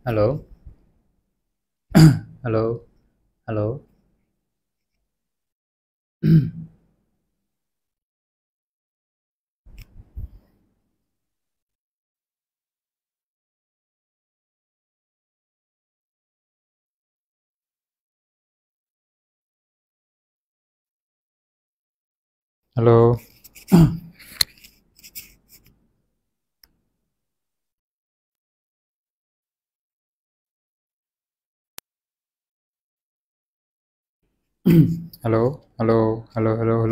Hello, hello, hello. Hello, hello, hello, hello, hello, hello,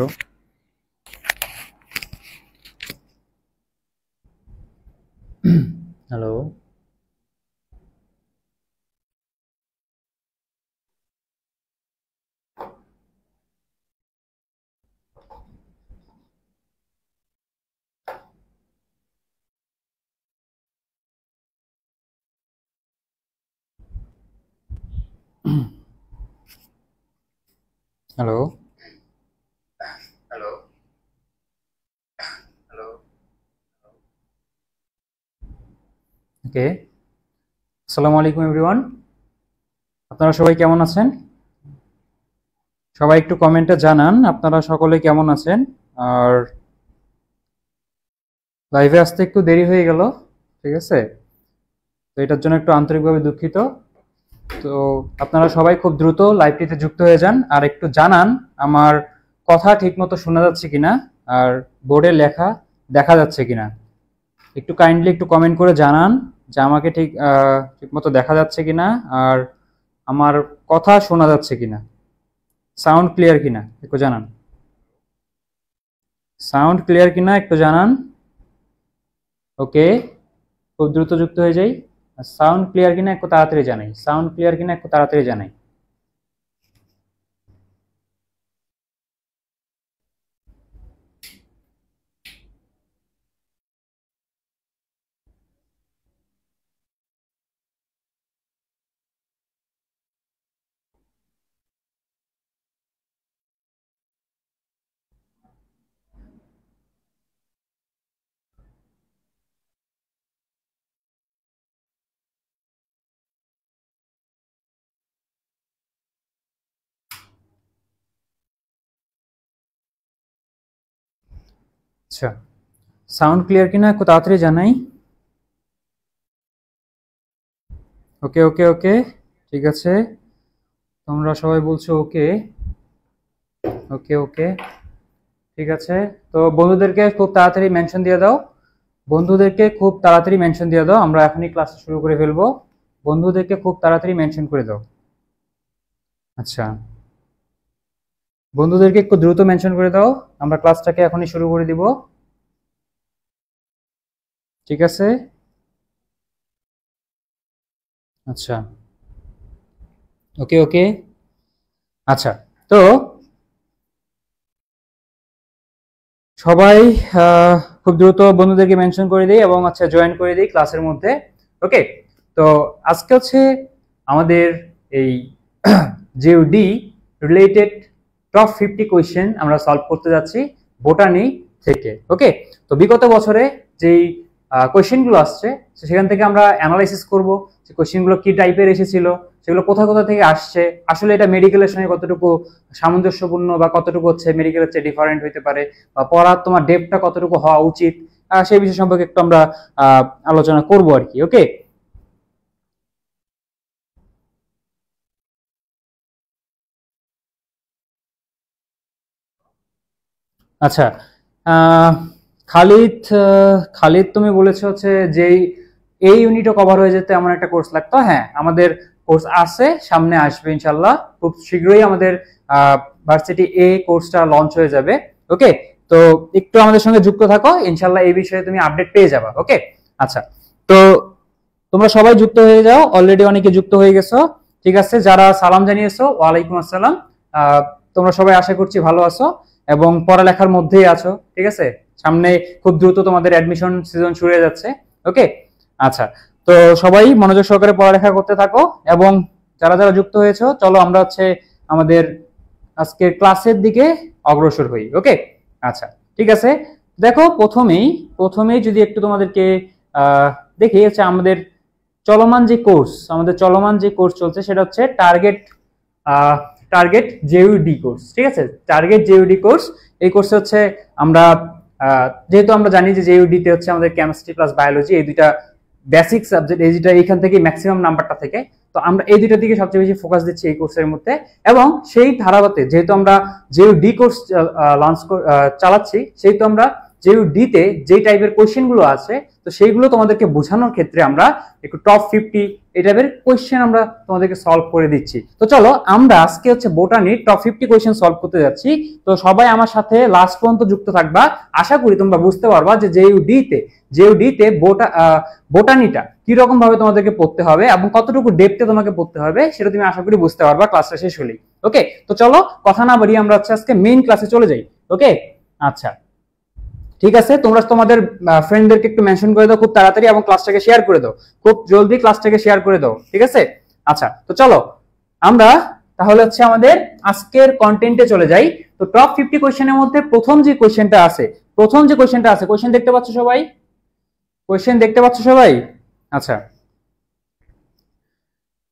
hello. Hello, hello, hello. Okay, আসসালামু আলাইকুম everyone. আপনারা সবাই কেমন আছেন? সবাই একটু কমেন্টে জানান আপনারা সকলে কেমন আছেন। আর লাইভে আসতে একটু দেরি হয়ে গেল, ঠিক আছে? তো এটার জন্য একটু আন্তরিকভাবে দুঃখিত। তো আপনারা সবাই খুব দ্রুত লাইভটিতে যুক্ত হয়ে যান আর একটু জানান আমার কথা ঠিকমতো শোনা যাচ্ছে কিনা আর বোর্ডে লেখা দেখা যাচ্ছে কিনা। একটু কাইন্ডলি একটু কমেন্ট করে জানান যে আমাকে ঠিকমতো দেখা যাচ্ছে কিনা আর আমার কথা শোনা যাচ্ছে কিনা, সাউন্ড ক্লিয়ার কিনা একটু জানান। সাউন্ড ক্লিয়ার কিনা একটু জানান। ওকে, খুব দ্রুত যুক্ত হয়ে যাই। সাউন্ড ক্লিয়ার কিনা একটু তাড়াতাড়ি জানাই, সাউন্ড ক্লিয়ার কিনা একটু তাড়াতাড়ি জানাই। আচ্ছা, সাউন্ড ক্লিয়ার কিনা একটু তাড়াতাড়ি জানাই। ওকে ওকে ওকে, ঠিক আছে, তোমরা সবাই বলছো ওকে ওকে ওকে, ঠিক আছে। তো বন্ধুদেরকে খুব তাড়াতাড়ি মেনশন দিয়ে দাও, বন্ধুদেরকে খুব তাড়াতাড়ি মেনশন দিয়ে দাও, আমরা এখনই ক্লাস শুরু করে ফেলবো। বন্ধুদেরকে খুব তাড়াতাড়ি মেনশন করে দাও। আচ্ছা, বন্ধুদেরকে একটু দ্রুত মেনশন করে দাও, আমরা ক্লাসটাকে এখনই শুরু করে দিব, ঠিক আছে? আচ্ছা, ওকে ওকে। আচ্ছা, তো সবাই খুব দ্রুত বন্ধুদেরকে মেনশন করে দিই এবং আচ্ছা জয়েন করে দিই ক্লাসের মধ্যে। ওকে, তো আজকে হচ্ছে আমাদের এই জিওডি রিলেটেড টপ 50 কোয়েশ্চেন আমরা সলভ করতে যাচ্ছি বোটানি থেকে। ওকে, তো বিগত বছরে যেই কোয়েশ্চেনগুলো আসছে সেখান থেকে আমরা অ্যানালাইসিস করব যে কোয়েশ্চেনগুলো কি টাইপের এসেছিল, সেগুলো কোথা কোথা থেকে আসছে, আসলে এটা মেডিকেলের সঙ্গে কতটুকু সামঞ্জস্যপূর্ণ বা কতটুকু হচ্ছে মেডিকেলের চেয়ে ডিফারেন্ট হইতে পারে বা পড়ার তোমার ডেপটা কতটুকু হওয়া উচিত, সেই বিষয় সম্পর্কে একটু আমরা আলোচনা করব আর কি। ওকে, আচ্ছা, খালিদ, খালিদ তুমি বলেছো হচ্ছে যে এই ইউনিটও কভার হয়ে যেতে এমন একটা কোর্স লাগতো। হ্যাঁ, আমাদের কোর্স আছে, সামনে আসবে ইনশাল্লাহ, খুব শীঘ্রই আমাদের ভার্সিটি এ কোর্সটা লঞ্চ হয়ে যাবে। ওকে, তো একটু আমাদের সঙ্গে যুক্ত থাকো, ইনশাল্লাহ এই বিষয়ে তুমি আপডেট পেয়ে যাবা। ওকে, আচ্ছা, তো তোমরা সবাই যুক্ত হয়ে যাও, অলরেডি অনেকে যুক্ত হয়ে গেছো, ঠিক আছে। যারা সালাম জানিয়েছো ওয়ালাইকুম আসসালাম, তোমরা সবাই আশা করছি ভালো আছো এবং পড়ালেখার মধ্যেই আছো, ঠিক আছে। সামনে খুব দ্রুত তোমাদের অ্যাডমিশন সিজন শুরু হয়ে যাচ্ছে। ওকে, আচ্ছা, তো সবাই মনোযোগ সহকারে পড়ালেখা করতে থাকো এবং যারা যারা যুক্ত হয়েছো চলো আমরা হচ্ছে আমাদের আজকের ক্লাসের দিকে অগ্রসর হই। ওকে, আচ্ছা, ঠিক আছে। দেখো প্রথমেই যদি একটু তোমাদেরকে দেখি হচ্ছে আমাদের চলমান যে কোর্স, আমাদের চলমান যে কোর্স চলছে সেটা হচ্ছে টার্গেট জেইউডি কোর্স, ঠিক আছে? টার্গেট জেইউডি কোর্স, এই কোর্সে হচ্ছে আমরা যেহেতু আমরা জানি যে জেইউডি তে হচ্ছে আমাদের কেমিস্ট্রি প্লাস বায়োলজি এই দুইটা বেসিক সাবজেক্ট, এই দুইটা এখান থেকে ম্যাক্সিমাম নাম্বারটা থেকে, তো আমরা এই দুইটার দিকে সবচেয়ে বেশি ফোকাস দিচ্ছি এই কোর্সের মধ্যে। এবং সেই ধারাবাতে যেহেতু আমরা জেইউডি কোর্স লঞ্চ চালাচ্ছি, সেহেতু আমরা জেইউডি তে যে টাইপের কোশ্চেন গুলো আছে তো সেইগুলো তোমাদেরকে বোঝানোর ক্ষেত্রে আমরা একটু টপ 50 এই টাইপের কোশ্চেন আমরা তোমাদেরকে সলভ করে দিচ্ছি। তো চলো আমরা আজকে হচ্ছে বোটানির টপ 50 কোশ্চেন সলভ করতে যাচ্ছি। তো সবাই আমার সাথে লাস্ট পর্যন্ত যুক্ত থাকবা, আশা করি তোমরা বুঝতে পারবা যে জেইউডি তে বোটানিটা কি রকম ভাবে তোমাদেরকে পড়তে হবে এবং কতটুকু ডেপথে তোমাকে পড়তে হবে সেটা তুমি আশা করি বুঝতে পারবা ক্লাসটা শেষ হলেই। ওকে, তো চলো কথা না বাড়িয়ে আমরা হচ্ছে আজকে মেইন ক্লাসে চলে যাই। ওকে, আচ্ছা ঠিক আছে, তোমরা তোমাদের ফ্রেন্ডদেরকে একটু মেনশন করে দাও খুব তাড়াতাড়ি এবং ক্লাসটাকে শেয়ার করে দাও, খুব জলদি ক্লাসটাকে শেয়ার করে দাও, ঠিক আছে? আচ্ছা, তো চলো আমরা তাহলে হচ্ছে আমাদের আজকের কন্টেন্টে চলে যাই। তো টপ 50 কোশ্চেনের মধ্যে প্রথম যে কোশ্চেনটা আছে, কোশ্চেন দেখতে পাচ্ছ সবাই? কোশ্চেন দেখতে পাচ্ছ সবাই? আচ্ছা,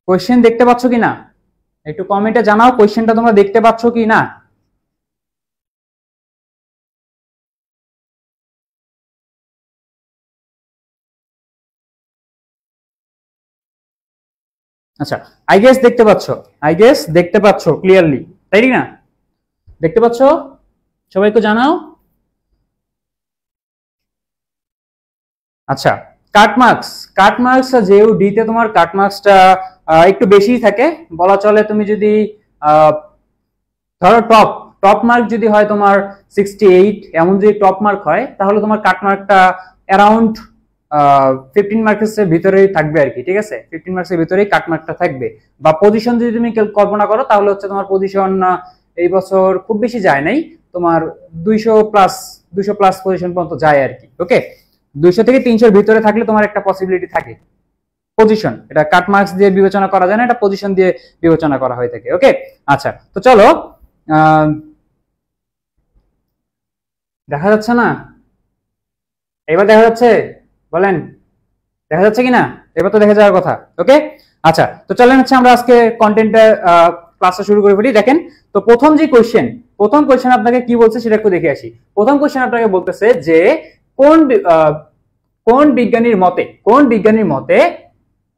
কোশ্চেন দেখতে পাচ্ছ কি না একটু কমেন্টে জানাও, কোশ্চেনটা তোমরা দেখতে পাচ্ছ কি না? আচ্ছা, আই গেস দেখতে পাচ্ছ ক্লিয়ারলি, তাই না? দেখতে পাচ্ছ? সবাইকে জানাও। আচ্ছা, কাটমার্কস জেইউডি তে তোমার কাটমার্কসটা একটু বেশিই থাকে বলা চলে। তুমি যদি ধরো টপ মার্ক যদি হয় তোমার 68, এমন যদি টপ মার্ক হয় তাহলে তোমার কাটমার্কটা অ্যারাউন্ড 15 মার্কসের ভিতরেই থাকবে আর কি, ঠিক আছে? 15 মার্কসের ভিতরেই কাটমার্কটা থাকবে। বা পজিশন যদি তুমি কল্পনা করো তাহলে হচ্ছে তোমার পজিশন এই বছর খুব বেশি যায় নাই, তোমার 200 প্লাস পজিশন পর্যন্ত যায় আর কি। ওকে, 200 থেকে 300 এর ভিতরে থাকলে তোমার একটা পসিবিলিটি থাকে পজিশন, এটা কাট মার্কস দিয়ে বিবেচনা করা যায় না, এটা পজিশন দিয়ে বিবেচনা করা হয়ে থাকে। ওকে, আচ্ছা, তো চলো দেখা যাচ্ছে না? এবার দেখা যাচ্ছে? বলেন দেখা যাচ্ছে কিনা? এবার তো দেখা যাওয়ার কথা। ওকে, আচ্ছা, তো চলেন হচ্ছে আমরা আজকে কন্টেন্টটা ক্লাসটা শুরু করে ফেলি। দেখেন, তো প্রথম কোশ্চেন আপনাকে কি বলছে সেটা একটু দেখে আসি। প্রথম কোশ্চেন আপনাকে বলতেছে যে কোন বিজ্ঞানীর মতে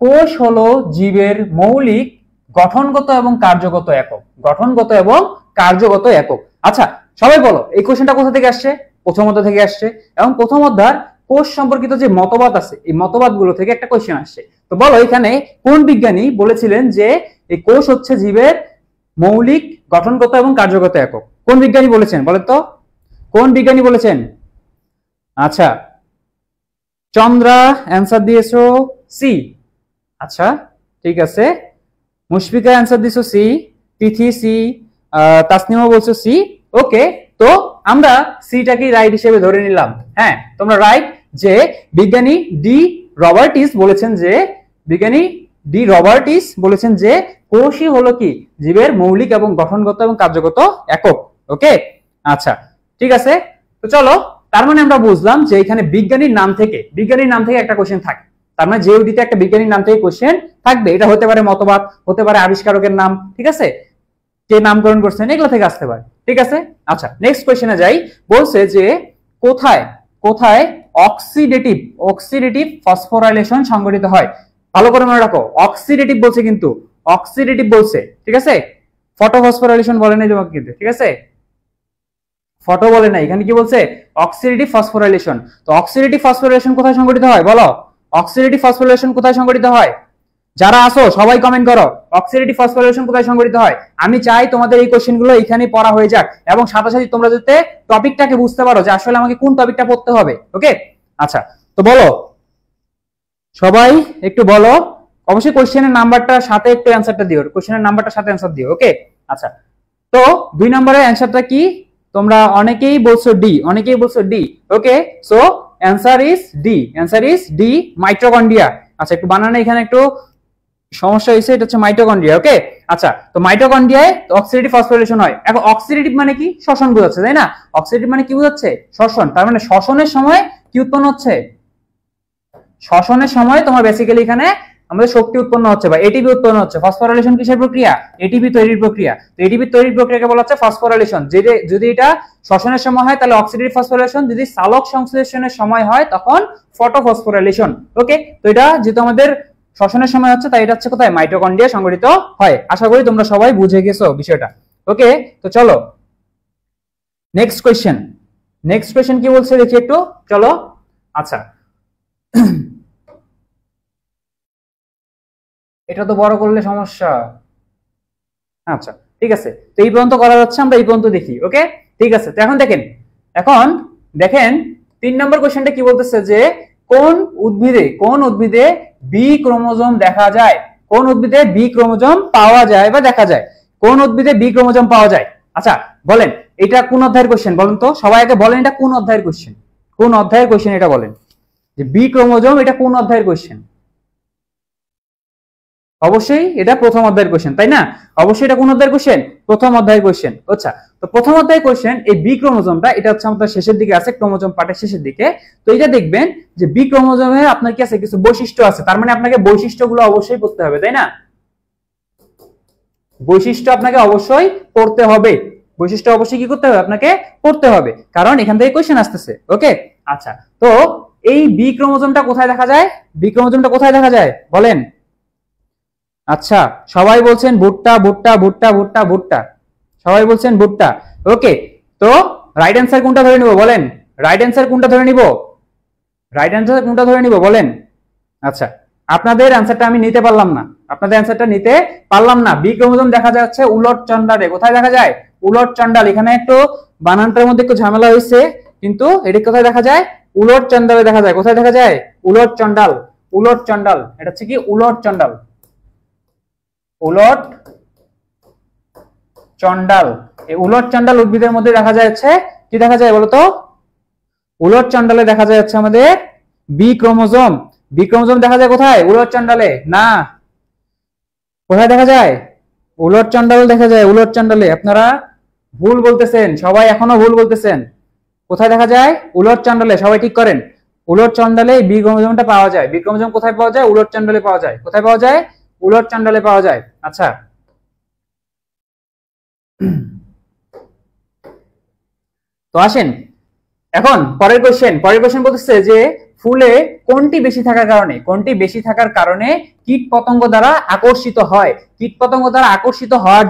কোষ হলো জীবের মৌলিক গঠনগত এবং কার্যগত একক। আচ্ছা, সবাই বলো এই কোশ্চেনটা কোথা থেকে আসছে? প্রথম অধ্যায় থেকে আসছে, এবং প্রথম অধ্যায় কোষ সম্পর্কিত যে মতবাদ আছে এই মতবাদগুলো থেকে একটা কোশ্চেন আসছে। তো বলো এখানে কোন বিজ্ঞানী বলেছিলেন যে এই কোষ হচ্ছে জীবের মৌলিক গঠনগত এবং কার্যগত একক? কোন বিজ্ঞানী বলেছেন বলেন তো? কোন বিজ্ঞানী বলেছেন? আচ্ছা, চন্দ্রা অ্যান্সার দিয়েছো সি। আচ্ছা, ঠিক আছে, মুশফিকা অ্যান্সার দিয়েছো সি, তিথি সি, তাসনিমা বলছো সি। ওকে, তো আমরা সিটাকে রাইট হিসেবে ধরে নিলাম। হ্যাঁ, তোমরা রাইট যে বিজ্ঞানী ডি রবার্টিস বলেছেন যে কোষই হলো কি জীবের মৌলিক এবং গঠনগত এবং কার্যগত একক। ওকে, আচ্ছা, ঠিক আছে, তো চলো তার মানে আমরা বুঝলাম যে এখানে বিজ্ঞানীর নাম থেকে একটা কোশ্চেন থাকে। তার মানে জেইউডিতে একটা বিজ্ঞানীর নাম থেকে কোশ্চেন থাকবে। এটা হতে পারে মতবাদ, হতে পারে আবিষ্কারকের নাম, ঠিক আছে, কে নামকরণ করছেন, এগুলো থেকে আসতে পারে। ঠিক আছে, আচ্ছা, নেক্সট কোশ্চেনে যাই। বলছে যে কোথায় অক্সিডেটিভ ফসফোরাইলেশন সংঘটিত হয়? ভালো করে মনে রাখো, অক্সিডেটিভ বলছে, কিন্তু অক্সিডেটিভ বলছে, ঠিক আছে? ফটোফসফোরাইলেশন বলে নাই তোমাকে কিন্তু, ঠিক আছে? ফটো বলে নাই, এখানে কি বলছে? Oxidative phosphorylation. তো অক্সিডেটিভ ফসফোরাইলেশন কোথায় সংঘটিত হয় বলো? অক্সিডেটিভ ফসফোরাইলেশন কোথায় সংঘটিত হয়? যারা আসো সবাই কমেন্ট করো, অক্সিডেটিভ ফসফোরাইলেশন কোথায় সংঘটিত হয়? আমি চাই তোমাদের এই কোশ্চেনগুলো এখানেই পড়া হয়ে যাক, এবং সাথে সাথে তোমরা যাতে টপিকটাকে বুঝতে পারো যে আসলে আমাকে কোন টপিকটা পড়তে হবে। ওকে, আচ্ছা, তো বলো সবাই একটু বলো, অবশ্যই কোশ্চেনের নাম্বারটার সাথে একটু অ্যানসারটা দিও, ওকে, আচ্ছা, তো 2 নম্বরের অ্যানসারটা কি? তোমরা অনেকেই বলছো D. Okay, so answer is D, mitochondria. আচ্ছা, একটু বানানো এখানে একটু সমস্যা হয়েছে, এটা হচ্ছে মাইটোকন্ড্রিয়া। ওকে, আচ্ছা, তো মাইটোকন্ড্রিয়ায় অক্সিডেটিভ ফসফোরাইলেশন হয়। এখন অক্সিডেটিভ মানে কি? শ্বসন বোঝাচ্ছে, তাই না? অক্সিডেটিভ মানে কি বোঝাচ্ছে? শ্বসন। তার মানে শ্বসনের সময় কি উৎপন্ন হচ্ছে? শ্বসনের সময় তোমার বেসিক্যালি এখানে আমাদের শক্তি উৎপন্ন হচ্ছে বা এটিপি উৎপন্ন হচ্ছে। ফসফোরাইলেশন কিসের প্রক্রিয়া? এটিপি তৈরির প্রক্রিয়া। তো এটিপি তৈরির প্রক্রিয়াকে বলা হচ্ছে ফসফোরাইলেশন। যদি এটা শ্বসনের সময় হয় তাহলে অক্সিডেটিভ ফসফোরাইলেশন, যদি সালোক সংশ্লেষণের সময় হয় তখন ফটোফসফোরাইলেশন। ওকে, তো এটা যেহেতু আমাদের শ্বসনের সময় হচ্ছে তাই এটা হচ্ছে কোথায়? মাইটোকন্ড্রিয়া সংঘটিত হয়। আশা করি তোমরা সবাই বুঝে গেছো বিষয়টা। ওকে, তো চলো নেক্সট কোয়েশ্চেন। নেক্সট কোয়েশ্চেন কি বলছে দেখি একটু, চলো। আচ্ছা, এটা তো বড় করলে সমস্যা। আচ্ছা ঠিক আছে, তো এই পর্যন্ত করা যাচ্ছে, আমরা এই পর্যন্ত দেখি। ওকে ঠিক আছে, তো এখন দেখেন 3 নম্বর কোশ্চেনটা কি বলতেছে যে কোন উদ্ভিদে বি ক্রোমোজোম দেখা যায়? কোন উদ্ভিদে বি ক্রোমোজোম পাওয়া যায় বা দেখা যায়? কোন উদ্ভিদে বি ক্রোমোজোম পাওয়া যায়? আচ্ছা বলেন এটা কোন অধ্যায়ের কোশ্চেন বলেন তো, সবাই আগে বলেন এটা কোন অধ্যায়ের কোশ্চেন? কোন অধ্যায়ের কোশ্চেন এটা বলেন, যে বি ক্রোমোজোম এটা কোন অধ্যায়ের কোশ্চেন? অবশ্যই এটা প্রথম অধ্যায়ের কোশ্চেন, তাই না? অবশ্যই এটা কোন অধ্যায়ের কোশ্চেন? প্রথম অধ্যায়ের কোশ্চেন। আচ্ছা, তো প্রথম অধ্যায়ের কোশ্চেন, এই বি ক্রোমোজোমটা এটা হচ্ছে আমাদের শেষের দিকে আছে, ক্রোমোজোম পার্টের শেষের দিকে। তো এটা দেখবেন যে বি ক্রোমোজোমে আপনার কি আছে? কিছু বৈশিষ্ট্য আছে, তার মানে আপনাকে বৈশিষ্ট্যগুলো অবশ্যই পড়তে হবে, তাই না? বৈশিষ্ট্য আপনাকে অবশ্যই পড়তে হবে, বৈশিষ্ট্য অবশ্যই কি করতে হবে? আপনাকে পড়তে হবে, কারণ এখান থেকে কোশ্চেন আসতেছে। ওকে আচ্ছা, তো এই বি ক্রোমোজোমটা কোথায় দেখা যায়? বি ক্রোমোজোমটা কোথায় দেখা যায় বলেন? আচ্ছা সবাই বলছেন ভুট্টা ভুট্টা ভুট্টা ভুট্টা ভুট্টা, সবাই বলছেন ভুট্টা। ওকে, তো রাইট অ্যান্সার কোনটা ধরে নিব বলেন? রাইট অ্যান্সার কোনটা ধরে নিব? রাইট অ্যান্সার কোনটা ধরে নিব বলেন? আচ্ছা, আপনাদের অ্যান্সারটা আমি নিতে পারলাম না, আপনাদের অ্যান্সারটা নিতে পারলাম না। বি ক্রোমোজোম দেখা যাচ্ছে উলট চন্ডালে। কোথায় দেখা যায়? উলট চন্ডাল। এখানে একটু বানানটার মধ্যে একটু ঝামেলা হয়েছে, কিন্তু এটা কোথায় দেখা যায়? উলট চন্ডালে দেখা যায়। কোথায় দেখা যায়? উলট চন্ডাল। উলট চন্ডাল, এটা হচ্ছে কি? উলট চন্ডাল। উলট চন্ডাল, এই উলট চন্ডাল উদ্ভিদের মধ্যে দেখা যাচ্ছে কি দেখা যায় বলতো? উলট চন্ডালে দেখা যাচ্ছে আমাদের বি ক্রোমোজোম। বি ক্রোমোজোম দেখা যায় কোথায়? উলট চন্ডালে না, কোথায় দেখা যায়? উলট চন্ডাল দেখা যায়, উলট চন্ডালে। আপনারা ভুল বলতেছেন, সবাই এখনো ভুল বলতেছেন। কোথায় দেখা যায়? উলট চন্ডালে। সবাই ঠিক করেন, উলট চন্ডালে বি ক্রোমোজোমটা পাওয়া যায়। বি ক্রোমোজোম কোথায় পাওয়া যায়? উলট চন্ডালে পাওয়া যায়। কোথায় পাওয়া যায়? উলট চন্ডালে পাওয়া যায়। আচ্ছা তো আসেন এখন পরের কোশ্চেন বলতেছে যে ফুলে কোনটি বেশি থাকার কারণে, কোনটি বেশি থাকার কারণে কীট পতঙ্গ দ্বারা আকর্ষিত হয়? কীট পতঙ্গ দ্বারা আকর্ষিত হওয়ার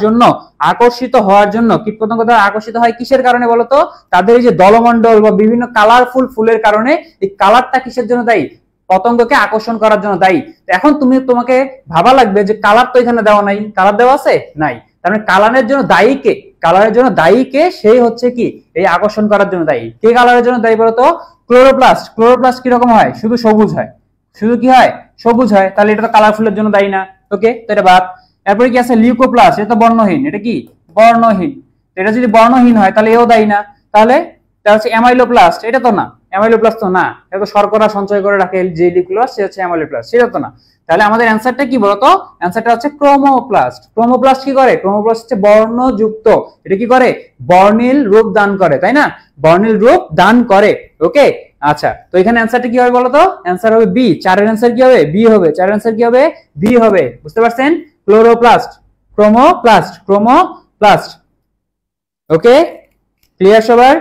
জন্য কীট পতঙ্গ দ্বারা আকর্ষিত হয় কিসের কারণে বলতো? তাদের এই যে দলমন্ডল বা বিভিন্ন কালারফুল ফুলের কারণে। এই কালারটা কিসের জন্য দায়ী? পতঙ্গকে আকর্ষণ করার জন্য দায়ী। এখন তোমাকে ভাবা লাগবে যে কালার তো এখানে দেওয়া নাই, কালার দেওয়া আছে নাই, তার মানে কালারের জন্য দায়ী কে? কালারের জন্য দায়ী কে? সেই হচ্ছে কি এই আকর্ষণ করার জন্য দায়ী। কে কালারের জন্য দায়ী বলতো? ক্লোরোপ্লাস্ট। ক্লোরোপ্লাস্ট কি রকম হয়? শুধু সবুজ হয়, শুধু কি হয়? সবুজ হয়। তাহলে এটা তো কালারফুলের জন্য দায়ী না। ওকে, তো এটা বাদ। এরপরে কি আছে? লিউকোপ্লাস্ট। এটা তো বর্ণহীন। এটা কি? বর্ণহীন। এটা যদি বর্ণহীন হয় তাহলে এও দায়ী না। তাহলে হচ্ছে অ্যামাইলোপ্লাস্ট। এটা তো না, অ্যামাইলোপ্লাস্ট তো না, এটা তো শর্করা সঞ্চয় করে রাখে যে লিউকোপ্লাস্ট, সে হচ্ছে অ্যামাইলোপ্লাস্ট, সেটা তো না। তাহলে আমাদের অ্যান্সারটা কি বলতো? অ্যান্সারটা হচ্ছে ক্রোমোপ্লাস্ট। ক্রোমোপ্লাস্ট কি করে? ক্রোমোপ্লাস্ট হচ্ছে বর্ণযুক্ত। এটা কি করে? বর্ণিল রূপ দান করে, তাই না? বর্ণিল রূপ দান করে। ওকে আচ্ছা, তো এখানে অ্যান্সারটা কি হবে বলতো? অ্যান্সার হবে বি। 4 এর অ্যান্সার কি হবে? বি হবে। 4 এর অ্যান্সার কি হবে? বি হবে। বুঝতে পারছেন? Chloroplast, chromoplast. ওকে, ক্লিয়ার সবার?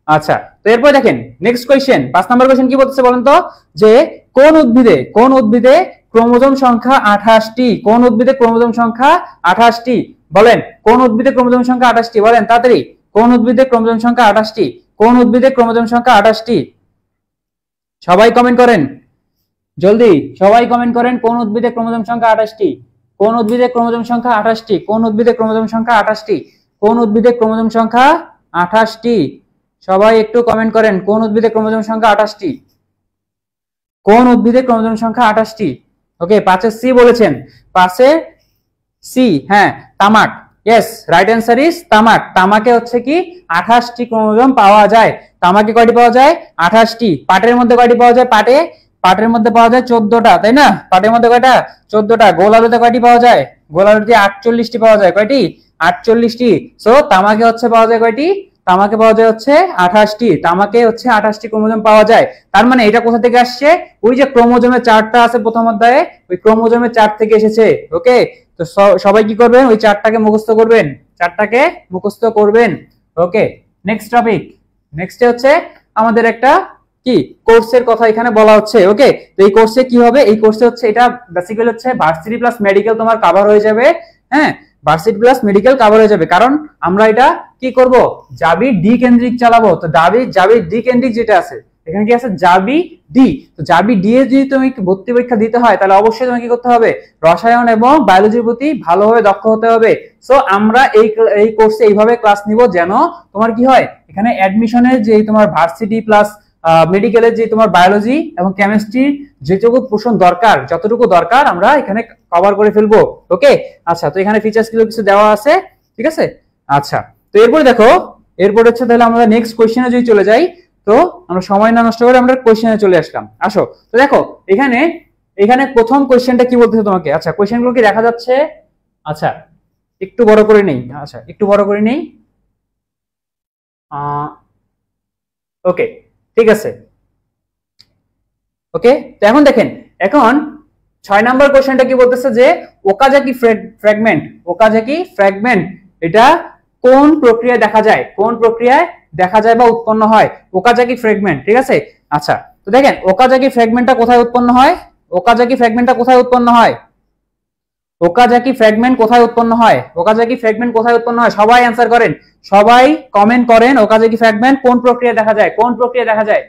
আচ্ছা, তো এরপর দেখেন নেক্সট কোশ্চেন, 5 নাম্বার কোশ্চেন কি বলতেছে বলেন তো? যে কোন উদ্ভিদে ক্রোমোজোম সংখ্যা 28টি? কোন উদ্ভিদে ক্রোমোজোম সংখ্যা 28টি? বলেন কোন উদ্ভিদে ক্রোমোজোম সংখ্যা 28টি? বলেন তাড়াতাড়ি, কোন উদ্ভিদে ক্রোমোজোম সংখ্যা 28টি? কোন উদ্ভিদে ক্রোমোজোম সংখ্যা 28টি? সবাই কমেন্ট করেন, জলদি সবাই কমেন্ট করেন। কোন উদ্ভিদে ক্রোমোজোম সংখ্যা 28টি? কোন উদ্ভিদে ক্রোমোজোম সংখ্যা 28টি? কোন উদ্ভিদে ক্রোমোজোম সংখ্যা 28টি? কোন উদ্ভিদে ক্রোমোজোম সংখ্যা 28টি? সবাই একটু কমেন্ট করেন, কোন উদ্ভিদে ক্রোমোজোম সংখ্যা 28টি? কোন উদ্ভিদে ক্রোমোজোম সংখ্যা 28টি? ওকে, 5 সি বলেছেন, 5 সি। হ্যাঁ, তামাক। ইয়েস, রাইট অ্যান্সার ইজ তামাক। তামাকে হচ্ছে কি 28টি ক্রোমোজোম পাওয়া যায়। তামাকে কয়টি পাওয়া যায়? 28টি। পাটের মধ্যে কয়টি পাওয়া যায়? পাটের মধ্যে পাওয়া যায় 14টা, তাই না? পাটের মধ্যে কয়টা? 14টা। গোল আলুতে কয়টি পাওয়া যায়? গোল আলুতে 48টি পাওয়া যায়। কয়টি? 48টি। সো তামাকে হচ্ছে পাওয়া যায় কয়টি? তামাকে পাওয়া যায় হচ্ছে 28টি, তামাকে হচ্ছে 28টি ক্রোমোজোম পাওয়া যায়। তার মানে এটা কোথা থেকে আসছে? ওই যে ক্রোমোজোমের চার্টটা আছে প্রথম অধ্যায়ে, ওই ক্রোমোজোমের চার্ট থেকে এসেছে। ওকে, তো সবাই কি করবেন? ওই চার্টটাকে মুখস্থ করবেন, চার্টটাকে মুখস্থ করবেন। ওকে, নেক্সট টপিক। নেক্সট হচ্ছে আমাদের একটা কি কোর্সের কথা এখানে বলা হচ্ছে। ওকে, তো এই কোর্সে কি হবে? এই কোর্সে হচ্ছে এটা বেসিক্যালি হচ্ছে ভার্সিটি প্লাস মেডিকেল তোমার কভার হয়ে যাবে। হ্যাঁ, ভার্সিটি প্লাস মেডিকেল কভার হয়ে যাবে, কারণ আমরা এটা কি করব? জাবি ডি কেন্দ্রিক চালাবো। তো জাবি ডি কেন্দ্রিক যেটা আছে, এখানে কি আছে? জাবি ডি। তো জাবি ডি এর যদি তুমি ভর্তি পরীক্ষা দিতে হয়, তাহলে অবশ্যই তোমাকে কি করতে হবে? রসায়ন এবং বায়োলজির প্রতি ভালোভাবে দক্ষ হতে হবে। সো আমরা এই কোর্সে এইভাবে ক্লাস নিব যেন তোমার কি হয়, এখানে অ্যাডমিশনের যে তোমার ভার্সিটি প্লাস মেডিকেলের যে তোমার বায়োলজি এবং কেমিস্ট্রি যেটুকু পোর্শন দরকার, যতটুকু দরকার আমরা এখানে কভার করে ফেলবো। ওকে, আচ্ছা, তো এখানে ফিচার্স কিছু দেওয়া আছে, ঠিক আছে। আচ্ছা, তো এরপরে দেখো, এরপর হচ্ছে তাহলে আমরা নেক্সট কোশ্চেনে যদি চলে যাই, তো আমরা সময় না নষ্ট করে আমরা কোশ্চেনে চলে আসলাম। আসো, তো দেখো এখানে প্রথম কোশ্চেনটা কি বলতেছে তোমাকে। আচ্ছা, কোশ্চেনগুলো কি দেখা যাচ্ছে? আচ্ছা, একটু বড় করে নেই। আচ্ছা, একটু বড় করে নেই। ওকে, ঠিক আছে। ওকে, তো এখন দেখেন, এখন 6 নাম্বার কোশ্চেনটা কি বলতেছে যে ওকাজাকি ফ্র্যাগমেন্ট, ওকাজাকি ফ্র্যাগমেন্ট এটা কোন প্রক্রিয়ায় দেখা যায়, কোন প্রক্রিয়ায় দেখা যায় বা উৎপন্ন হয় ওকাজাকি ফ্র্যাগমেন্ট, ঠিক আছে। আচ্ছা, তো দেখেন ওকাজাকি ফ্র্যাগমেন্টটা কোথায় উৎপন্ন হয়? ওকাজাকি ফ্র্যাগমেন্টটা কোথায় উৎপন্ন হয়? ওকাজাকি ফ্র্যাগমেন্ট কোথায় উৎপন্ন হয়? ওকাজাকি ফ্র্যাগমেন্ট কোথায় উৎপন্ন হয়? সবাই অ্যানসার করেন, সবাই কমেন্ট করেন। ওকাজাকি ফ্র্যাগমেন্ট কোন প্রক্রিয়ায় দেখা যায়? কোন প্রক্রিয়ায় দেখা যায়?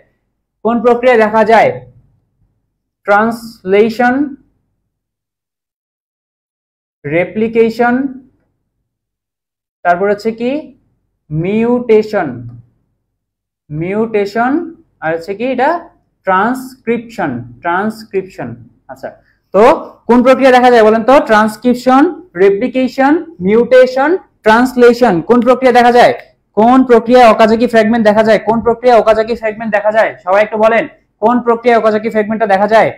কোন প্রক্রিয়ায় দেখা যায়? ট্রান্সলেশন, রেপ্লিকেশন, তারপর হচ্ছে কি মিউটেশন, মিউটেশন, আর হচ্ছে কি এটা ট্রান্সক্রিপশন, ট্রান্সক্রিপশন। আচ্ছা, তো কোন প্রক্রিয়া দেখা যায় বলেন তো? ট্রান্সক্রিপশন, রেপ্লিকেশন, মিউটেশন, ট্রান্সলেশন, কোন প্রক্রিয়া দেখা যায়? কোন প্রক্রিয়ায় ওকাজাকি ফ্র্যাগমেন্ট দেখা যায়? কোন প্রক্রিয়ায় ওকাজাকি ফ্র্যাগমেন্ট দেখা যায়? সবাই একটু বলেন, কোন প্রক্রিয়ায় ওকাজাকি ফ্র্যাগমেন্টটা দেখা যায়?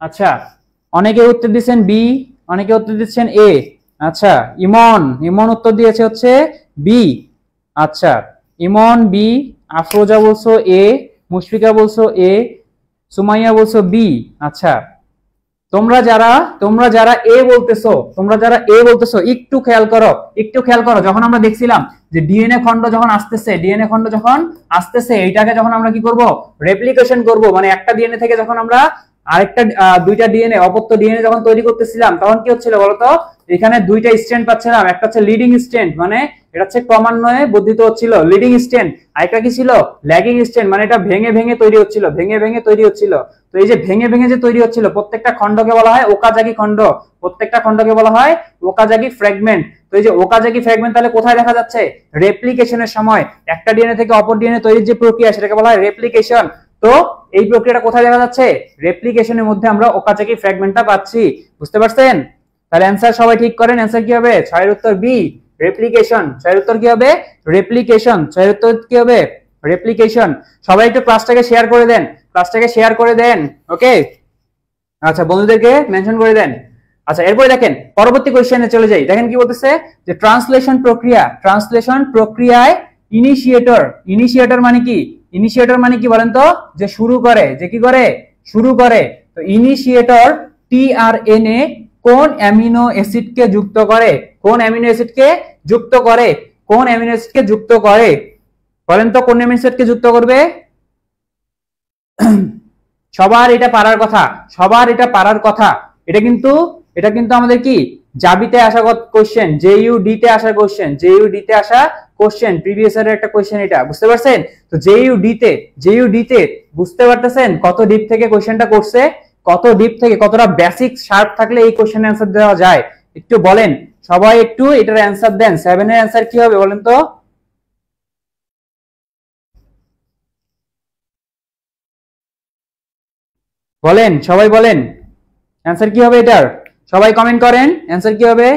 আচ্ছা, অনেকে উত্তর দিচ্ছেন বি, অনেকে উত্তর দিচ্ছেন এ। আচ্ছা, ইমন উত্তর দিয়েছে হচ্ছে বি। আচ্ছা, ইমন বি, আফরোজা বলছো এ, মুশফিকা বলছো এ, সুমাইয়া বলছো বি। আচ্ছা, তোমরা যারা এ বলতেছো, একটু খেয়াল করো, যখন আমরা দেখছিলাম যে ডিএনএ খন্ড যখন আসতেছে, এইটাকে যখন আমরা কি করব? রেপ্লিকেশন করব। মানে একটা ডিএনএ থেকে যখন আমরা আরেকটা দুইটা ডিএনএ, অপত্য ডিএনএ যখন তৈরি করতেছিলাম, তখন কি হচ্ছিল বলতো? এখানে দুইটা স্ট্র্যান্ড পাচ্ছিলাম, একটা হচ্ছে লিডিং স্ট্র্যান্ড, মানে এটা হচ্ছে ক্রমান্বয়ে বর্ধিত হচ্ছিল লিডিং স্ট্র্যান্ড, আর একটা কি ছিল? ল্যাগিং স্ট্র্যান্ড, মানে এটা ভেঙে ভেঙে তৈরি হচ্ছিল, তো এই যে ভেঙে ভেঙে যে তৈরি হচ্ছিল, প্রত্যেকটা খণ্ডকে বলা হয় ওকাজাকি খণ্ড, প্রত্যেকটা খণ্ডকে বলা হয় ওকাজাকি ফ্র্যাগমেন্ট। তো এই যে ওকাজাকি ফ্র্যাগমেন্ট তাহলে কোথায় দেখা যাচ্ছে? রেপ্লিকেশনের সময়, একটা ডিএনএ থেকে অপর ডিএনএ তৈরির যে প্রক্রিয়া, সেটাকে বলা হয় রেপ্লিকেশন। তো এই প্রক্রিয়াটা কোথায় দেখা যাচ্ছে? রেপ্লিকেশনের মধ্যে আমরা ওকাজাকি ফ্র্যাগমেন্টটা পাচ্ছি। বুঝতে পারছেন? তাহলে অ্যানসার সবাই ঠিক করেন। অ্যানসার কি হবে? 6 এর উত্তর বি, রেপ্লিকেশন। 6 এর উত্তর কি হবে? রেপ্লিকেশন। 6 এর উত্তর কি হবে? রেপ্লিকেশন। সবাই একটু ক্লাসটাকে শেয়ার করে দেন, ওকে। আচ্ছা, বন্ধুদেরকে মেনশন করে দেন। আচ্ছা, এরপরে দেখেন পরবর্তী কোশ্চেনে চলে যাই। দেখেন কি বলতেছে যে ট্রান্সলেশন প্রক্রিয়ায় ইনিশিয়েটর মানে কি? ইনিশিয়েটর মানে কি বলেন তো? যে শুরু করে, যে কি করে? শুরু করে। তো ইনিশিয়েটর টিআরএনএ কোন অ্যামিনো অ্যাসিডকে যুক্ত করে? কোন অ্যামিনো অ্যাসিডকে যুক্ত করে? কোন অ্যামিনো অ্যাসিডকে যুক্ত করে বলেন তো? কোন অ্যামিনো অ্যাসিডকে যুক্ত করবে? সবার এটা পারার কথা, এটা কিন্তু আমাদের কি জাবিতে আসা কোশ্চেন, জেইউডি তে আসা কোশ্চেন, প্রিভিয়াস ইয়ারের একটা কোশ্চেন এটা। বুঝতে পারছেন? তো জেইউডি তে বুঝতে পারতেছেন কত ডিপ থেকে কোশ্চেনটা করছে, কত ডিপ থেকে, কতটা বেসিক শার্প থাকলে এই কোশ্চেনের অ্যানসার দেওয়া যায়। একটু বলেন সবাই, একটু এটার অ্যানসার দেন। 7 এর অ্যানসার কি হবে বলেন তো? বলেন, সবাই বলেন অ্যানসার কি হবে এটার? সবাই কমেন্ট করেন অ্যানসার কি হবে।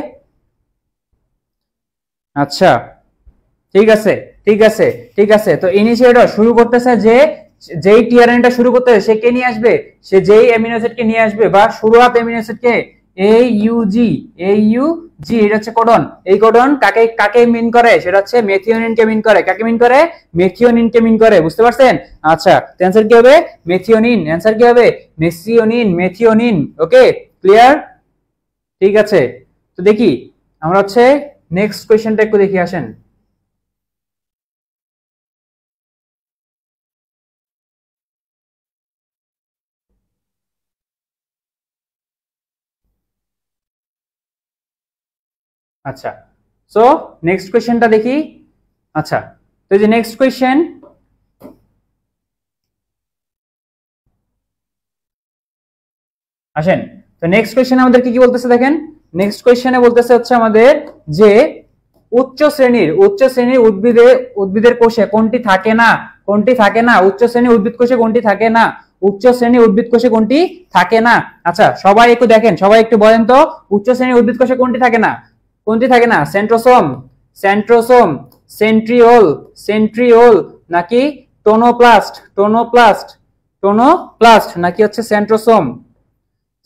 আচ্ছা, ঠিক আছে। তো ইনিশিয়েটর শুরু করতেছে, যেই টিআরএনএটা শুরু করতেছে সে কে নিয়ে আসবে? সে যেই অ্যামিনো অ্যাসিড কে নিয়ে আসবে, বা শুরুয়াত অ্যামিনো অ্যাসিড কে AUG AUG এটা হচ্ছে কোডন। এই কোডন কাকে কাকে মিন করে? সেটা হচ্ছে মেথিওনিনকে মিন করে। কাকে মিন করে? মেথিওনিনকে মিন করে। বুঝতে পারছেন? আচ্ছা, অ্যানসার কি হবে? মেথিওনিন। অ্যানসার কি হবে? মেথিওনিন। ওকে, ক্লিয়ার? ঠিক আছে, তো দেখি আমরা হচ্ছে নেক্সট কোশ্চেনটা একটু দেখি, আসেন। আচ্ছা, সো নেক্সট কোশ্চেনটা দেখি। আচ্ছা, তো এই যে নেক্সট কোশ্চেন, আসেন। তো নেক্সট কোশ্চেনে আমাদেরকে কি বলতেছে দেখেন, নেক্সট কোশ্চেনে বলতেছে হচ্ছে আমাদের যে উচ্চ শ্রেণীর উদ্ভিদের কোষে কোনটি থাকে না? কোনটি থাকে না? উচ্চ শ্রেণীর উদ্ভিদ কোষে কোনটি থাকে না? উচ্চ শ্রেণীর উদ্ভিদ কোষে কোনটি থাকে না? আচ্ছা, সবাই একটু দেখেন, সবাই একটু বলেন তো, উচ্চ শ্রেণীর উদ্ভিদ কোষে কোনটি থাকে না? কোনটি থাকে না? সেন্ট্রোসোম, সেন্ট্রিওল নাকি টোনোপ্লাস্ট নাকি হচ্ছে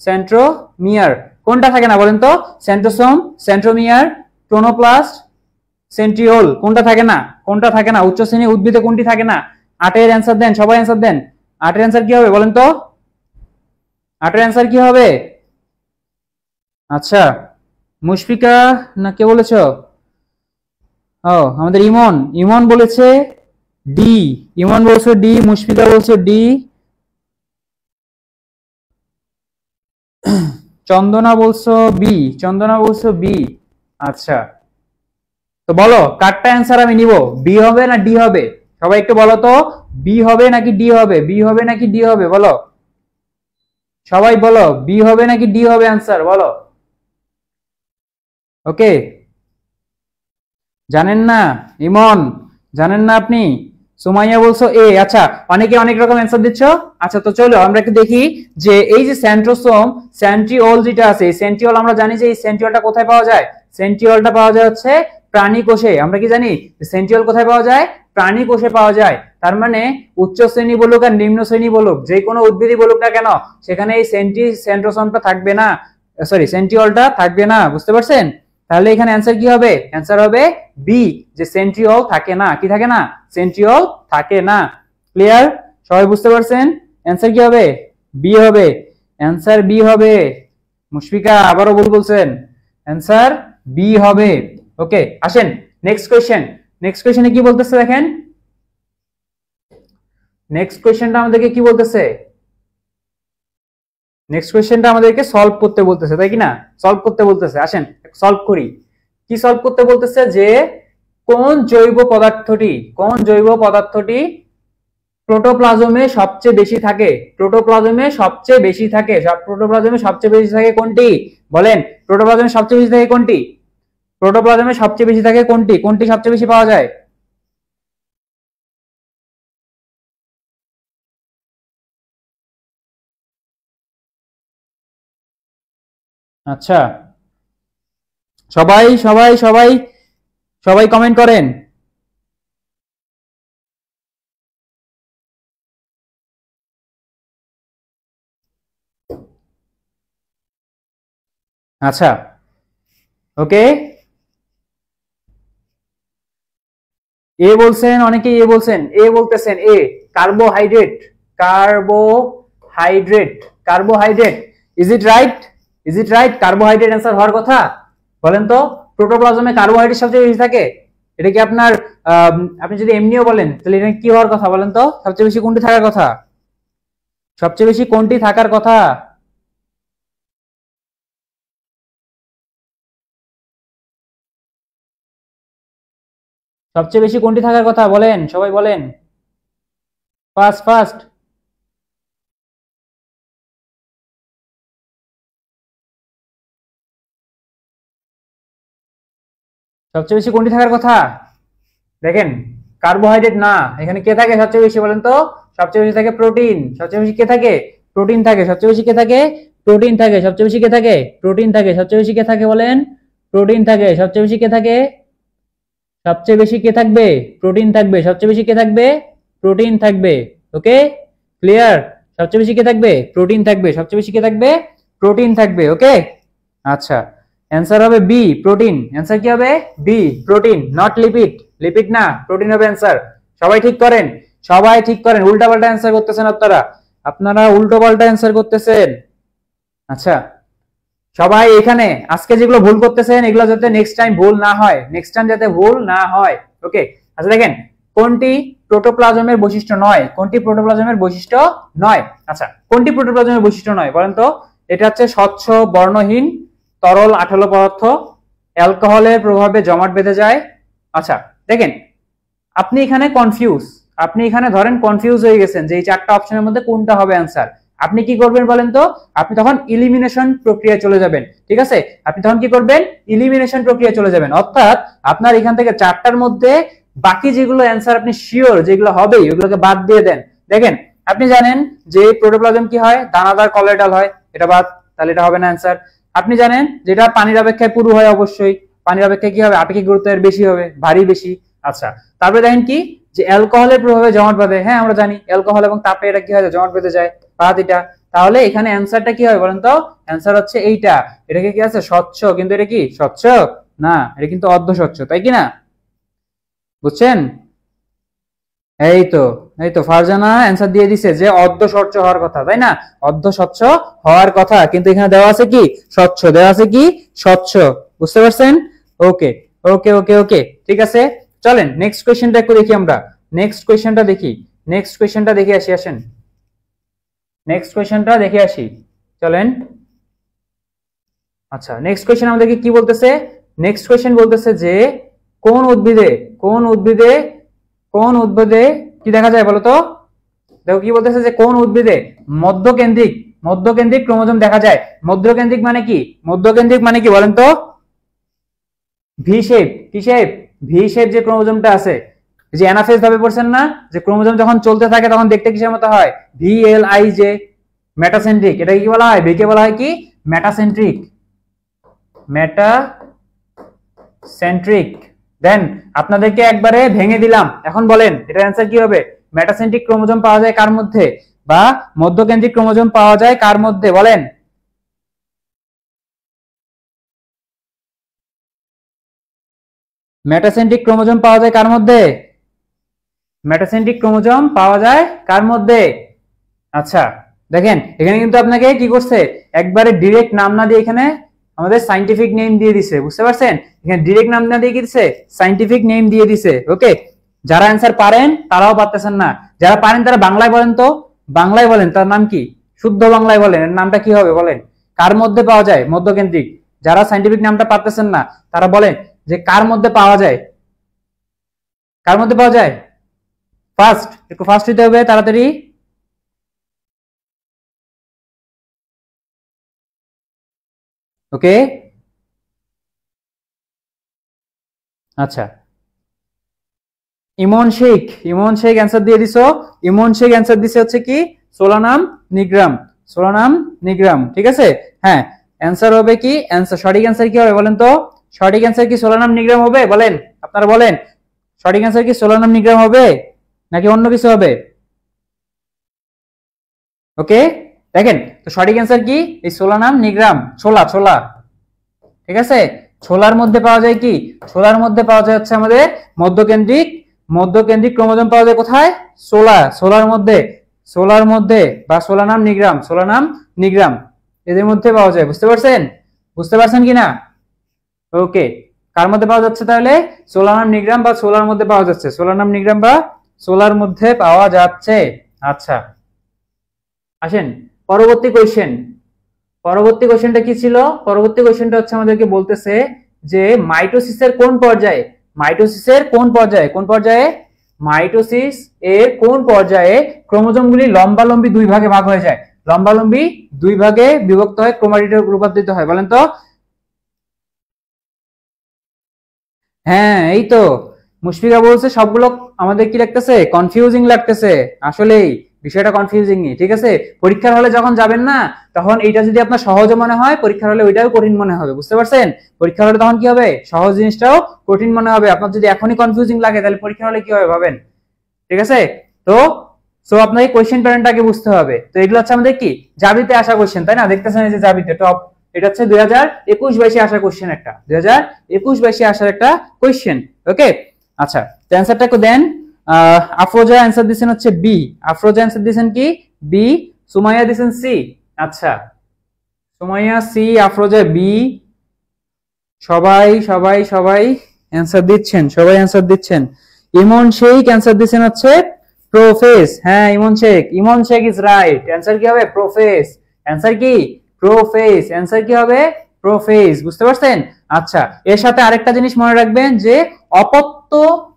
সেন্ট্রোমিয়ার? কোনটা থাকে না বলেন তো? সেন্ট্রোসোম, সেন্ট্রোমিয়ার, টোনোপ্লাস্ট, সেন্ট্রিওল, কোনটা থাকে না? কোনটা থাকে না? উচ্চ শ্রেণীর উদ্ভিদে কোনটি থাকে না? 8 এর অ্যানসার দেন, সবাই অ্যানসার দেন। 8 এর অ্যানসার কি হবে বলেন তো? 8 এর অ্যানসার কি হবে? আচ্ছা, মুশফিকা না কে বলেছো? ও, আমাদের ইমন বলেছে ডি। ইমন বলছো ডি, মুশফিকা বলছো ডি, চন্দনা বলছো বি। আচ্ছা, তো বলো কারটা অ্যান্সার আমি নিব, বি হবে না ডি হবে? সবাই একটু বলো তো, বি হবে নাকি ডি হবে? বি হবে নাকি ডি হবে বলো, সবাই বলো, বি হবে নাকি ডি হবে? অ্যান্সার বলো। ওকে, জানেন না? ইমন জানেন না আপনি? সুমাইয়া বলছো এ। আচ্ছা, অনেকে অনেক রকম অ্যান্সার দিচ্ছ। আচ্ছা, তো চলো আমরা একটু দেখি যে এই যে সেন্ট্রোসোম, সেন্ট্রিওল যেটা আছে, এই সেন্ট্রিওল আমরা জানি যে এই সেন্ট্রিওলটা কোথায় পাওয়া যায়? সেন্ট্রিওলটা পাওয়া যায় হচ্ছে প্রাণী কোষে। আমরা কি জানি সেন্ট্রিওল কোথায় পাওয়া যায়? প্রাণী কোষে পাওয়া যায়। তার মানে উচ্চ শ্রেণী বলুক আর নিম্ন শ্রেণী বলুক, যে কোনো উদ্ভিদই বলুক না কেন, সেখানে এই সেন্ট্রোসোমটা থাকবে না, সরি সেন্ট্রিওলটা থাকবে না। বুঝতে পারছেন? তাহলে এখানে অ্যান্সার কি হবে? অ্যান্সার হবে বি, যে সেন্ট্রিওল থাকে না। কি থাকে না? সেন্ট্রিওল থাকে না। ক্লিয়ার? সবাই বুঝতে পারছেন? অ্যান্সার কি হবে? বি হবে। অ্যান্সার বি হবে। মুশফিকা আবারও ভুল বলছেন, অ্যান্সার বি হবে। ওকে, আসেন নেক্সট কোশ্চেন। নেক্সট কোশ্চেনে কি বলতেছে দেখেন, নেক্সট কোশ্চেনটা আমাদেরকে কি বলতেছে? নেক্সট কোশ্চেনটা আমাদেরকে সলভ করতে বলতেছে, তাই কি না? সলভ করতে বলতেছে, আসেন সলভ করি। কি সলভ করতে বলতেছে? যে কোন জৈব পদার্থটি প্রোটোপ্লাজমে সবচেয়ে বেশি থাকে? প্রোটোপ্লাজমে সবচেয়ে বেশি থাকে কোনটি? বলেন, প্রোটোপ্লাজমে সবচেয়ে বেশি থাকে কোনটি? প্রোটোপ্লাজমে সবচেয়ে বেশি থাকে কোনটি? কোনটি সবচেয়ে বেশি পাওয়া যায়? আচ্ছা, সবাই সবাই সবাই সবাই কমেন্ট করেন। আচ্ছা, ওকে, এ বলছেন অনেকে, এ বলছেন, এ বলতেছেন A, carbohydrate. Carbohydrate carbohydrate is it right? Carbohydrate answer হওয়ার কথা? বলেন তো, প্রোটোপ্লাজমে কার্বোহাইড্রেট সবচেয়ে বেশি থাকে, এটা কি আপনার আপনি যদি এমনিও বলেন তাহলে এটা কি হওয়ার কথা বলেন তো? সবচেয়ে বেশি কোনটি থাকার কথা? সবচেয়ে বেশি কোনটি থাকার কথা? সবচেয়ে বেশি কোনটি থাকার কথা বলেন, সবাই বলেন ফাস্ট ফাস্ট। সবচেয়ে বেশি কোনটি থাকার কথা? দেখেন, কার্বোহাইড্রেট না, এখানে কে থাকে সবচেয়ে বেশি বলেন তো? সবচেয়ে বেশি থাকে প্রোটিন। সবচেয়ে বেশি কে থাকে? প্রোটিন থাকে। সবচেয়ে বেশি কে থাকে? প্রোটিন থাকে। সবচেয়ে বেশি কে থাকে? প্রোটিন থাকে। সবচেয়ে বেশি কে থাকে বলেন? প্রোটিন থাকে। সবচেয়ে বেশি কে থাকে? সবচেয়ে বেশি কে থাকবে? প্রোটিন থাকবে। সবচেয়ে বেশি কে থাকবে? প্রোটিন থাকবে। ওকে, ক্লিয়ার? সবচেয়ে বেশি কে থাকবে? প্রোটিন থাকবে। সবচেয়ে বেশি কে থাকবে? প্রোটিন থাকবে। ওকে, আচ্ছা, অ্যান্সার হবে বি, প্রোটিন। অ্যান্সার কি হবে? B, protein, not lipid. Lipid না, প্রোটিন হবে অ্যান্সার। সবাই ঠিক করেন, সবাই ঠিক করেন। উল্টা পাল্টা অ্যান্সার করতেছেন আপনারা, আপনারা উল্টো পাল্টা অ্যান্সার করতেছেন। আচ্ছা, সবাই এখানে আজকে যেগুলো ভুল করতেছেন এগুলো যাতে নেক্সট টাইম ভুল না হয়, নেক্সট টাইম যাতে ভুল না হয়। ওকে, আচ্ছা দেখেন, কোনটি প্রোটোপ্লাজমের বৈশিষ্ট্য নয়? কোনটি প্রোটোপ্লাজমের বৈশিষ্ট্য নয়? আচ্ছা, কোনটি প্রোটোপ্লাজমের বৈশিষ্ট্য নয় বলেন তো? এটা হচ্ছে স্বচ্ছ বর্ণহীন তরল আঠালো পদার্থ, অ্যালকোহলের প্রভাবে জমাট বেঁধে যায়। আচ্ছা দেখেন, আপনি এখানে কনফিউজ, আপনি এখানে ধরেন কনফিউজ হয়ে গেছেন যে এই চারটা অপশনের মধ্যে কোনটা হবে অ্যান্সার। আপনি কি করবেন বলেন তো? আপনি তখন ইলিমিনেশন প্রক্রিয়ায় চলে যাবেন। ঠিক আছে, আপনি তখন কি করবেন? ইলিমিনেশন প্রক্রিয়ায় চলে যাবেন। অর্থাৎ আপনার এখান থেকে চারটার মধ্যে বাকি যেগুলো অ্যান্সার আপনি শিওর যেগুলো হবে ওগুলোকে বাদ দিয়ে দেন। দেখেন, আপনি জানেন যে প্রোটোপ্লাজম কি হয়? দানাদার কলেডাল হয়, এটা বাদ, তাহলে এটা হবে না অ্যান্সার। আপনি জানেন যেটা পানির অপেক্ষায় পুরু হয়, অবশ্যই পানির অপেক্ষায় কি হবে? আপেক্ষিক গুরুত্ব এর বেশি হবে, ভারী বেশি। আচ্ছা, তারপরে দেখেন কি, যে অ্যালকোহলের প্রভাবে জমাট বাঁধে। হ্যাঁ আমরা জানি অ্যালকোহল এবং তাপে এটা কি হয়? জমাট বেঁধে যায়, বাদ এটা। তাহলে এখানে অ্যান্সারটা কি হয় বলেন তো? অ্যান্সার হচ্ছে এইটা। এটাকে কি আছে? স্বচ্ছ, কিন্তু এটা কি স্বচ্ছ না, এটা কিন্তু অর্ধ স্বচ্ছ, তাই কি না? বুঝছেন? এই তো, এই তো ফারজানা অ্যান্সার দিয়ে দিছে যে অর্ধ স্বচ্ছ হওয়ার কথা, তাই না? অর্ধ স্বচ্ছ হওয়ার কথা, কিন্তু এখানে দেওয়া আছে কি? স্বচ্ছ, দেওয়া আছে কি? স্বচ্ছ। বুঝতে পারছেন? ওকে ওকে ওকে ওকে, ঠিক আছে। চলেন নেক্সট কোয়েশ্চেনটা একটু দেখি আমরা। নেক্সট কোয়েশ্চেনটা দেখি, নেক্সট কোয়েশ্চেনটা দেখে আসি, আসেন নেক্সট কোয়েশ্চেনটা দেখে আসি, চলেন। আচ্ছা, নেক্সট কোয়েশ্চেন আমাদেরকে কি বলতেছে? নেক্সট কোয়েশ্চেন বলতেছে যে কোন উদ্ভিদে, কোন উদ্ভিদে, কোন উদ্ভিদে কি দেখা যায় বলতো? দেখো কি বলতেছে, যে কোন উদ্ভিদে মধ্যকেন্দ্রিক, মধ্যকেন্দ্রিক ক্রোমোজোম দেখা যায়। মধ্যকেন্দ্রিক মানে কি? মধ্যকেন্দ্রিক মানে কি বলেন তো? ভি শেপ, কি শেপ? ভি শেপ যে ক্রোমোজোমটা আছে, যে অ্যানাফেজ ভাবে পড়ছেন না, যে ক্রোমোজোম যখন চলতে থাকে তখন দেখতে কিসের মতো হয়? V L I J, metacentric. এটা কি বলা হয়? ভিকে বলা হয় কি? Metacentric, metacentric. দেন আপনাদেরকে একবারে ভেঙে দিলাম, এখন বলেন এটার অ্যান্সার কি হবে? মেটাসেন্ট্রিক ক্রোমোজোম পাওয়া যায় কার মধ্যে? বা মধ্যকেন্দ্রিক ক্রোমোজোম পাওয়া যায় কার মধ্যে বলেন? মেটাসেন্ট্রিক ক্রোমোজোম পাওয়া যায় কার মধ্যে? মেটাসেন্ট্রিক ক্রোমোজোম পাওয়া যায় কার মধ্যে? আচ্ছা দেখেন, এখানে কিন্তু আপনাকে কি করছে? একবারে ডিরেক্ট নাম না দিয়ে এখানে আমাদের সাইন্টিফিক নেম দিয়ে দিছে। বুঝতে পারছেন? এখানে ডিরেক্ট নাম না দিয়ে কি দিছে? সাইন্টিফিক নেম দিয়ে দিছে। ওকে, যারা অ্যান্সার পারেন তারাও পারতেছেন না, যারা পারেন তারা বাংলায় বলেন তো, বাংলায় বলেন তার নাম কি? শুদ্ধ বাংলায় বলেন, এর নামটা কি হবে বলেন? কার মধ্যে পাওয়া যায় মধ্যকেন্দ্রিক? যারা সাইন্টিফিক নামটা পারতেছেন না তারা বলেন যে কার মধ্যে পাওয়া যায়, কার মধ্যে পাওয়া যায়? ফার্স্ট, একটু ফার্স্ট হইতে হবে তাড়াতাড়ি। ওকে, আচ্ছা, ইমন শেখ, ইমন শেখ অ্যান্সার দিয়ে দিছো। ইমন শেখ অ্যান্সার দিছে হচ্ছে কি? সোলানাম নিগ্রাম, সোলানাম নিগ্রাম, ঠিক আছে। হ্যাঁ, অ্যান্সার হবে কি? অ্যান্সার, সঠিক অ্যান্সার কি হবে বলেন তো? সঠিক অ্যান্সার কি সোলানাম নিগ্রাম হবে বলেন? আপনারা বলেন, সঠিক অ্যান্সার কি সোলানাম নিগ্রাম হবে নাকি অন্য কিছু হবে? ওকে, দেখেন তো সঠিক অ্যান্সার কি? এই সোলানাম নিগ্রাম, ছোলা, ছোলা, ঠিক আছে। ছোলার মধ্যে পাওয়া যায় কি? ছোলার মধ্যে পাওয়া যায় হচ্ছে আমাদের মধ্যকেন্দ্রিক, মধ্যকেন্দ্রিক ক্রোমোজোম পাওয়া যায় কোথায়? সোলা, সোলার মধ্যে, সোলার মধ্যে, বা সোলানাম নিগ্রাম, সোলানাম নিগ্রাম, এদের মধ্যে পাওয়া যায়। বুঝতে পারছেন? বুঝতে পারছেন কিনা? ওকে, কার মধ্যে পাওয়া যাচ্ছে তাহলে? সোলানাম নিগ্রাম বা সোলার মধ্যে পাওয়া যাচ্ছে, সোলানাম নিগ্রাম বা সোলার মধ্যে পাওয়া যাচ্ছে। আচ্ছা, আসেন পরবর্তী কোয়েশ্চেন। পরবর্তী কোশ্চেনটা কি ছিল? পরবর্তী কোশ্চেনটা হচ্ছে আমাদেরকে বলতেছে যে মাইটোসিসের কোন পর্যায়ে, মাইটোসিসের কোন পর্যায়ে, কোন পর্যায়ে, মাইটোসিস এর কোন পর্যায়ে ক্রোমোজোমগুলি লম্বালম্বি দুই ভাগে ভাগ হয়ে যায়, লম্বালম্বি দুই ভাগে বিভক্ত হয়, ক্রোমাটিডে রূপান্তরিত হয় বলেন তো? হ্যাঁ এই তো, মুশফিকা বলছে সবগুলো আমাদের কি লাগতেছে? কনফিউজিং লাগতেছে। আসলেই বিষয়টা কনফিউজিংই, ঠিক আছে। পরীক্ষার হলে যখন যাবেন না তখন এইটা যদি আপনার সহজ মনে হয়, পরীক্ষার হলে ওইটাও কঠিন মনে হবে। বুঝতে পারছেন? পরীক্ষার হলে তখন কি হবে? সহজ জিনিসটাও কঠিন মনে হবে। আপনার যদি এখনই কনফিউজিং লাগে তাহলে পরীক্ষার হলে কি হবে ভাবেন, ঠিক আছে। তো আপনাকে কোয়েশ্চেন প্যাটার্নটাকে বুঝতে হবে। তো এগুলো হচ্ছে আমাদের কি জাবিতে আসা কোয়েশ্চেন, তাই না? দেখতেছেন এই যে জাবিতে টপ, এটা হচ্ছে 2021-22 আসার কোশ্চেন, একটা 2021-22 আসার একটা কোশ্চেন। ওকে, আচ্ছা অ্যান্সারটা একটু দেন। আফরোজা অ্যান্সার দিয়েছেন হচ্ছে বি, আফরোজা অ্যান্সার দিয়েছেন কি বি, সুমাইয়া দিয়েছেন সি। আচ্ছা সুমাইয়া সি, আফরোজা বি, সবাই সবাই সবাই অ্যান্সার দিচ্ছেন, সবাই অ্যান্সার দিচ্ছেন। ইমন শেখ অ্যান্সার দিচ্ছেন হচ্ছে প্রোফেস। হ্যাঁ ইমন শেখ ইজ রাইট। অ্যান্সার কি হবে প্রোফেস, অ্যান্সার কি প্রোফেস, অ্যান্সার কি হবে প্রোফেস, বুঝতে পারছেন? আচ্ছা এর সাথে আরেকটা জিনিস মনে রাখবেন যে অপত্য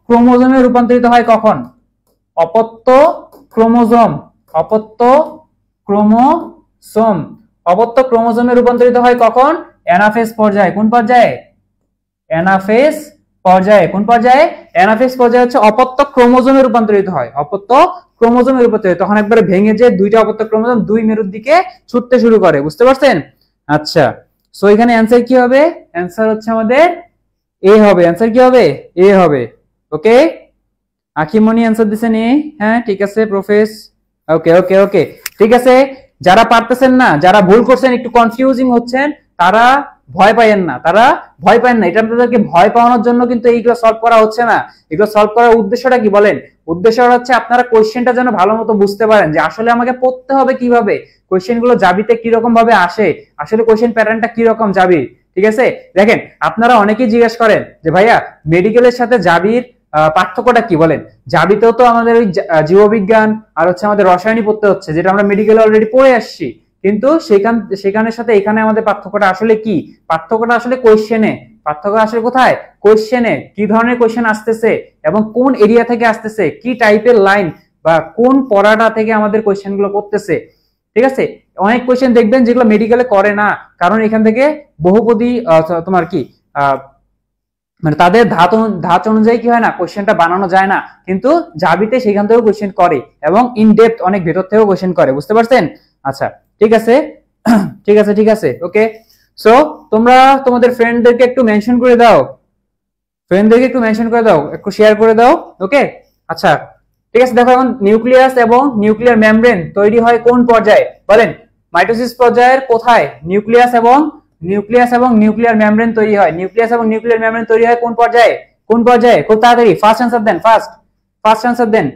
ক্রোমোজোমে রূপান্তরিত হয় কখন? অপত্য ক্রোমোজোম, অপত্য ক্রোমোসোম, অপত্য ক্রোমোজোমে রূপান্তরিত হয় কখন? অ্যানাফেজ পর্যায়ে। কোন পর্যায়ে? অ্যানাফেজ পর্যায়ে। কোন পর্যায়ে? অ্যানাফেজ পর্যায়ে হচ্ছে অপত্য ক্রোমোজোমে রূপান্তরিত হয়, অপত্য ক্রোমোজোমে রূপান্তরিত, তখন একবারে ভেঙে যে দুইটা অপত্য ক্রোমোজোম দুই মেরুর দিকে ছুটতে শুরু করে, বুঝতে পারছেন? আচ্ছা সো এখানে অ্যান্সার কি হবে? অ্যান্সার হচ্ছে আমাদের এ হবে। অ্যান্সার কি হবে? এ হবে। ওকে, আখিমনি অ্যান্সার দিছেন এ। হ্যাঁ ঠিক আছে প্রফেস। ওকে ওকে ওকে ঠিক আছে। যারা পারতেছেন না, যারা ভুল করছেন, একটু কনফিউজিং হচ্ছেন, তারা ভয় পাইয়েন না, তারা ভয় পায় না। এটা আপনাদেরকে ভয় পাওয়ানোর জন্য কিন্তু এইগুলো সলভ করা হচ্ছে না। এগুলো সলভ করার উদ্দেশ্যটা কি বলেন? উদ্দেশ্যটা হচ্ছে আপনারা কোশ্চেনটা যেন ভালো মতো বুঝতে পারেন যে আসলে আমাকে পড়তে হবে কিভাবে, কোশ্চেন গুলো জাবিতে কিরকম ভাবে আসে, আসলে কোশ্চেন প্যাটার্নটা কিরকম জাবি। ঠিক আছে, দেখেন আপনারা অনেকেই জিজ্ঞেস করেন যে ভাইয়া মেডিকেলের সাথে জাবির পার্থক্যটা কি বলেন? জাবিতেও তো আমাদের ওই জীববিজ্ঞান আর হচ্ছে আমাদের রসায়নই পড়তে হচ্ছে, যেটা আমরা মেডিকেলে অলরেডি পড়ে আসছি, কিন্তু সেখানের সাথে এখানে আমাদের পার্থক্যটা আসলে কি? পার্থক্যটা আসলে কোশ্চেনে, পার্থক্য আসলে কোথায়? কোশ্চেনে কি ধরনের কোশ্চেন আসতেছে এবং কোন এরিয়া থেকে আসতেছে, কি টাইপের লাইন বা কোন পড়াটা থেকে আমাদের কোশ্চেন গুলো করতেছে। ঠিক আছে, অনেক কোশ্চেন দেখবেন যেগুলো মেডিকেলে করে না, কারণ এখান থেকে বহুপদী তোমার কি মানে তাদের ধাঁচ অনুযায়ী কি হয় না, কোশ্চেনটা বানানো যায় না, কিন্তু জাবিতে সেখান থেকেও কোশ্চেন করে এবং ইন ডেপথ অনেক ভেতর থেকেও কোশ্চেন করে, বুঝতে পারছেন? আচ্ছা ঠিক আছে ঠিক আছে ঠিক আছে ওকে। সো তোমরা তোমাদের ফ্রেন্ডদেরকে একটু মেনশন করে দাও, ফ্রেন্ডদেরকে একটু মেনশন করে দাও, একটু শেয়ার করে দাও। ওকে আচ্ছা ঠিক আছে। দেখো এখন নিউক্লিয়াস এবং নিউক্লিয়ার মেমব্রেন তৈরি হয় কোন পর্যায়ে বলেন? মাইটোসিস পর্যায়ের কোথায় নিউক্লিয়াস এবং নিউক্লিয়ার মেমব্রেন তৈরি হয়? নিউক্লিয়াস এবং নিউক্লিয়ার মেমব্রেন তৈরি হয় কোন পর্যায়ে? কোন পর্যায়ে? খুব তাড়াতাড়ি ফার্স্ট অ্যানসার দেন, ফার্স্ট অ্যানসার দেন।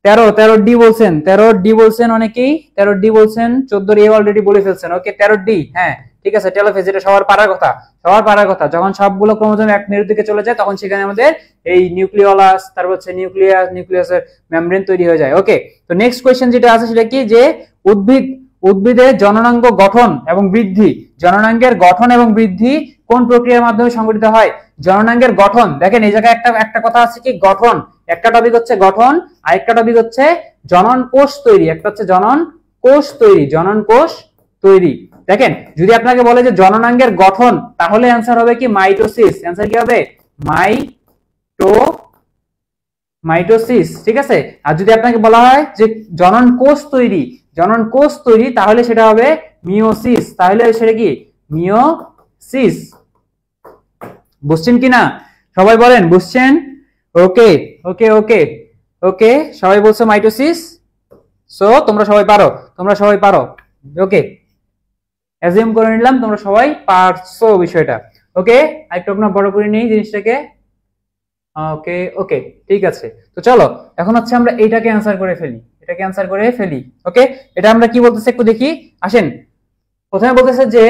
13 ডি বলছেন, 13 ডি বলছেন অনেকেই, 13 ডি বলছেন, 14 এ অলরেডি বলে ফেলছেন। ওকে 13 ডি, হ্যাঁ ঠিক আছে। টেলোফেজ, এটা সবার পারার কথা, সবার পারার কথা। যখন সবগুলো ক্রোমোজোম এক মেরুর দিকে চলে যায় তখন সেখানে আমাদের এই নিউক্লিওলাস, তারপর হচ্ছে নিউক্লিয়াসের মেমব্রেন তৈরি হয়ে যায়। ওকে, তো নেক্সট কোশ্চেন যেটা আছে সেটা কি, যে উদ্ভিদের জননাঙ্গ গঠন এবং বৃদ্ধি, জননাঙ্গের গঠন এবং বৃদ্ধি কোন প্রক্রিয়ার মাধ্যমে সংঘটিত হয়? জননাঙ্গের গঠন, দেখেন এই জায়গায় একটা কথা আছে কি, গঠন, একটা টপিক হচ্ছে গঠন, আরেকটা টপিক হচ্ছে জনন কোষ তৈরি। একটা হচ্ছে জনন কোষ তৈরি, জনন কোষ তৈরি। দেখেন যদি আপনাকে বলে যে জননাঙ্গের গঠন, তাহলে অ্যান্সার হবে কি মাইটোসিস। অ্যান্সার কি হবে? মাইটোসিস। ঠিক আছে। আর যদি আপনাকে বলা হয় যে জনন কোষ তৈরি, তাহলে সেটা হবে মিওসিস। তাহলে সেটা কি? মিওসিস। বুঝছেন কিনা সবাই বলেন? বুঝছেন? ওকে ওকে ওকে ওকে, সবাই বলছো মাইটোসিস। সো তোমরা সবাই পারো। ওকে, অ্যাজিউম করে নিলাম তোমরা সবাই পারছো বিষয়টা। ওকে, আরেকটু আপনার বড় করে নিই জিনিসটাকে। ওকে ওকে ঠিক আছে। তো চলো এখন হচ্ছে আমরা এইটাকে অ্যান্সার করে ফেলি, ওকে। এটা আমরা কি বলতেছে একটু দেখি, আসেন। প্রথমে বলতেছে যে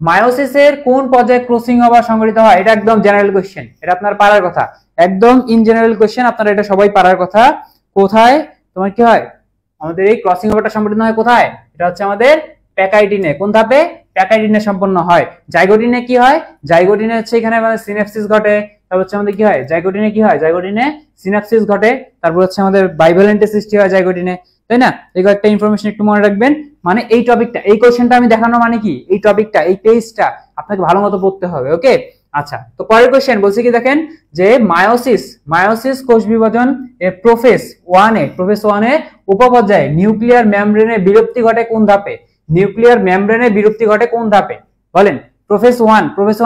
মায়োসিসের কোন পর্যায়ে ক্রসিং ওভার সংঘটিত হয়? এটা একদম জেনারেল কোশ্চেন, এটা আপনার পারার কথা, একদম ইন জেনারেল কোশ্চেন, আপনারা এটা সবাই পারার কথা। কোথায় তোমার কি হয়? আমাদের এই ক্রসিং ওভারটা সম্পন্ন হয় কোথায়? এটা হচ্ছে আমাদের প্যাকাইটিনে। কোন ধাপে? প্যাকাইটিনে সম্পন্ন হয়। জাইগোটিনে কি হয়? জাইগোটিনে হচ্ছে এখানে আমাদের সিনাপসিস ঘটে। তারপর হচ্ছে আমাদের কি হয়? জাইগোটিনে কি হয়? জাইগোটিনে সিনাপসিস ঘটে। তারপর হচ্ছে আমাদের বাইভ্যালেন্টের সৃষ্টি হয় জাইগোটিনে, তাই না? এই একটা ইনফরমেশন একটু মনে রাখবেন। মানে এই টপিকটা, এই কোশ্চেনটা আমি দেখানো মানে কি, এই টপিকটা, এই পেজটা আপনাকে ভালো মতো পড়তে হবে। ওকে আচ্ছা, তো পরের কোশ্চেন বলছি কি, দেখেন যে মায়োসিস কোষ বিভাজন এর প্রোফেজ 1 এ উপপর্যায়ে নিউক্লিয়ার মেমব্রেনে বিলুপ্তি ঘটে কোন ধাপে? নিউক্লিয়ার মেমব্রেনে বিলুপ্তি ঘটে কোন ধাপে বলেন? প্রোফেজ 1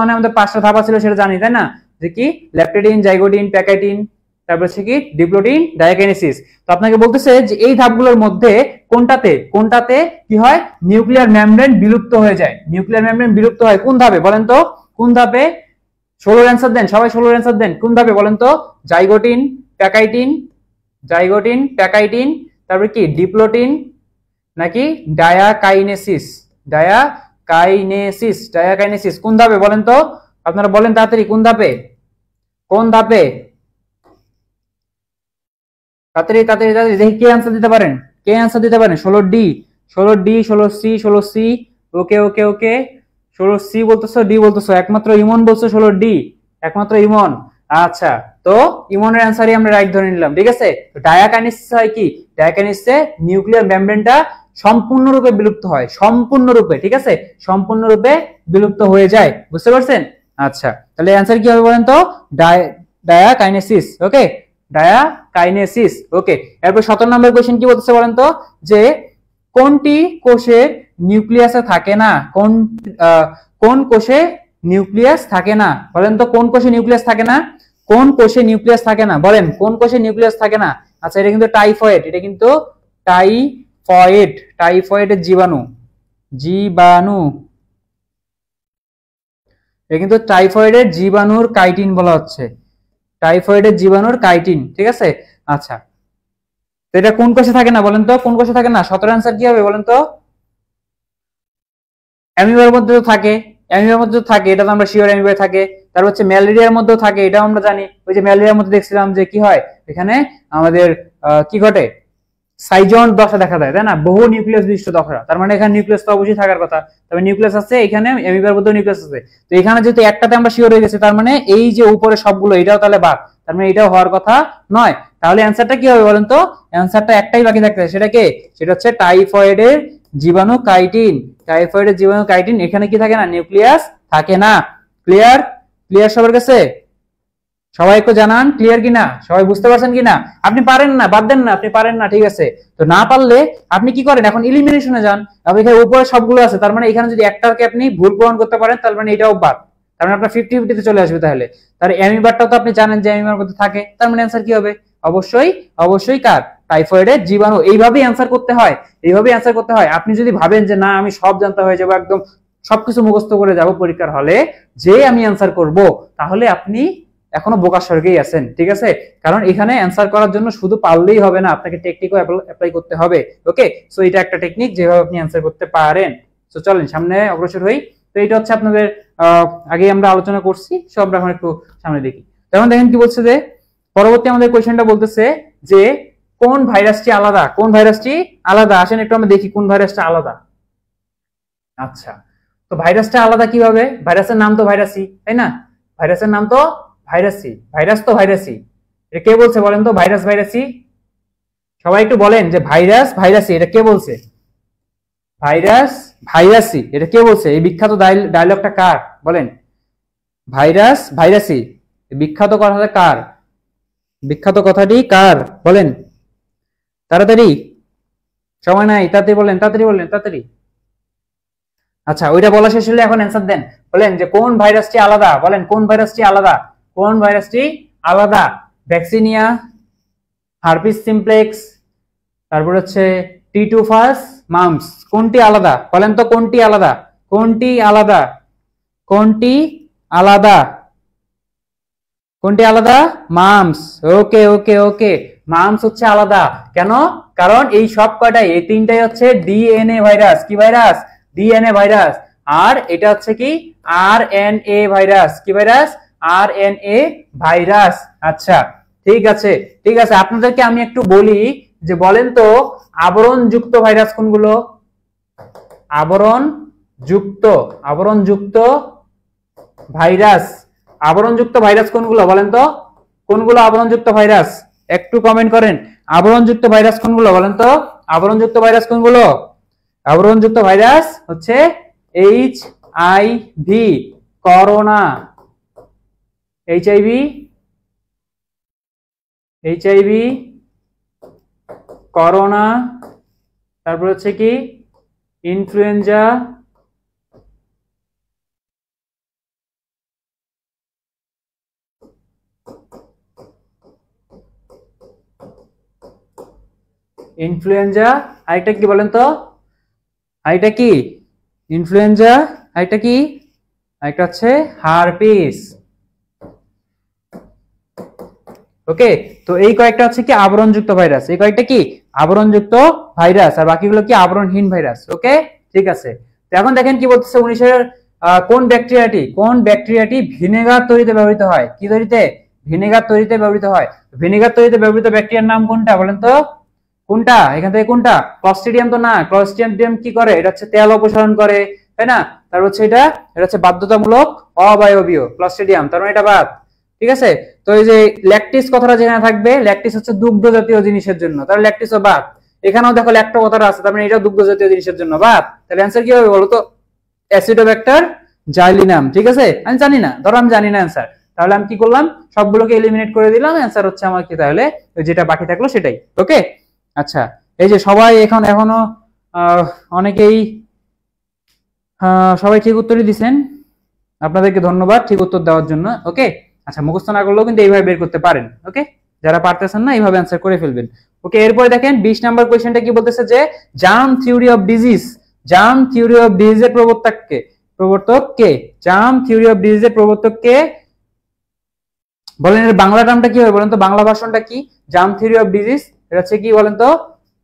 এ আমাদের 5টা ধাপ ছিল, সেটা জানি তাই না? যে কি? ল্যাপটেডিন, জাইগোটিন, প্যাকাইটিন, তারপর হচ্ছে কি ডিপ্লোটিন ডায়াকাইনেসিস। তো আপনাকে বলতেছে যে এই ধাপগুলোর মধ্যে কোনটাতে কোনটাতে কি হয়, নিউক্লিয়ার মেমব্রেন বিলুপ্ত হয়ে যায়। নিউক্লিয়ার মেমব্রেন বিলুপ্ত হয় কোন ধাপে বলেন তো, কোন ধাপে? 16 অ্যান্সার দেন, সবাই 16 অ্যান্সার দেন। কোন ধাপে বলেন তো? জাইগোটিন, প্যাকাইটিন, জাইগোটিন, প্যাকাইটিন, তারপর কি ডিপ্লোটিন নাকি ডায়াকাইনেসিস? ডায়াকাইনেসিস, ডায়াকাইনেসিস কোন ধাপে বলেন তো? আপনারা বলেন তাড়াতাড়ি, কোন ধাপে? কোন ধাপে? তাড়াতাড়ি তাড়াতাড়ি তাড়াতাড়ি দেখি কে আনসার দিতে পারেন, কে আনসার দিতে পারেন। 16D, 16D, 16C, 16C। ওকে ওকে ওকে, 16C বলতেছো, ডি বলতেছো, একমাত্র ইমন বলছো 16D, একমাত্র ইমন। আচ্ছা, তো ইমনের অ্যান্সারই আমরা রাইট ধরে নিলাম, ঠিক আছে। তো ডায়াকাইনেসিস হয় কি, ডায়াকাইনেসিসে নিউক্লিয়ার মেমব্রেনটা সম্পূর্ণরূপে বিলুপ্ত হয়, সম্পূর্ণরূপে, ঠিক আছে, সম্পূর্ণরূপে বিলুপ্ত হয়ে যায়, বুঝতে পারছেন? আচ্ছা, তাহলে অ্যান্সার কি হবে বলেন তো? ডায়াকাইনেসিস। ওকে, ডায়াকাইনেসিস। ওকে, এরপর 17 নম্বর কোশ্চেন কি বলতেছে বলেন তো, যে কোনটি কোষের নিউক্লিয়াসে থাকে না? কোন কোষে নিউক্লিয়াস থাকে না বলেন তো? কোন কোষে নিউক্লিয়াস থাকে না? কোন কোষে নিউক্লিয়াস থাকে না বলেন? কোন কোষে নিউক্লিয়াস থাকে না? আচ্ছা, এটা কিন্তু টাইফয়েড, এটা কিন্তু টাইফয়েড, টাইফয়েডের জীবাণু, জীবাণু, এটা কিন্তু টাইফয়েডের জীবাণুর কাইটিন বলা হচ্ছে, টাইফয়েডের জীবাণুর কাইটিন, ঠিক আছে। আচ্ছা, তো এটা কোন কোষে থাকে না বলেন তো? কোন কোষে থাকে না? 17 অ্যান্সার কি হবে বলেন তো? অ্যামিবার মধ্যে তো থাকে, অ্যামিবার মধ্যে তো থাকে, এটা তো আমরা শিওর, অ্যামিবার থাকে। তারপর হচ্ছে ম্যালেরিয়ার মধ্যেও থাকে, এটাও আমরা জানি। ওই যে ম্যালেরিয়ার মধ্যে দেখছিলাম যে কি হয়, এখানে আমাদের কি ঘটে, সাইজন দশা দেখা যায়, তাই না? বহু নিউক্লিয়াস বিশিষ্ট দশা, তার মানে এখানে নিউক্লিয়াস তো অবশ্যই থাকার কথা। তবে নিউক্লিয়াস আছে এখানে, অ্যামিবার মধ্যে নিউক্লিয়াস আছে। তো এখানে যেহেতু একটাতে আমরা শিওর হয়ে গেছি, তার মানে এই যে উপরে সবগুলো এটাও তাহলে বাদ, তার মানে এটাও হওয়ার কথা নয়। তাহলে অ্যান্সারটা কি হবে বলেন তো? অ্যান্সারটা একটাই বাকি থাকতেছে, সেটা কি? সেটা হচ্ছে টাইফয়েডের জীবাণু কাইটিন, টাইফয়েডের জীবাণু কাইটিন। এখানে কি থাকে না? নিউক্লিয়াস থাকে না। ক্লিয়ার? ক্লিয়ার সবার কাছে? সবাই একটু জানান ক্লিয়ার কিনা, সবাই বুঝতে পারছেন কিনা? আপনি পারেন না বাদ দেন না, আপনি পারেন না, ঠিক আছে। তো না পারলে আপনি কি করেন, এখন ইলিমিনেশনে যান। আপনি এখানে উপরে সবগুলো আছে, তার মানে এখানে যদি একটাকে আপনি ভুল প্রমাণ করতে পারেন, তার মানে এটাও বাদ, তার মানে আপনার 50-50 তে চলে আসবে। তাহলে তার অ্যামিবারটাও তো আপনি জানেন যে অ্যামিবার মধ্যে থাকে, তার মানে অ্যান্সার কি হবে? অবশ্যই অবশ্যই কার? টাইফয়েডের জীবাণু। এইভাবেই অ্যান্সার করতে হয়, এইভাবেই অ্যান্সার করতে হয়। আপনি যদি ভাবেন যে না আমি সব জানতে হয়ে যাবো, একদম সবকিছু মুখস্থ করে যাব পরীক্ষার হলে, যে আমি অ্যান্সার করব, তাহলে আপনি এখনো বোকার স্বর্গেই আছেন, ঠিক আছে। কারণ এখানে অ্যান্সার করার জন্য শুধু পারলেই হবে না, আপনাকে টেকনিকও অ্যাপ্লাই করতে হবে। ওকে, সো এটা একটা টেকনিক যেভাবে আপনি অ্যান্সার করতে পারেন। সো চলেন সামনে অগ্রসর হই। তো এটা হচ্ছে আপনাদের আগে আমরা আলোচনা করছি, সো আমরা এখন একটু সামনে দেখি। তখন দেখেন কি বলছে, যে পরবর্তী আমাদের কোয়েশ্চেনটা বলতেছে যে কোন ভাইরাসটি আলাদা, কোন ভাইরাসটি আলাদা? আসেন একটু আমরা দেখি কোন ভাইরাসটা আলাদা। আচ্ছা, তো ভাইরাসটা আলাদা কিভাবে? ভাইরাসের নাম তো ভাইরাসই, তাই না? ভাইরাসের নাম তো ভাইরাসই, ভাইরাস তো ভাইরাসই। এটা কে বলছে বলেন তো? ভাইরাস ভাইরাসি, সবাই একটু বলেন যে ভাইরাস ভাইরাসি, এটা কে বলছে? ভাইরাস ভাইরাসি, এটা কে বলছে? এই বিখ্যাত ডায়লগটা কার বলেন? ভাইরাস ভাইরাসি, বিখ্যাত কথাটা কার? বিখ্যাত কথাটি কার বলেন? তাড়াতাড়ি, সময় নাই, তাড়াতাড়ি বলেন, তাড়াতাড়ি বলেন, তাড়াতাড়ি। আচ্ছা, ওইটা বলা শেষ হলে এখন অ্যান্সার দেন, বলেন যে কোন ভাইরাসটি আলাদা, বলেন কোন ভাইরাসটি আলাদা, কোন ভাইরাসটি আলাদা? ভ্যাকসিনিয়া, হারপিস সিমপ্লেক্স, তারপর হচ্ছে টিটুফাস, মাম্পস, কোনটি আলাদা বলেন তো? কোনটি আলাদা? কোনটি আলাদা? কোনটি আলাদা? কোনটি আলাদা? মাম্পস। ওকে ওকে ওকে, মাম্পস হচ্ছে আলাদা। কেন? কারণ এই সব কয়টাই, এই তিনটাই হচ্ছে ডিএনএ ভাইরাস। কি ভাইরাস? DNA virus. আর এটা হচ্ছে কি? RNA virus. কি ভাইরাস? RNA virus. আচ্ছা, ঠিক আছে ঠিক আছে, আপনাদেরকে আমি একটু বলি যে বলেন তো আবরণ যুক্ত ভাইরাস কোনগুলো? আবরণ যুক্ত, আবরণ যুক্ত ভাইরাস, আবরণযুক্ত ভাইরাস কোনগুলো বলেন তো? কোনগুলো আবরণযুক্ত ভাইরাস? একটু কমেন্ট করেন। আবরণযুক্ত ভাইরাস কোনগুলো বলেন তো? আবরণযুক্ত ভাইরাস কোনগুলো? আবরণযুক্ত ভাইরাস হচ্ছে HIV, corona, HIV, HIV, corona, তারপর হচ্ছে কি ইনফ্লুয়েঞ্জা, ইনফ্লুয়েঞ্জা, আরেকটা কি বলেন তো, আরেকটা কি ইনফ্লুয়েঞ্জা, আরেকটা কি, আরেকটা হচ্ছে হারপিস। ওকে, তো এই কয়েকটা হচ্ছে কি আবরণযুক্ত ভাইরাস, এই কয়েকটা কি আবরণযুক্ত ভাইরাস, আর বাকিগুলো কি আবরণহীন ভাইরাস। ওকে, ঠিক আছে। তো এখন দেখেন কি বলতেছে 19-এর কোন ব্যাকটেরিয়াটি ভিনেগার তৈরিতে ব্যবহৃত হয়, কি তৈরিতে, ভিনেগার তৈরিতে ব্যবহৃত হয়। ভিনেগার তৈরিতে ব্যবহৃত ব্যাকটেরিয়ার নাম কোনটা বলেন তো, কোনটা এখান থেকে কোনটা, ক্লস্ট্রিডিয়াম তো না, ক্লস্ট্রিডিয়াম কি করে, এটা হচ্ছে তেল অপসারণ করে, তাই না, তারপর হচ্ছে এটা হচ্ছে বাধ্যতামূলক অবায়বীয় ক্লস্ট্রিডিয়াম, তার মানে এটা বাদ। ঠিক আছে, তো এই যে ল্যাকটিস কথাটা যেখানে থাকবে, ল্যাকটিস হচ্ছে দুগ্ধ জাতীয় জিনিসের জন্য, তাহলে ল্যাকটিসও বাদ। এখানেও দেখো ল্যাকটো কথাটা আছে, তার মানে এটাও দুগ্ধ জাতীয় জিনিসের জন্য বাদ। তাহলে অ্যান্সার কি হবে বলো তো, অ্যাসিডোব্যাক্টার জাইলিনাম। ঠিক আছে, আমি জানি না, ধরো আমি জানি না অ্যান্সার, তাহলে আমি কি করলাম, সবগুলোকে এলিমিনেট করে দিলাম, অ্যান্সার হচ্ছে আমার কি, তাহলে যেটা বাকি থাকলো সেটাই। ওকে, আচ্ছা, এই যে সবাই এখনো অনেকেই সবাই ঠিক উত্তরই দিচ্ছেন, আপনাদেরকে ধন্যবাদ ঠিক উত্তর দেওয়ার জন্য। ওকে, আচ্ছা, মুখস্থ না করলেও কিন্তু এইভাবে বের করতে পারেন। ওকে, যারা পারতেছেন না এইভাবে অ্যান্সার করে ফেলবেন। ওকে, এরপরে দেখেন 20 নাম্বার কোয়েশ্চেনটা কি বলতেছে যে germ theory of disease, germ theory of ডিজিজের প্রবর্তক কে, জার্ম থিওরি অফ ডিজিজের প্রবর্তক কে, বলেন এর বাংলা নামটা কি হবে বলেন তো, বাংলা ভাষণটা কি, জার্ম থিওরি অফ ডিজিজ, এটা হচ্ছে কি বলেন তো,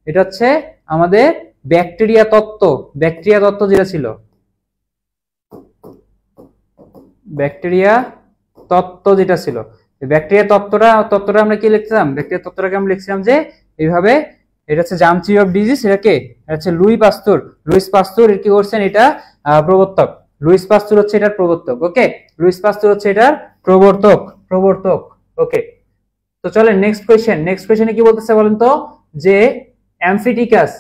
এটা হচ্ছে আমাদের ব্যাকটেরিয়া তত্ত্ব যেটা ছিল, ব্যাকটেরিয়া তত্ত্ব যেটা ছিল, ব্যাকটেরিয়া তত্ত্বটা আমরা কি লিখছিলাম, ব্যাকটেরিয়া তত্ত্বটাকে আমরা লিখছিলাম যে এইভাবে, এটা হচ্ছে জার্ম থিওরি অফ ডিজিজ, এটা কে, এটা হচ্ছে লুইস পাস্তুর এর কি করছেন, এটা প্রবর্তক, লুইস পাস্তুর হচ্ছে এটার প্রবর্তক। ওকে, লুইস পাস্তুর হচ্ছে এটার প্রবর্তক। ওকে, তো চলেন নেক্সট কোয়েশ্চেনে কি বলতেছে বলেন তো, যে অ্যামফিটিকাস,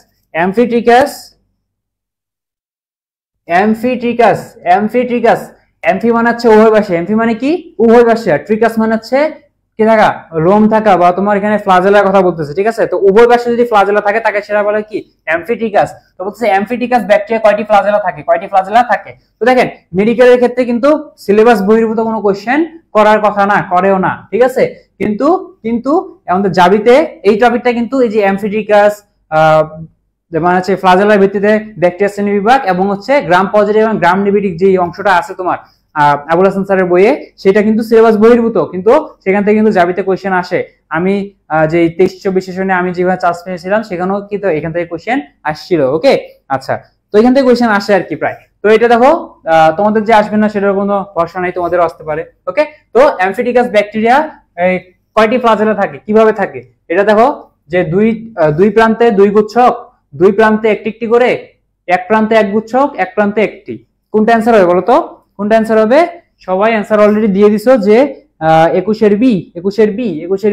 অ্যামফি মানে হচ্ছে উভয় পাশে, অ্যামফি মানে কি উভয় পাশে, আর ট্রিকাস মানে হচ্ছে কি থাকা, লোম থাকা, বা তোমার এখানে ফ্লাজেলার কথা বলতেছে। ঠিক আছে, তো উভয় পাশে যদি ফ্লাজেলা থাকে তাকে সেটা বলে কি অ্যামফিটিকাস। তো বলতেছে অ্যামফিটিকাস ব্যাকটেরিয়া কয়টি ফ্লাজেলা থাকে, তো দেখেন মেডিকেলের ক্ষেত্রে কিন্তু সিলেবাস বহির্ভূত কোনো কোশ্চেন করার কথা না, করেও না। ঠিক আছে, কিন্তু আমাদের জাবিতে এই টপিকটা কিন্তু এই যে অ্যামফিটিকাস মানে হচ্ছে ফ্লাজেলার ভিত্তিতে ব্যাকটেরিয়া শ্রেণী বিভাগ এবং হচ্ছে গ্রাম পজিটিভ এবং গ্রাম নেগেটিভ যে অংশটা আছে তোমার আবুল হাসান স্যারের বইয়ে, সেটা কিন্তু সিলেবাস বহির্ভূত, কিন্তু সেখান থেকে কিন্তু জাবিতে কোশ্চেন আসে। আমি যে 23-24 সেশনে আমি যেভাবে চান্স পেয়েছিলাম সেখানেও কিন্তু এখান থেকে কোশ্চেন আসছিল। ওকে, আচ্ছা, তো এখান থেকে কোশ্চেন আসে আর কি প্রায়। তো এটা দেখো তোমাদের যে আসবে না সেটার কোনো ভরসা নাই, তোমাদেরও আসতে পারে। ওকে, তো অ্যামফিটিকাস ব্যাকটেরিয়া কয়টি ফ্লাজেলা থাকে, কিভাবে থাকে, এটা দেখো যে দুই প্রান্তে দুই গুচ্ছক, দুই প্রান্তে একটি করে, এক প্রান্তে এক গুচ্ছক, এক প্রান্তে একটি। কোনটা অ্যান্সার হবে বলো তো, কোনটা অ্যান্সার হবে, সবাই অ্যান্সার অলরেডি দিয়ে দিছো যে 21-এর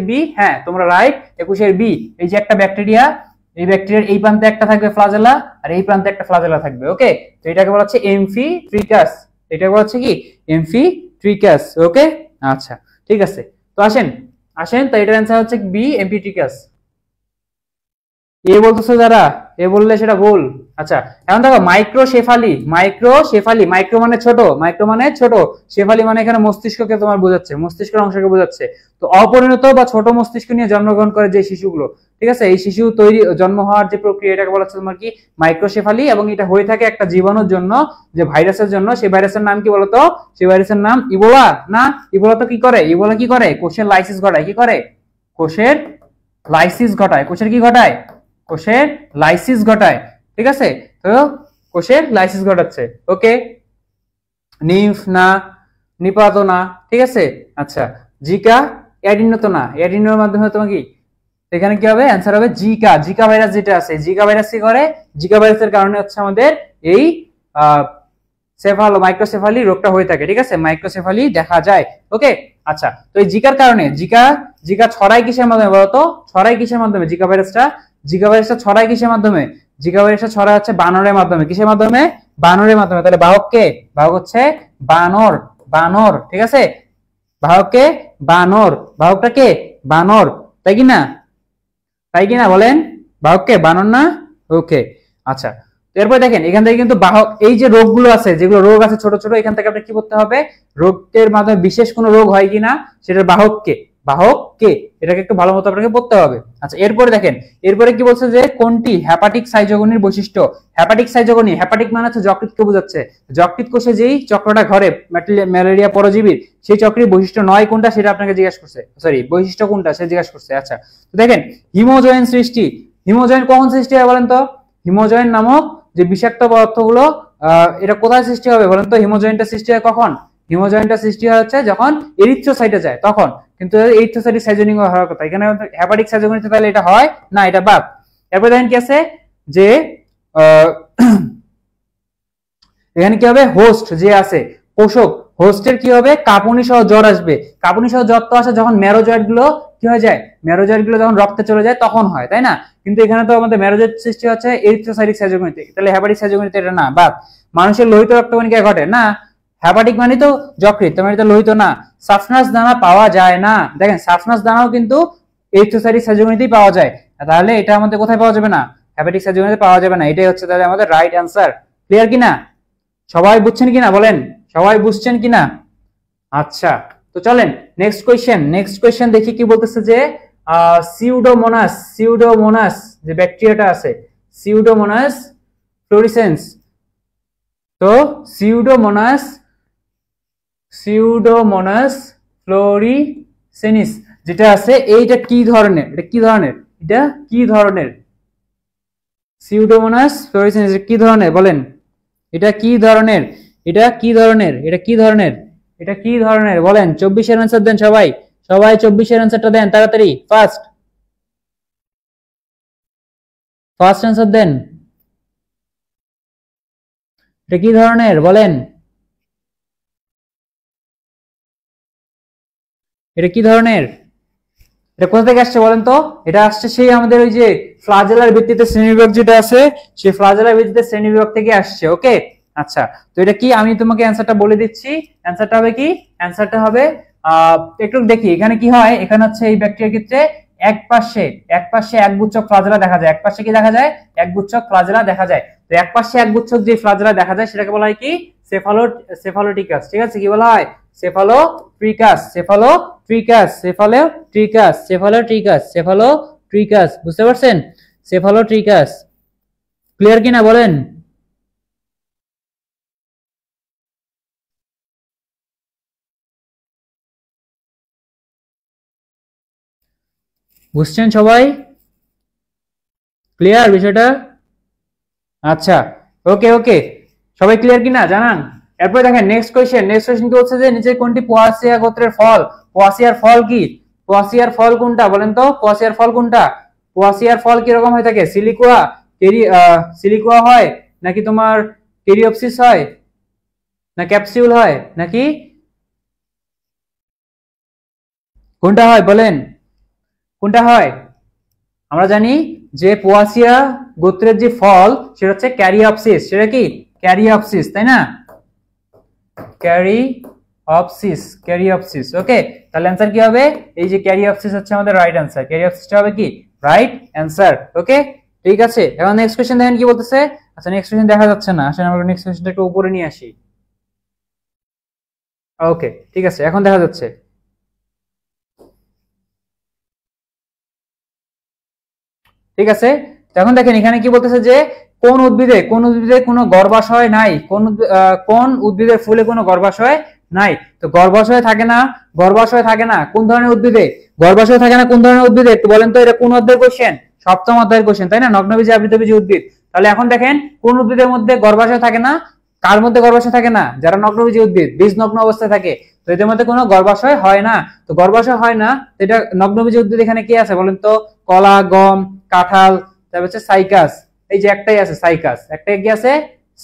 বি, হ্যাঁ তোমরা রাইট, 21-এর বি। এই যে একটা ব্যাকটেরিয়া, এই ব্যাকটেরিয়ার এই প্রান্তে একটা থাকবে ফ্লাজেলা, আর এই প্রান্তে একটা ফ্লাজেলা থাকবে। ওকে, তো এটাকে বলা হচ্ছে এমফিট্রিকাস, এটাকে বলা হচ্ছে কি এমফিট্রিকাস। ওকে, আচ্ছা, ঠিক আছে, তো আসেন, তো এটার অ্যান্সার হচ্ছে বি, এমফিট্রিকাস। এ বলতেছো যারা, এ বললে সেটা ভুল। আচ্ছা, এখন দেখো মাইক্রোসেফালি, মাইক্রো মানে ছোট, শেফালি মানে এখানে মস্তিষ্ককে তোমার বোঝাচ্ছে, মস্তিষ্কের অংশকে বোঝাচ্ছে। তো অপরিণত বা ছোট মস্তিষ্ক নিয়ে জন্মগ্রহণ করে যে শিশুগুলো, ঠিক আছে, এই শিশু জন্ম হওয়ার যে প্রক্রিয়া, এটাকে বলা হচ্ছে তোমার কি মাইক্রোসেফালি, এবং এটা হয়ে থাকে একটা জীবাণুর জন্য, যে ভাইরাসের জন্য। সেই ভাইরাসের নাম কি বলতো, সেই ভাইরাসের নাম ইবোলা। না, ইবোলা তো কি করে, ইবোলা কি করে, কোষের লাইসিস ঘটায়, কি করে, কোষের লাইসিস ঘটায়, কোষের কি ঘটায়, কোষের লাইসিস ঘটায়। ঠিক আছে, তো কোষের লাইসিস ঘটাচ্ছে। ওকে, নিম্ফ না, নিপাত না, ঠিক আছে। আচ্ছা, জিকা, অ্যাডিনো তো না, অ্যাডিনোর মাধ্যমে তোমার কি, এখানে কি হবে, অ্যান্সার হবে জিকা ভাইরাস যেটা আছে, জিকা ভাইরাস কি করে, জিকা ভাইরাসের কারণে হচ্ছে আমাদের এই মাইক্রোসেফালি রোগটা হয়ে থাকে। ঠিক আছে, মাইক্রোসেফালি দেখা যায়। ওকে, আচ্ছা, তো এই জিকার কারণে জিকা ছড়ায় কিসের মাধ্যমে বলতো, ছড়ায় কিসের মাধ্যমে, জিকা ভাইরাসটা ছড়ায় কিসের মাধ্যমে, জিকা ভাইরাসটা ছড়ায় হচ্ছে বানরের মাধ্যমে। কিসের মাধ্যমে, বানরের মাধ্যমে। তাহলে বাহক কে, বাহক হচ্ছে বানর। ঠিক আছে, বাহককে বানর, বাহকটা কে বানর, তাই কিনা বলেন, বাহককে বানর না। ওকে, আচ্ছা, এরপর দেখেন এখান থেকে কিন্তু বাহক, এই যে রোগগুলো আছে, যেগুলো রোগ আছে ছোট ছোট, এখান থেকে আপনি কি করতে হবে, রোগের মাধ্যমে বিশেষ কোনো রোগ হয় কিনা সেটার বাহক কে, এটাকে একটু ভালো মতো আপনাকে পড়তে হবে। আচ্ছা, এরপরে দেখেন, এরপরে কি বলছে যে কোনটি হেপাটিক সাইজোগনির বৈশিষ্ট্য। হেপাটিক সাইজোগনি, হেপাটিক মানে হচ্ছে যকৃতকে বোঝাচ্ছে। যকৃত কোষে যেই চক্রটা ঘরে ম্যালেরিয়া পরজীবীর, সেই চক্রের বৈশিষ্ট্য নয় কোনটা সেটা আপনাকে জিজ্ঞাসা করছে, সরি বৈশিষ্ট্য কোনটা সে জিজ্ঞাসা করছে। আচ্ছা, তো দেখেন হিমোজয়েন সৃষ্টি, হিমোজয়েন কখন সৃষ্টি হয় বলেন তো? হিমোজয়েন নামক যে বিষাক্ত পদার্থগুলো এটা কোথায় সৃষ্টি হবে বলেন তো? হিমোজয়েনটা সৃষ্টি হয় কখন? হিমোজয়েনটা সৃষ্টি হচ্ছে যখন এরিথ্রোসাইটে যায় তখন, কিন্তু এরিথ্রোসাইটিক সাইজনিং হওয়ার কথা, এখানে হেপাটিক সাইজনিতে তাহলে এটা হয় না, এটা বাদ। এরপর দেখেন কি আছে যে এখানে কি হবে, হোস্ট যে আছে পোষক, হোস্টের কি হবে, কাঁপুনি সহ জ্বর আসবে। কাঁপুনি সহ জ্বর তো আসে যখন ম্যারোজয়েড গুলো কি হয়ে যায়, ম্যারোজয়েড গুলো যখন রক্তে চলে যায় তখন হয়, তাই না? কিন্তু এখানে তো আমাদের ম্যারোজয়েড সৃষ্টি হচ্ছে এরিথ্রোসাইটিক সাইজোগনিতে, তাহলে হেপাটিক সাইজোগনিতে এটা না, বাদ। মানুষের লোহিত রক্তকণিকায় ঘটে না, হেপাটিক মানে তো যকৃত, মানে এটা লোহিত না। সাফনাস দানা পাওয়া যায় না, দেখেন সাফনাস দানাও কিন্তু এরিথ্রোসাইটিক সাইজোগনিতেই পাওয়া যায়, তাহলে এটা আমাদের কোথায় পাওয়া যাবে না, হেপাটিক সাইজোগনিতে পাওয়া যাবে না। এটাই হচ্ছে তাহলে আমাদের রাইট অ্যান্সার। ক্লিয়ার কিনা? সবাই বুঝছেন কিনা বলেন, সবাই বুঝছেন কিনা? আচ্ছা, তো চলেন নেক্সট কোয়েশ্চেন, নেক্সট কোয়েশ্চেন দেখি কি বলতেছে যে সিউডোমোনাস, সিউডোমোনাস যে ব্যাকটেরিয়াটা আছে, সিউডোমোনাস ফ্লোরিসেন্স, তো সিউডোমোনাস, সিউডোমোনাস ফ্লোরিসেনিস যেটা আছে, এইটা কি ধরনের, এটা কি ধরনের, এটা কি ধরনের? সিউডোমোনাস ফ্লোরিসেনিস কি ধরনের বলেন? এটা কি ধরনের, এটা কি ধরনের, এটা কি ধরনের, এটা কি ধরনের বলেন? 24-এর অ্যান্সার দেন সবাই, সবাই 24-এর অ্যান্সারটা দেন তাড়াতাড়ি, ফার্স্ট ফার্স্ট অ্যান্সার দেন। এটা কি ধরনের বলেন? এটা কি ধরনের, এটা কোথা থেকে আসছে বলেন তো? এটা আসছে সেই আমাদের ওই যে ফ্লাজেলার ভিত্তিতে শ্রেণীবিভাগ যেটা আছে, সেই ফ্লাজেলার ভিত্তিতে শ্রেণীবিভাগ থেকে আসছে। ওকে, আচ্ছা, তো এটা কি আমি তোমাকে অ্যান্সারটা বলে দিচ্ছি। অ্যান্সারটা হবে কি, অ্যান্সারটা হবে একটু দেখি এখানে কি হয়। এখানে হচ্ছে এই ব্যাকটেরিয়ার ক্ষেত্রে এক পাশে একগুচ্ছক ফ্লাজেলা দেখা যায়, এক পাশে কি দেখা যায়, একগুচ্ছক ফ্লাজেলা দেখা যায়। তো এক পাশে একগুচ্ছক যে ফ্লাজেলা দেখা যায় সেটাকে বলা হয় কি, সেফালোটিকাস। ঠিক আছে, কি বলা হয়, সেফালোট্রিকাস, সেফালোট্রিকাস, সেফালোট্রিকাস, সেফালোট্রিকাস, সেফালোট্রিকাস, বুঝতে পারছেন? সেফালোট্রিকাস। ক্লিয়ার কিনা বলেন? বুঝছেন সবাই? ক্লিয়ার বিষয়টা? আচ্ছা, ওকে ওকে, সবাই ক্লিয়ার কিনা জানান। এরপরে দেখেন নেক্সট কোয়েশ্চেন, নেক্সট কোয়েশ্চেন কি বলছে যে নিচে কোনটি পোয়াসিয়া গোত্রের ফল? পোয়াসিয়ার ফল কি, পোয়াসিয়ার ফল কোনটা বলেন তো? পোয়াসিয়ার ফল কোনটা? পোয়াসিয়ার ফল কি রকম হয়ে থাকে? সিলিকুয়া, সিলিকুয়া হয়, নাকি তোমার কেরিওপসিস হয়, না ক্যাপসিউল হয়, নাকি কোনটা হয় বলেন, কোনটা হয়? আমরা জানি যে পোয়াসিয়া গোত্রের যে ফল সেটা হচ্ছে ক্যারিওপসিস, সেটা কি ক্যারিওপসিস, তাই না? ক্যারিওপসিস, ক্যারিওপসিস। ওকে, তাহলে অ্যান্সার কি হবে, এই যে ক্যারিওপসিস হচ্ছে আমাদের রাইট অ্যান্সার, ক্যারিওপসিসটা হবে কি রাইট অ্যান্সার। ওকে, ঠিক আছে, এখন নেক্সট কোশ্চেন দেখেন কি বলতেছে। আচ্ছা, নেক্সট কোশ্চেন দেখা যাচ্ছে না, আসলে আমরা নেক্সট কোশ্চেনটা একটু উপরে নিয়ে আসি। ওকে, ঠিক আছে, এখন দেখা যাচ্ছে। ঠিক আছে, তো এখন দেখেন এখানে কি বলতেছে যে কোন উদ্ভিদে, কোন উদ্ভিদে কোনো গর্ভাশয় নাই, কোন উদ্ভিদের ফুলে কোনো গর্ভাশয় নাই। তো গর্ভাশয় থাকে না, গর্ভাশয় থাকে না কোন ধরনের উদ্ভিদে, গর্ভাশয় থাকে না কোন ধরনের উদ্ভিদে একটু বলেন তো? এটা কোন অধ্যায়ের কোশ্চেন? সপ্তম অধ্যায়ের কোশ্চেন, তাই না? নগ্নবীজি আবৃতবীজি উদ্ভিদ। তাহলে এখন দেখেন কোন উদ্ভিদের মধ্যে গর্ভাশয় থাকে না, কার মধ্যে গর্ভাশয় থাকে না? যারা নগ্নবীজি উদ্ভিদ, বীজ নগ্ন অবস্থায় থাকে, তো এদের মধ্যে কোনো গর্ভাশয় হয় না। তো গর্ভাশয় হয় না, এটা নগ্নবীজি উদ্ভিদ এখানে কি আছে বলেন তো? কলা, গম, কাঁঠাল, তারপর হচ্ছে সাইকাস, এই যে একটাই আছে সাইকাস, একটাই কি আছে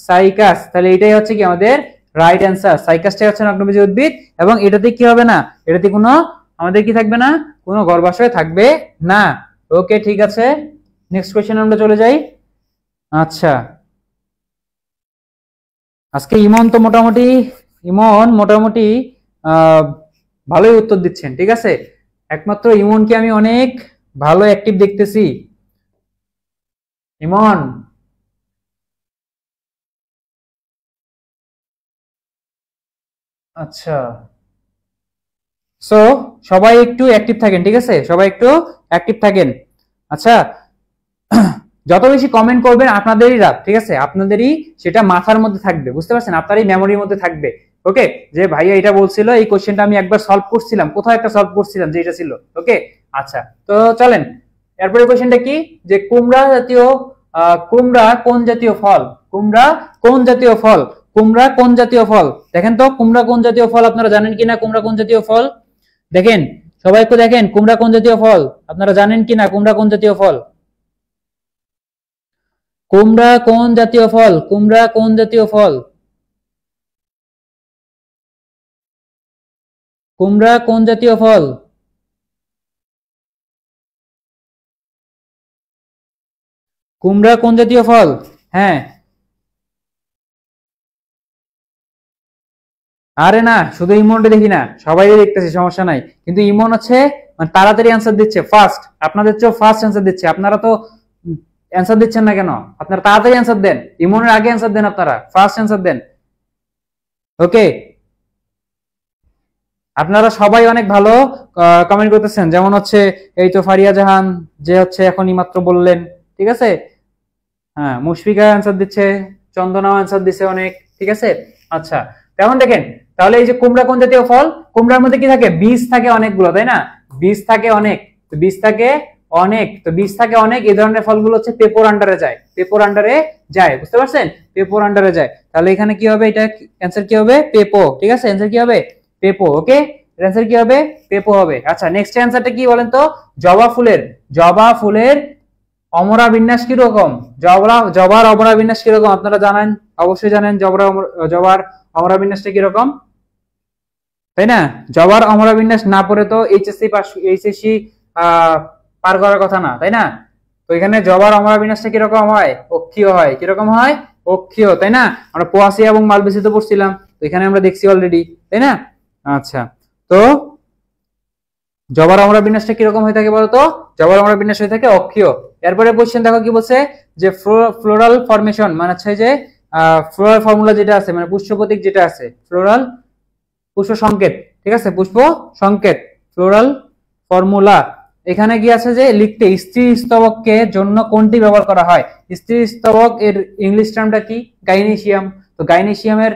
সাইকাস। তাহলে এটাই হচ্ছে কি আমাদের রাইট অ্যান্সার, সাইকাসটাই হচ্ছে নগ্নবীজি উদ্ভিদ, এবং এটাতে কি হবে না, এটাতে কোনো আমাদের কি থাকবে না, কোনো গর্ভাশয় থাকবে না। ওকে, ঠিক আছে, নেক্সট কোয়েশ্চেন আমরা চলে যাই। আচ্ছা, আজকে ইমন তো মোটামুটি, ইমন মোটামুটি আহ ভালোই উত্তর দিচ্ছেন, ঠিক আছে। একমাত্র ইমনকে আমি অনেক ভালো অ্যাক্টিভ দেখতেছি। ইমন, আচ্ছা, সো সবাই একটু অ্যাক্টিভ থাকেন, ঠিক আছে, সবাই একটু অ্যাক্টিভ থাকেন। আচ্ছা, যত বেশি কমেন্ট করবেন আপনাদেরই লাভ, ঠিক আছে, আপনাদেরই সেটা মাথার মধ্যে থাকবে, বুঝতে পারছেন, আপনারই মেমোরির মধ্যে থাকবে। ওকে, যে ভাইয়া এটা বলছিল, এই কোশ্চেনটা আমি একবার সলভ করছিলাম, কোথাও একটা সলভ করছিলাম যে এটা ছিল। ওকে, আচ্ছা, তো চলেন এরপরে কোশ্চেনটা কি, যে কুমড়া কোন জাতীয় ফল? কুমড়া কোন জাতীয় ফল? কুমড়া কোন জাতীয় ফল? দেখেন তো কুমড়া কোন জাতীয় ফল, আপনারা জানেন কিনা কুমড়া কোন জাতীয় ফল? দেখেন, সবাই একটু দেখেন কুমড়া কোন জাতীয় ফল, আপনারা জানেন কিনা কুমড়া কোন জাতীয় ফল? কুমড়া কোন জাতীয় ফল? কুমড়া কোন জাতীয় ফল? কুমড়া কোন জাতীয় ফল? কুমড়া কোন জাতীয় ফল? হ্যাঁ, আরে না, শুধু ইমনটা দেখি না, সবাই দেখতেছি, সমস্যা নাই, কিন্তু ইমন হচ্ছে মানে তাড়াতাড়ি অ্যান্সার দিচ্ছে, ফার্স্ট, আপনাদের চেয়েও ফার্স্ট অ্যান্সার দিচ্ছে। আপনারা তো অ্যান্সার দিচ্ছেন না কেন? আপনারা তাড়াতাড়ি অ্যান্সার দেন, ইমনের আগে অ্যান্সার দেন, আপনারা ফার্স্ট অ্যান্সার দেন। ওকে, আপনারা সবাই অনেক ভালো কমেন্ট করতেছেন, যেমন হচ্ছে এই তো ফারিয়া জাহান, যে হচ্ছে এখনই মাত্র বললেন, ঠিক আছে, হ্যাঁ, মুশফিকা অ্যান্সার দিচ্ছে, চন্দনাও অ্যান্সার দিচ্ছে অনেক, ঠিক আছে। আচ্ছা, তেমন দেখেন, তাহলে এই যে কুমড়া কোন জাতীয় ফল, কুমড়ার মধ্যে কি থাকে? বীজ থাকে অনেকগুলো, তাই না? বীজ থাকে অনেক, তো বীজ থাকে অনেক, তো বীজ থাকে অনেক, এই ধরনের ফলগুলো হচ্ছে পেপর আন্ডারে যায়, পেপর আন্ডারে যায়, বুঝতে পারছেন, পেপর আন্ডারে যায়। তাহলে এখানে কি হবে, এটা অ্যান্সার কি হবে? পেপো, ঠিক আছে, অ্যান্সার কি হবে? পেপো। ওকে, অ্যান্সার কি হবে? পেপো হবে। আচ্ছা, নেক্সট অ্যান্সারটা কি বলেন তো? জবা ফুলের অমরা বিন্যাস কিরকম? জবার অমরা বিন্যাস কিরকম আপনারা জানেন, অবশ্যই জানেন জবার অমরা বিন্যাসটা কিরকম, তাই না? জবার অমরা বিন্যাস না পড়ে তো এইচএসসি পার করার কথা না, তাই না? তো এখানে জবার অমরা বিন্যাসটা কিরকম হয়? অক্ষীয় হয়। কিরকম হয়? অক্ষীয়, তাই না? আমরা পোয়াসিয়া এবং মালবেসিতে পড়ছিলাম, তো এখানে আমরা দেখছি অলরেডি, তাই না? আচ্ছা, তো জবার অমরা বিন্যাসটা কিরকম হয়ে থাকে বলতো? জবার অমরা বিন্যাস হয়ে থাকে অক্ষীয়। এরপরে কোশ্চেন দেখো কি বলছে, যে ফ্লোরাল ফরমেশন মানে হচ্ছে যে ফ্লোরাল ফর্মুলা যেটা আছে, মানে পুষ্প প্রতীক যেটা আছে, ফ্লোরাল পুষ্প সংকেত, ঠিক আছে, পুষ্প সংকেত, ফ্লোরাল ফর্মুলা। এখানে কি আছে যে লিখতে, স্ত্রী স্তবককে জন্য কোনটি ব্যবহার করা হয়? স্ত্রী স্তবক এর ইংলিশ টার্মটা কি? গাইনেসিয়াম। তো গাইনেসিয়ামের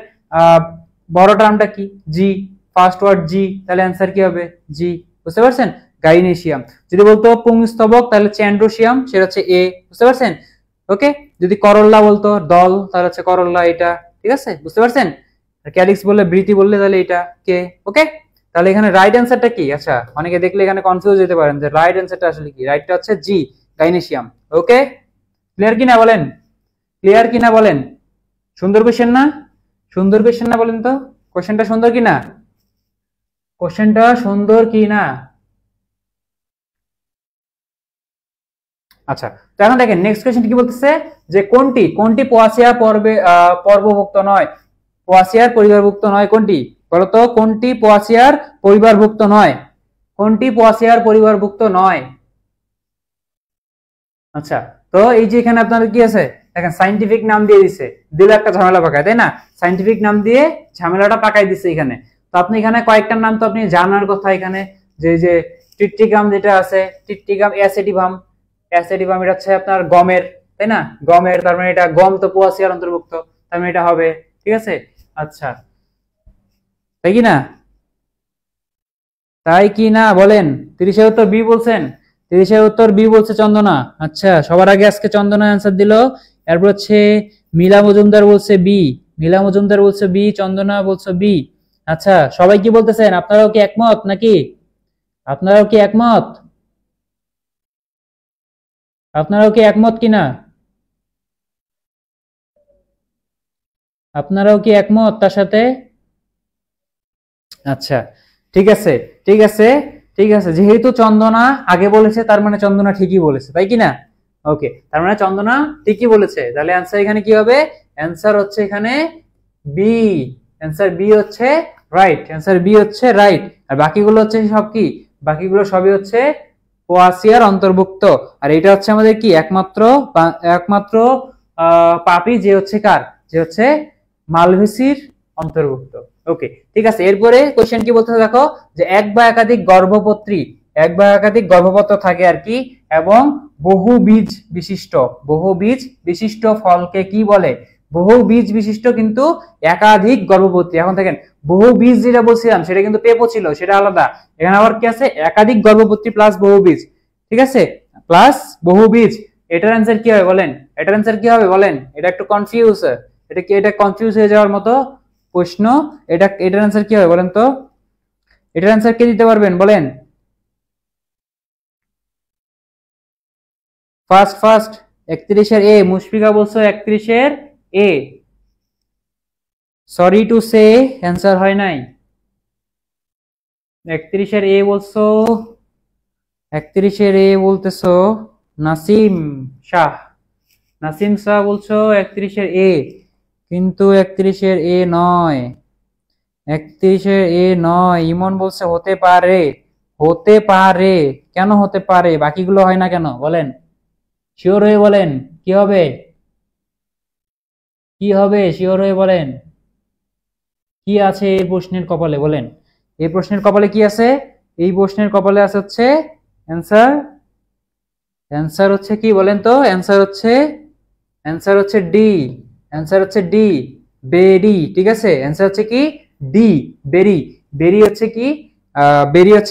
বড় টার্মটা কি? জি, ফার্স্ট ওয়ার্ড জি, তাহলে অ্যান্সার কি হবে? জি, বুঝতে পারছেন, গাইনেসিয়াম। যদি বলতো পুংস্তবক তাহলে চ্যান্ড্রোসিয়াম, সেটা হচ্ছে এ, বুঝতে পারছেন। ওকে, যদি করল্লা বলতো দল, তাহলে হচ্ছে করল্লা, এটা, ঠিক আছে, বুঝতে পারছেন। ক্যালিক্স বললে, বৃতি বললে, তাহলে এটা কে। ওকে, তাহলে এখানে রাইট অ্যান্সারটা কি? আচ্ছা, অনেকে দেখলে এখানে কনফিউজ হতে পারেন যে রাইট অ্যান্সারটা আসলে কি। রাইটটা হচ্ছে জি, গাইনেসিয়াম। ওকে, ক্লিয়ার কিনা বলেন, ক্লিয়ার কিনা বলেন? সুন্দর কোশ্চেন না? সুন্দর কোশ্চেন না বলেন তো? কোশ্চেনটা সুন্দর কিনা? কোশ্চেনটা সুন্দর কিনা? আচ্ছা, তো এখন দেখেন নেক্সট কোশ্চেন কি বলতেছে, যে কোনটি কোনটি পোয়াসিয়া পর্বভুক্ত নয়? পোয়াসিয়ার পরিবারভুক্ত নয় কোনটি? বলতো কোনটি পোয়াসিয়ার পরিবারভুক্ত নয়? কোনটি পোয়াসিয়ার পরিবারভুক্ত নয়? আচ্ছা, তো এই যে এখানে আপনাদের কি আছে, দেখেন সাইন্টিফিক নাম দিয়ে দিছে, দিলে একটা ঝামেলা পাকায়, তাই না? সাইন্টিফিক নাম দিয়ে ঝামেলাটা পাকাই দিছে এখানে। তো আপনি এখানে কয়েকটা নাম তো আপনি জানার কথা এখানে, যে ট্রিটিকাম যেটা আছে, ট্রিটিকাম অ্যাসিডিভাম, অ্যাসিডিভাম এটা হচ্ছে আপনার গমের, তাই না? গমের, তার মানে এটা গম তো পোয়াসিয়ার অন্তর্ভুক্ত, তার মানে এটা হবে, ঠিক আছে। আচ্ছা, তাই কি না? তাই কি না বলেন? 30-এর উত্তর বি বলছেন, 30-এর উত্তর বি বলছে চন্দনা। আচ্ছা, সবার আগে আজকে চন্দনা অ্যান্সার দিল। এরপর হচ্ছে মিলা মজুমদার বলছে বি, মিলা মজুমদার বলছে বি, চন্দনা বলছে বি। আচ্ছা, সবাই কি বলতেছেন? আপনারাও কি একমত নাকি? আপনারাও কি একমত? আপনারাও কি একমত কিনা? আপনারাও কি একমত তার সাথে? আচ্ছা, ঠিক আছে, ঠিক আছে, ঠিক আছে, যেহেতু চন্দনা আগে বলেছে তার মানে চন্দনা ঠিকই বলেছে, তাই কি না? ওকে, তার মানে চন্দনা ঠিকই বলেছে, তাহলে অ্যান্সার এখানে কি হবে? অ্যান্সার হচ্ছে এখানে বি, অ্যান্সার বি হচ্ছে রাইট, অ্যান্সার বি হচ্ছে রাইট। আর বাকিগুলো হচ্ছে সব কি? বাকিগুলো সবই হচ্ছে পোয়াসিয়ার অন্তর্ভুক্ত। আর এটা হচ্ছে আমাদের কি একমাত্র একমাত্র পাপি যে হচ্ছে কার, যে হচ্ছে মালভেসির অন্তর্ভুক্ত। ওকে, ঠিক আছে। এরপরে কোশ্চেন কি বলতে দেখো, যে এক বা একাধিক গর্ভপত্র থাকে আর কি, এবং বহু বীজ বিশিষ্ট ফলকে কি বলে? বহু বীজ বিশিষ্ট কিন্তু একাধিক গর্ভপত্রী। এখন দেখেন, বহু বীজ যেটা বলছিলাম সেটা কিন্তু পেপো ছিল, সেটা আলাদা। এখানে আবার কি আছে? একাধিক গর্ভপত্রী প্লাস বহু বীজ, ঠিক আছে, প্লাস বহু বীজ। এটার অ্যান্সার কি হবে বলেন? এটার অ্যান্সার কি হবে বলেন? এটা একটু কনফিউজ, এটা কনফিউজ হয়ে যাওয়ার মতো প্রশ্ন। এটার অ্যান্সার কি হবে বলেন তো? এটার অ্যান্সার কে দিতে পারবেন বলেন? ফার্স্ট 31-এর এ। মুশফিকা বলছো 31-এর এ। সরি টু সে অ্যান্সার হয় নাই। 31-এর এ বলছো, 31-এর এ বলতেছো নাসিম শাহ বলছো 31-এর এ, কিন্তু 31-এর এ নয়, 31-এর এ নয়। ইমন বলছে হতে পারে, কেন হতে পারে? বাকিগুলো হয় না কেন বলেন? শিওর হয়ে বলেন কি হবে? শিওর হয়ে বলেন কি আছে এই প্রশ্নের কপালে বলেন? এই প্রশ্নের কপালে কি আছে? এই প্রশ্নের কপালে আছে হচ্ছে অ্যান্সার হচ্ছে কি বলেন তো? অ্যান্সার হচ্ছে ডি, বেরি। ঠিক আছে, অ্যান্সার হচ্ছে কি ডি, বেরি। বেরি হচ্ছে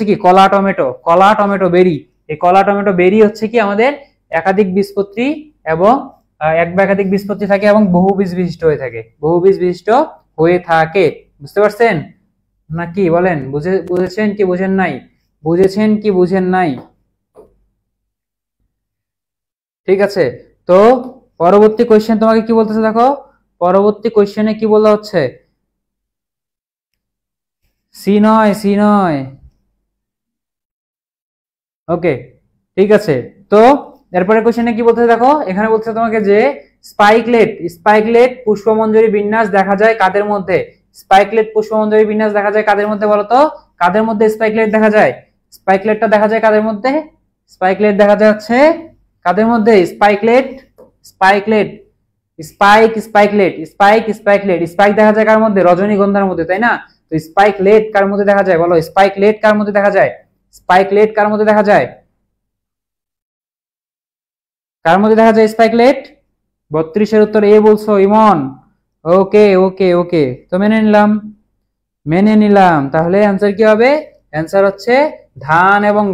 কি কলা টমেটো বেরি। এই কলা টমেটো বেরি হচ্ছে কি আমাদের একাধিক বীজপত্রী, এবং এক বা একাধিক বীজপত্রী থাকে এবং বহু বীজ বিশিষ্ট হয়ে থাকে। বুঝতে পারছেন নাকি বলেন? বুঝেছেন কি বুঝেন নাই? ঠিক আছে, তো পরবর্তী কোশ্চেন তোমাকে কি বলতেছে দেখো। পরবর্তী কোশ্চেনে কি বলা হচ্ছে? সি নয়। ওকে, ঠিক আছে। তো এরপরে কোশ্চেনে কি বলতেছে দেখো, এখানে বলছে তোমাকে যে স্পাইকলেট পুষ্পমঞ্জরি বিন্যাস দেখা যায় কাদের মধ্যে? বলতো? কাদের মধ্যে স্পাইকলেট দেখা যায়? স্পাইকলেটটা দেখা যায় কাদের মধ্যে? স্পাইকলেট দেখা যাচ্ছে কাদের মধ্যে? স্পাইকলেট স্পাইক দেখা যায় কার মধ্যে? রজনীগন্ধার মধ্যে, তাই না? তো স্পাইকলেট কার মধ্যে দেখা যায় বলো? স্পাইকলেট কার মধ্যে দেখা যায়? স্পাইকলেট 32-এর উত্তর এ বলছো ইমন। ওকে, তো মেনে নিলাম। তাহলে অ্যান্সার কি হবে? অ্যান্সার হচ্ছে ধান এবং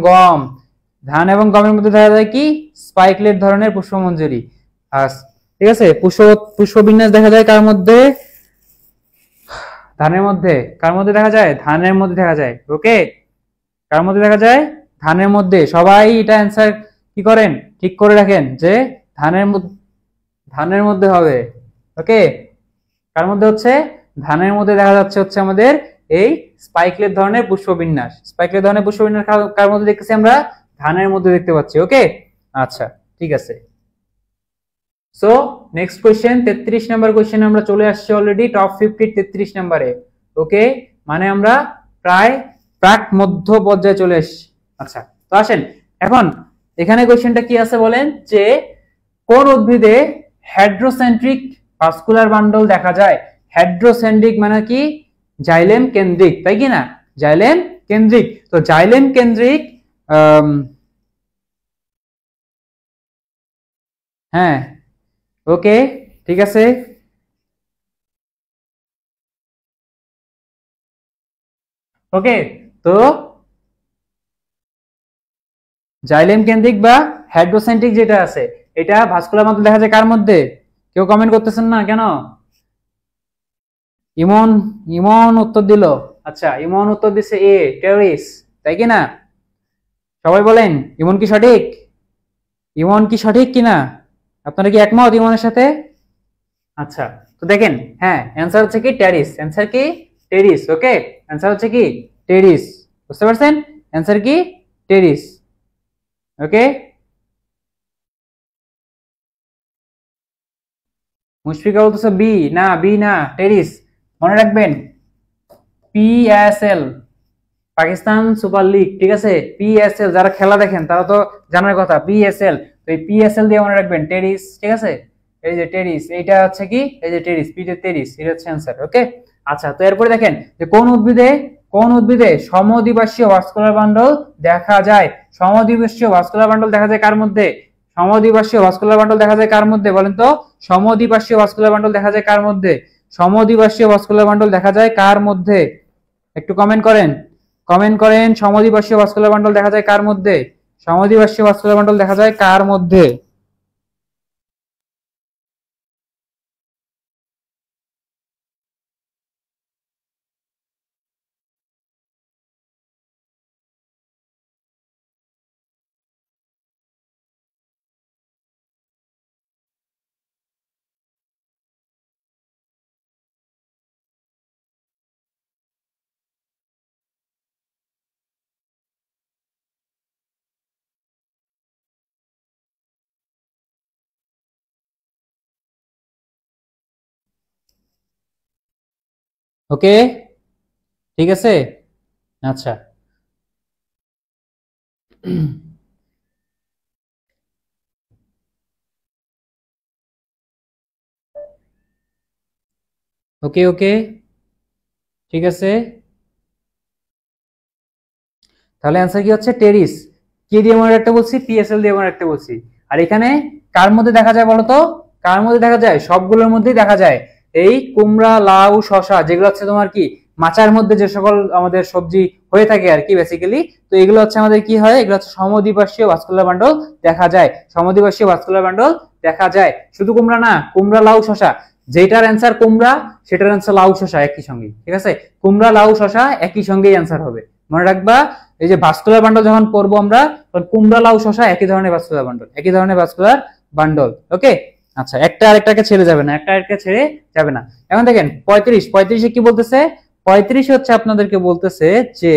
গমের মধ্যে দেখা যায় কি স্পাইকলেট ধরনের পুষ্পমঞ্জরি। ঠিক আছে, পুষ্পবিন্যাস দেখা যায় কার মধ্যে? ধানের মধ্যে। কার মধ্যে দেখা যায়? ধানের মধ্যে দেখা যায়। ওকে, কার মধ্যে দেখা যায়? ধানের মধ্যে। সবাই এটা অ্যান্সার কি করেন, ঠিক করে রাখেন যে ধানের মধ্যে হবে। ওকে, কার মধ্যে হচ্ছে? ধানের মধ্যে দেখা যাচ্ছে হচ্ছে আমাদের এই স্পাইকলেট ধরনের পুষ্পবিন্যাস। কার মধ্যে দেখতেছি আমরা? ধানের মধ্যে দেখতে পাচ্ছি। ওকে, আচ্ছা, ঠিক আছে। সো নেক্সট কোশ্চেন, 33 নাম্বার কোশ্চেনে আমরা চলে আসছি অলরেডি, টপ 50 33 নাম্বারে। ওকে, মানে আমরা প্রায় প্রাক মধ্য পর্যায়ে চলে এসেছি। আচ্ছা, তো আসেন এখন এখানে কোশ্চেনটা কি আছে বলেন, যে কোন উদ্ভিদে হেড্রোসেন্ট্রিক ভাস্কুলার বান্ডল দেখা যায়? হেড্রোসেন্ট্রিক মানে কি? জাইলেম কেন্দ্রিক, তাই কি না? জাইলেম কেন্দ্রিক। তো জাইলেম কেন্দ্রিক, হ্যাঁ, ওকে, ঠিক আছে। ওকে, তো জাইলেম কেন্দ্রিক বা হাইড্রোসেন্ট্রিক যেটা আছে, এটা ভাস্কুলার মধ্যে দেখা যায় কার মধ্যে? কেউ কমেন্ট করতেছেন না কেন? ইমন উত্তর দিল। আচ্ছা, ইমন উত্তর দিছে এ, টেরিস, তাই কি না? সবাই বলেন ইমন কি সঠিক কিনা? আপনারা কি একমত ইমনের সাথে? আচ্ছা, তো দেখেন, হ্যাঁ, অ্যান্সার হচ্ছে কি টেরিস। ওকে, অ্যান্সার হচ্ছে কি টেরিস। বুঝতে পারছেন? অ্যান্সার কি টেরিস। ওকে, মুশফিকা বলতেছে বি না টেরিস। মনে রাখবেন, পিএসএল, পাকিস্তান সুপার লিগ, ঠিক আছে? পিএসএল, যারা খেলা দেখেন তারা তো জানার কথা, পিএসএল। তো এই পিএসএল দিয়ে মনে রাখবেন টেরিস, ঠিক আছে? এই যে টেরিস, এইটা হচ্ছে কি, এই যে টেরিস, এটা হচ্ছে অ্যান্সার। ওকে, আচ্ছা, তো এরপরে দেখেন যে কোন উদ্ভিদে সমদ্বিবার্ষীয় ভাস্কুলার বান্ডল দেখা যায়। সমদ্বিবার্ষীয় ভাস্কুলার বান্ডল দেখা যায় কার মধ্যে? সমদ্বিবার্ষীয় ভাস্কুলার বান্ডল দেখা যায় কার মধ্যে বলেন তো? সমদ্বিবার্ষীয় ভাস্কুলার বান্ডল দেখা যায় কার মধ্যে? সমদ্বিবার্ষীয় ভাস্কুলার বান্ডল দেখা যায় কার মধ্যে? একটু কমেন্ট করেন, সমদ্বিবার্ষীয় ভাস্কুলার বান্ডল দেখা যায় কার মধ্যে? সমদ্বিবার্ষীয় ভাস্কুলার বান্ডল দেখা যায় কার মধ্যে? ওকে, ঠিক আছে। আচ্ছা, ওকে ওকে, ঠিক আছে। তাহলে অ্যান্সার কি হচ্ছে? টেরিস। কি দিয়ে মনে একটা বলছি? পিএসএল দিয়ে মনে একটা বলছি। আর এখানে কার মধ্যে দেখা যায় বলতো? কার মধ্যে দেখা যায়? সবগুলোর মধ্যেই দেখা যায়। এই কুমড়া, লাউ, শশা, যেগুলো হচ্ছে তোমার কি মাচার মধ্যে যে সকল আমাদের সবজি হয়ে থাকে আর কি বেসিক্যালি, তো এগুলো হচ্ছে আমাদের কি হয়? এগুলো হচ্ছে সমদ্বিবার্ষীয় ভাস্কুলার বান্ডল দেখা যায়। সমদ্বিবার্ষীয় ভাস্কুলার বান্ডল দেখা যায়। শুধু কুমড়া না, কুমড়া, লাউ, শশা, যেটার অ্যান্সার কুমড়া সেটার অ্যান্সার লাউ, শশা একই সঙ্গে, ঠিক আছে? কুমড়া, লাউ, শশা একই সঙ্গেই অ্যান্সার হবে, মনে রাখবা। এই যে ভাস্কুলার বান্ডল যখন পড়বো আমরা, তখন কুমড়া, লাউ, শশা একই ধরনের ভাস্কুলার বান্ডল, একই ধরনের ভাস্কুলার বান্ডল। ওকে, আচ্ছা, একটা আরেকটাকে ছেড়ে যাবে না, একটা আরেকটা ছেড়ে যাবে না। এখন দেখেন 35 কি বলতেছে? 35 হচ্ছে আপনাদেরকে বলতেছে যে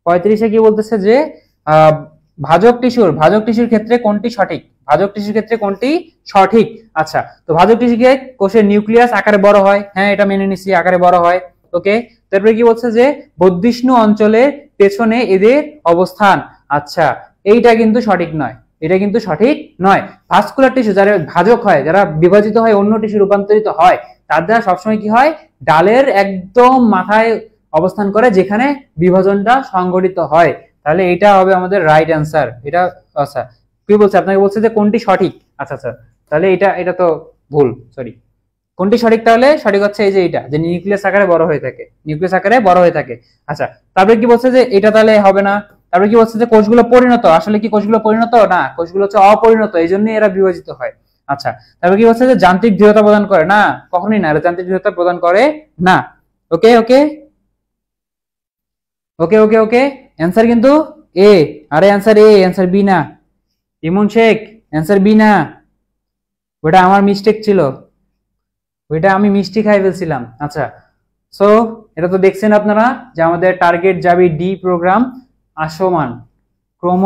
35 কি বলতেছে যে ভাজক টিস্যুর ক্ষেত্রে কোনটি সঠিক? ভাজক টিস্যুর ক্ষেত্রে কোনটি সঠিক? আচ্ছা, তো ভাজক টিস্যুকে কোষের নিউক্লিয়াস আকারে বড় হয়, হ্যাঁ এটা মেনে নিছি, আকারে বড় হয়। ওকে, তারপরে কি বলছে যে বহিষ্ণু অঞ্চলের পেছনে এদের অবস্থান। আচ্ছা, এইটা কিন্তু সঠিক নয়, এটা কিন্তু সঠিক নয়। ভাস্কুলার টিস্যু যারা ভাজক হয়, যারা বিভাজিত হয়, অন্য টিস্যু রূপান্তরিত হয়, তার দ্বারা সবসময় কি হয়? ডালের একদম মাথায় অবস্থান করে, যেখানে বিভাজনটা সংঘটিত হয়। তাহলে এটা হবে আমাদের রাইট অ্যান্সার। এটা আচ্ছা, কি বলছে? আপনাকে বলছে যে কোনটি সঠিক। আচ্ছা আচ্ছা, তাহলে এটা এটা তো ভুল, সরি। কোনটি সঠিক? তাহলে সঠিক হচ্ছে এই যে এটা, যে নিউক্লিয়াস আকারে বড় হয়ে থাকে, নিউক্লিয়াস আকারে বড় হয়ে থাকে। আচ্ছা, তারপরে কি বলছে যে এটা তাহলে হবে না। তারপরে কি বলছে যে কোষগুলো পরিণত। আসলে কি কোষগুলো পরিণত? না, কোষগুলো হচ্ছে অপরিণত, এই জন্যই এরা বিভাজিত হয়। আচ্ছা, তারপরে কি বলছে যে যান্ত্রিক দৃঢ়তা প্রদান করে? না, কখনোই না, এরা যান্ত্রিক দৃঢ়তা প্রদান করে না। ওকে ওকে ওকে ওকে ওকে, অ্যান্সার কিন্তু এ। আরে অ্যান্সার এ, অ্যান্সার বি না। ইমন শেখ, অ্যান্সার বি না, ওটা আমার মিস্টেক ছিল, ওইটা আমি মিষ্টি খাই ফেলছিলাম। আচ্ছা, সো এটা তো দেখছেন আপনারা যে আমাদের টার্গেট যাবে ডি প্রোগ্রাম আসমান, ক্রম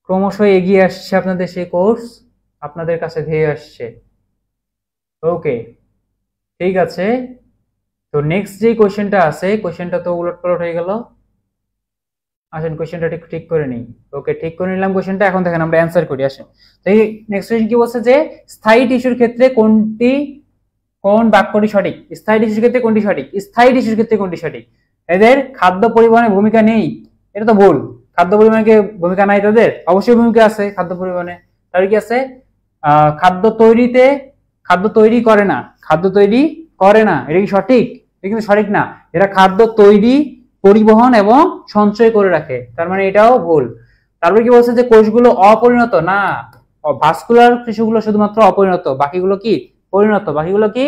ক্রমশ এগিয়ে আসছে আপনাদের সেই কোর্স, আপনাদের কাছে ধেয়ে আসছে। ওকে, ঠিক আছে। তো নেক্সট যে কোশ্চেনটা আছে, কোশ্চেনটা তো উলটপালট হয়ে গেল। আসেন কোশ্চেনটা ঠিক ঠিক করে নিই। ওকে, ঠিক করে নিলাম কোশ্চেনটা। এখন দেখেন আমরা অ্যান্সার করি, আসেন। তো এই নেক্সট কোশ্চেন কি বলছে যে স্থায়ী টিস্যুর ক্ষেত্রে কোন বাক্যটি সঠিক? স্থায়ী টিস্যুর ক্ষেত্রে কোনটি সঠিক? স্থায়ী টিস্যুর ক্ষেত্রে কোনটি সঠিক? এদের খাদ্য পরিবহনে ভূমিকা নেই, এটা তো ভুল। খাদ্য পরিবহনে ভূমিকা নাই তাদের? অবশ্যই ভূমিকা আছে খাদ্য পরিবহনে। তাহলে কি আছে? খাদ্য তৈরি করে না, খাদ্য তৈরি করে না, এটা কি সঠিক? এটা কিন্তু সঠিক না। এরা খাদ্য তৈরি, পরিবহন এবং সঞ্চয় করে রাখে, তার মানে এটাও ভুল। তারপরে কি বলছে যে কোষগুলো অপরিণত? না, ভাস্কুলার টিস্যুগুলো শুধুমাত্র অপরিণত, বাকিগুলো কি পরিণত, বাকিগুলো কি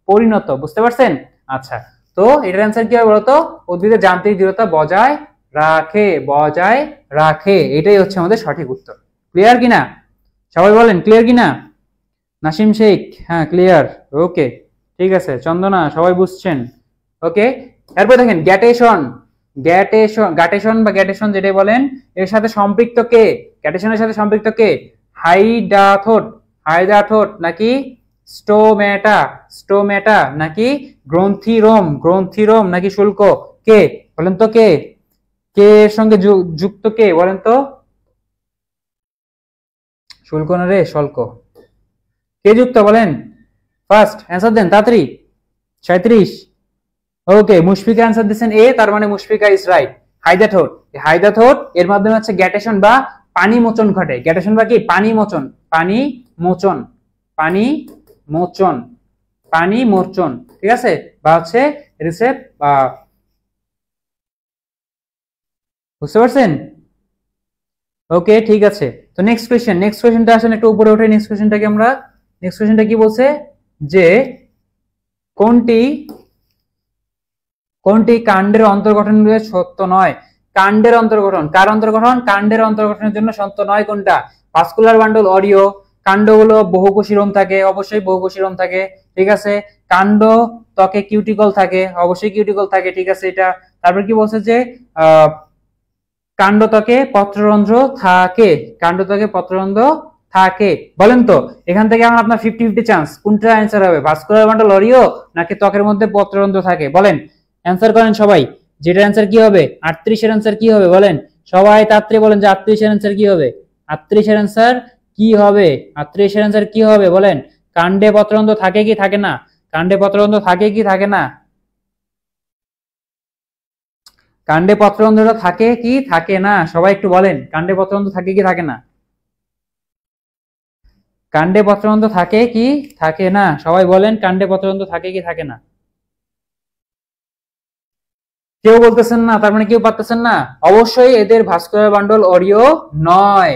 পরিণত, বুঝতে পারছেন? আচ্ছা, তো এটার অ্যান্সার কি হবে বলতো? উদ্ভিদের যান্ত্রিক দৃঢ়তা বজায় রাখে, বজায় রাখে, এটাই হচ্ছে আমাদের সঠিক উত্তর। ক্লিয়ার কিনা সবাই বলেন, ক্লিয়ার কিনা? নাসিম শেখ, হ্যাঁ ক্লিয়ার। ওকে, ঠিক আছে। চন্দনা, সবাই বুঝছেন? ওকে, এরপর দেখেন গ্যাটেশন যেটাই বলেন, এর সাথে সম্পৃক্ত কে? গ্যাটেশনের সাথে সম্পৃক্ত কে? হাইডাথোট নাকি স্টোমেটা নাকি গ্রন্থিরোম নাকি শুল্ক? কে বলেন তো? কে কে এর সঙ্গে যুক্ত? কে বলেন তো? শুল্ক না রে, শল্ক। কে যুক্ত বলেন? ফার্স্ট অ্যান্সার দেন তাড়াতাড়ি, 37। ওকে, মুশফিকা অ্যান্সার দিচ্ছেন এ, তার মানে মুশফিকা ইজ রাইট। হাইদাথোট, হাইদাথোট এর মাধ্যমে হচ্ছে গ্যাটেশন বা পানি মোচন ঘটে। গ্যাটেশন বা কি? পানি মোচন, পানি মোচন, পানি মোচন, পানি মোচন, ঠিক আছে, বা হচ্ছে রিসেপ, বুঝতে পারছেন? ওকে, ঠিক আছে। তো নেক্সট কোয়েশ্চেন, নেক্সট কোয়েশ্চেনটা আসলে একটু উপরে উঠে নেক্সট কোয়েশ্চেনটাকে আমরা, নেক্সট কোয়েশ্চেনটা কি বলছে যে কোনটি কোনটি কাণ্ডের অন্তর্গঠনের সত্য নয়? কাণ্ডের অন্তর্গঠন, কার অন্তর্গঠন? কাণ্ডের অন্তর্গঠনের জন্য সত্য নয় কোনটা? ভাস্কুলার বান্ডল অডিও, কাণ্ডগুলো বহুকোষী লোম থাকে, অবশ্যই বহুকোষী লোম থাকে, ঠিক আছে। কাণ্ড ত্বকে কিউটিকল থাকে, অবশ্যই কিউটিকল থাকে, ঠিক আছে এটা। তারপর কি বলছে যে কাণ্ড ত্বকে পত্ররন্ধ্র থাকে, কাণ্ড ত্বকে পত্ররন্ধ্র থাকে। বলেন তো এখান থেকে আমার আপনার 50-50 চান্স, কোনটা অ্যান্সার হবে? ভাস্কুলার বান্ডল অডিও নাকি ত্বকের মধ্যে পত্ররন্ধ্র থাকে? বলেন, অ্যান্সার করেন সবাই। যেটার অ্যান্সার কি হবে? 38 এর অ্যান্সার কি হবে বলেন সবাই, তাড়াতাড়ি বলেন যে 38 এর অ্যান্সার কি হবে? 38 এর অ্যান্সার কি হবে? 38 এর অ্যান্সার কি হবে বলেন? কাণ্ডে পত্ররন্ধ্র থাকে কি থাকে না? কাণ্ডে পত্ররন্ধ্র থাকে কি থাকে না? কাণ্ডে পত্ররন্ধ্রটা থাকে কি থাকে না? সবাই একটু বলেন, কাণ্ডে পত্ররন্ধ্র থাকে কি থাকে না? কাণ্ডে পত্ররন্ধ্র থাকে কি থাকে না? সবাই বলেন, কাণ্ডে পত্ররন্ধ্র থাকে কি থাকে না? কেউ বলতেছেন না, তার মানে কেউ পারতেছেন না। অবশ্যই এদের ভাস্কুলার বান্ডল অডিও নয়,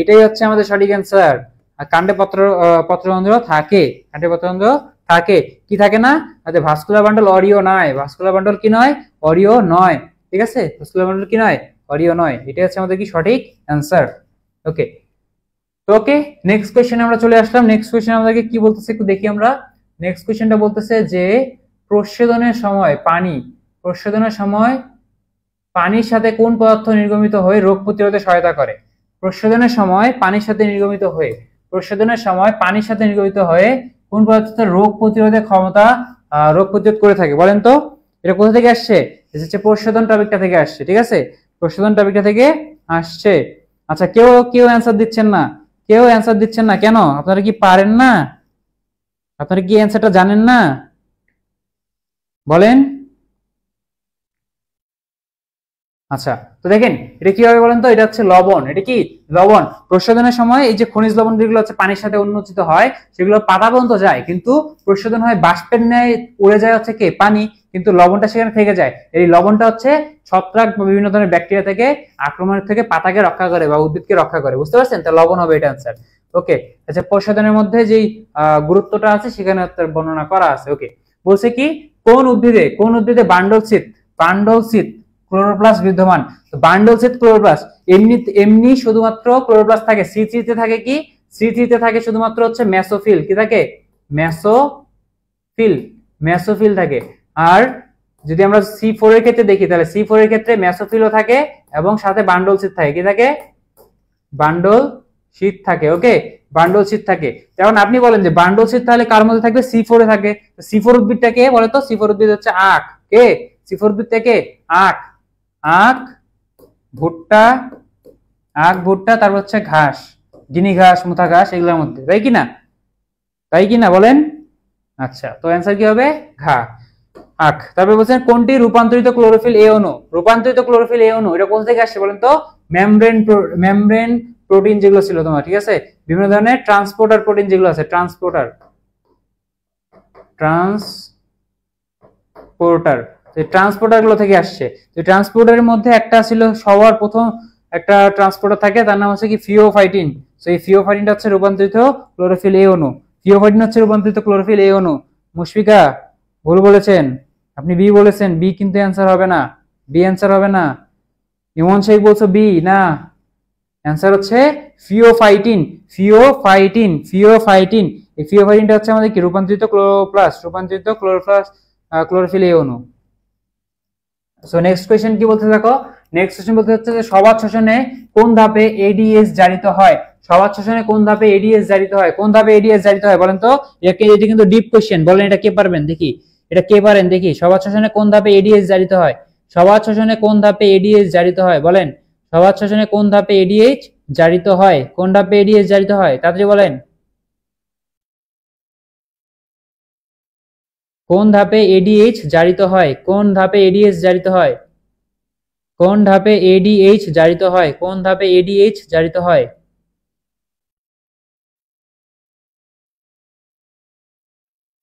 এটাই হচ্ছে আমাদের সঠিক অ্যান্সার। আর কাণ্ডে পত্ররন্ধ্র থাকে, কাণ্ডে পত্ররন্ধ্র থাকে কি থাকে না? আচ্ছা, ভাস্কুলার বান্ডল অডিও নয়, ভাস্কুলার বান্ডল কি নয়? অডিও নয়, ঠিক আছে, ভাস্কুলার বান্ডল কি নয়? অডিও নয়, এটাই হচ্ছে আমাদের কি সঠিক অ্যান্সার। ওকে, তো ওকে, নেক্সট কোয়েশ্চেনে আমরা চলে আসলাম। নেক্সট কোয়েশ্চেন আমাদেরকে কি বলতেছে একটু দেখি আমরা। নেক্সট কোয়েশ্চেনটা বলতেছে যে প্রস্বেদনের সময় প্রস্বেদনের সময় পানির সাথে কোন পদার্থ নির্গমিত হয়ে রোগ প্রতিরোধে সহায়তা করে? প্রস্বেদনের সময় পানির সাথে নির্গমিত হয়ে, প্রস্বেদনের সময় পানির সাথে নির্গমিত হয়ে কোন পদার্থ রোগ প্রতিরোধের ক্ষমতা, রোগ প্রতিরোধ করে থাকে? বলেন তো এটা কোথা থেকে আসছে? এটা হচ্ছে প্রস্বেদন টপিকটা থেকে আসছে, ঠিক আছে, প্রস্বেদন টপিকটা থেকে আসছে। আচ্ছা, কেউ কেউ অ্যান্সার দিচ্ছেন না, কেউ অ্যান্সার দিচ্ছেন না কেন? আপনারা কি পারেন না? আপনারা কি অ্যান্সারটা জানেন না? বলেন। আচ্ছা, তো দেখেন এটা কি হবে বলেন তো, এটা হচ্ছে লবণ। এটা কি? লবণ। প্রস্বেদনের সময় এই যে খনিজ লবণ যেগুলো হচ্ছে পানির সাথে উন্মোচিত হয়, সেগুলো পাতা পর্যন্ত যায়, কিন্তু প্রস্বেদন হয় বাষ্পের ন্যায় উড়ে যায় হচ্ছে কি? পানি, কিন্তু লবণটা সেখানে থেকে যায়। এই লবণটা হচ্ছে ছত্রাক বা বিভিন্ন ধরনের ব্যাকটেরিয়া থেকে আক্রমণের থেকে পাতাকে রক্ষা করে বা উদ্ভিদকে রক্ষা করে, বুঝতে পারছেন? তো লবণ হবে এটা অ্যান্সার। ওকে, আচ্ছা, প্রস্বেদনের মধ্যে যেই গুরুত্বটা আছে সেখানে বর্ণনা করা আছে। ওকে, বলছে কি কোন উদ্ভিদে বান্ডল শীত ক্লোরোপ্লাস্ট বিদ্যমান? বান্ডল সেট ক্লোরোপ্লাস্ট, এমনি এমনি শুধুমাত্র ক্লোরোপ্লাস্ট থাকে। সি3 তে থাকে কি? সি3 তে থাকে শুধুমাত্র হচ্ছে মেসোফিল, কি থাকে? মেসোফিল, মেসোফিল থাকে। আর যদি আমরা সি4 এর ক্ষেত্রে দেখি, তাহলে সি4 এর ক্ষেত্রে মেসোফিলও থাকে এবং সাথে বান্ডল শীট থাকে, কি থাকে? বান্ডল শীট থাকে। ওকে, বান্ডল শীট থাকে। যেমন আপনি বলেন যে বান্ডল শীট তাহলে কার মধ্যে থাকবে? সি4 এ থাকে। সি4 উদ্ভিদটা কে বলে তো? সি4 উদ্ভিদ হচ্ছে আখ। কে? সি4 উদ্ভিদ থেকে আখ, আখ, ভুট্টা, আখ, ভুট্টা, তারপর হচ্ছে ঘাস, গিনি ঘাস, মুথা ঘাস, এগুলোর মধ্যে, তাই কিনা? তাই কিনা বলেন? আচ্ছা, তো অ্যান্সার কি হবে? ঘা, আখ। তারপর বলছেন কোনটি রূপান্তরিত ক্লোরোফিল এ অণু? রূপান্তরিত ক্লোরোফিল এ অণু এটা কোথা থেকে আসছে বলেন তো? মেমব্রেন প্রোটিন যেগুলো ছিল তোমার, ঠিক আছে, বিভিন্ন ধরনের ট্রান্সপোর্টার প্রোটিন যেগুলো আছে, ট্রান্সপোর্টার গুলো থেকে আসছে। তো ট্রান্সপোর্টারের মধ্যে একটা ছিল সবার প্রথম একটা ট্রান্সপোর্টার থাকে, তার নাম হচ্ছে কি? ফিওফাইটিন। তো এই ফিওফাইটিনটা হচ্ছে রূপান্তরিত ক্লোরোফিল এ অণু। ফিওফাইটিন হচ্ছে রূপান্তরিত ক্লোরোফিল এ অণু। মুশফিকা ভুল বলেছেন, আপনি বি বলেছেন। বি কিন্তু অ্যান্সার হবে না, বি অ্যান্সার হবে না। ইমন শেখ বলছো বি না, অ্যান্সার হচ্ছে ফিওফাইটিন, ফিওফাইটিন, ফিওফাইটিন। এই ফিওফাইটিনটা হচ্ছে আমাদের কি? রূপান্তরিত ক্লোরোফিল এ অণু। সো নেক্সট কোশ্চেন কি বলতে দেখো, নেক্সট কোশ্চেন বলতে হচ্ছে যে সবাত শোষণে কোন ধাপে এডিএস জারিত হয়? সবাত শোষণে কোন ধাপে এডিএস জারিত হয়? কোন ধাপে এডিএস জারিত হয় বলেন তো? এটা কিন্তু ডিপ কোশ্চেন, বলেন এটা কে পারবেন দেখি, এটা কে পারেন দেখি। সবাত শোষণে কোন ধাপে এডিএস জারিত হয়? সবাত শোষণে কোন ধাপে এডিএস জারিত হয় বলেন? সবাত শোষণে কোন ধাপে এডিএস জারিত হয়? কোন ধাপে এডিএস জারিত হয়? তাড়াতাড়ি বলেন। কোন ধাপে এডিএইচ জারিত হয়? কোন ধাপে এডিএইচ জারিত হয়? কোন ধাপে এডিএইচ জারিত হয়? কোন ধাপে এডিএইচ জারিত হয়?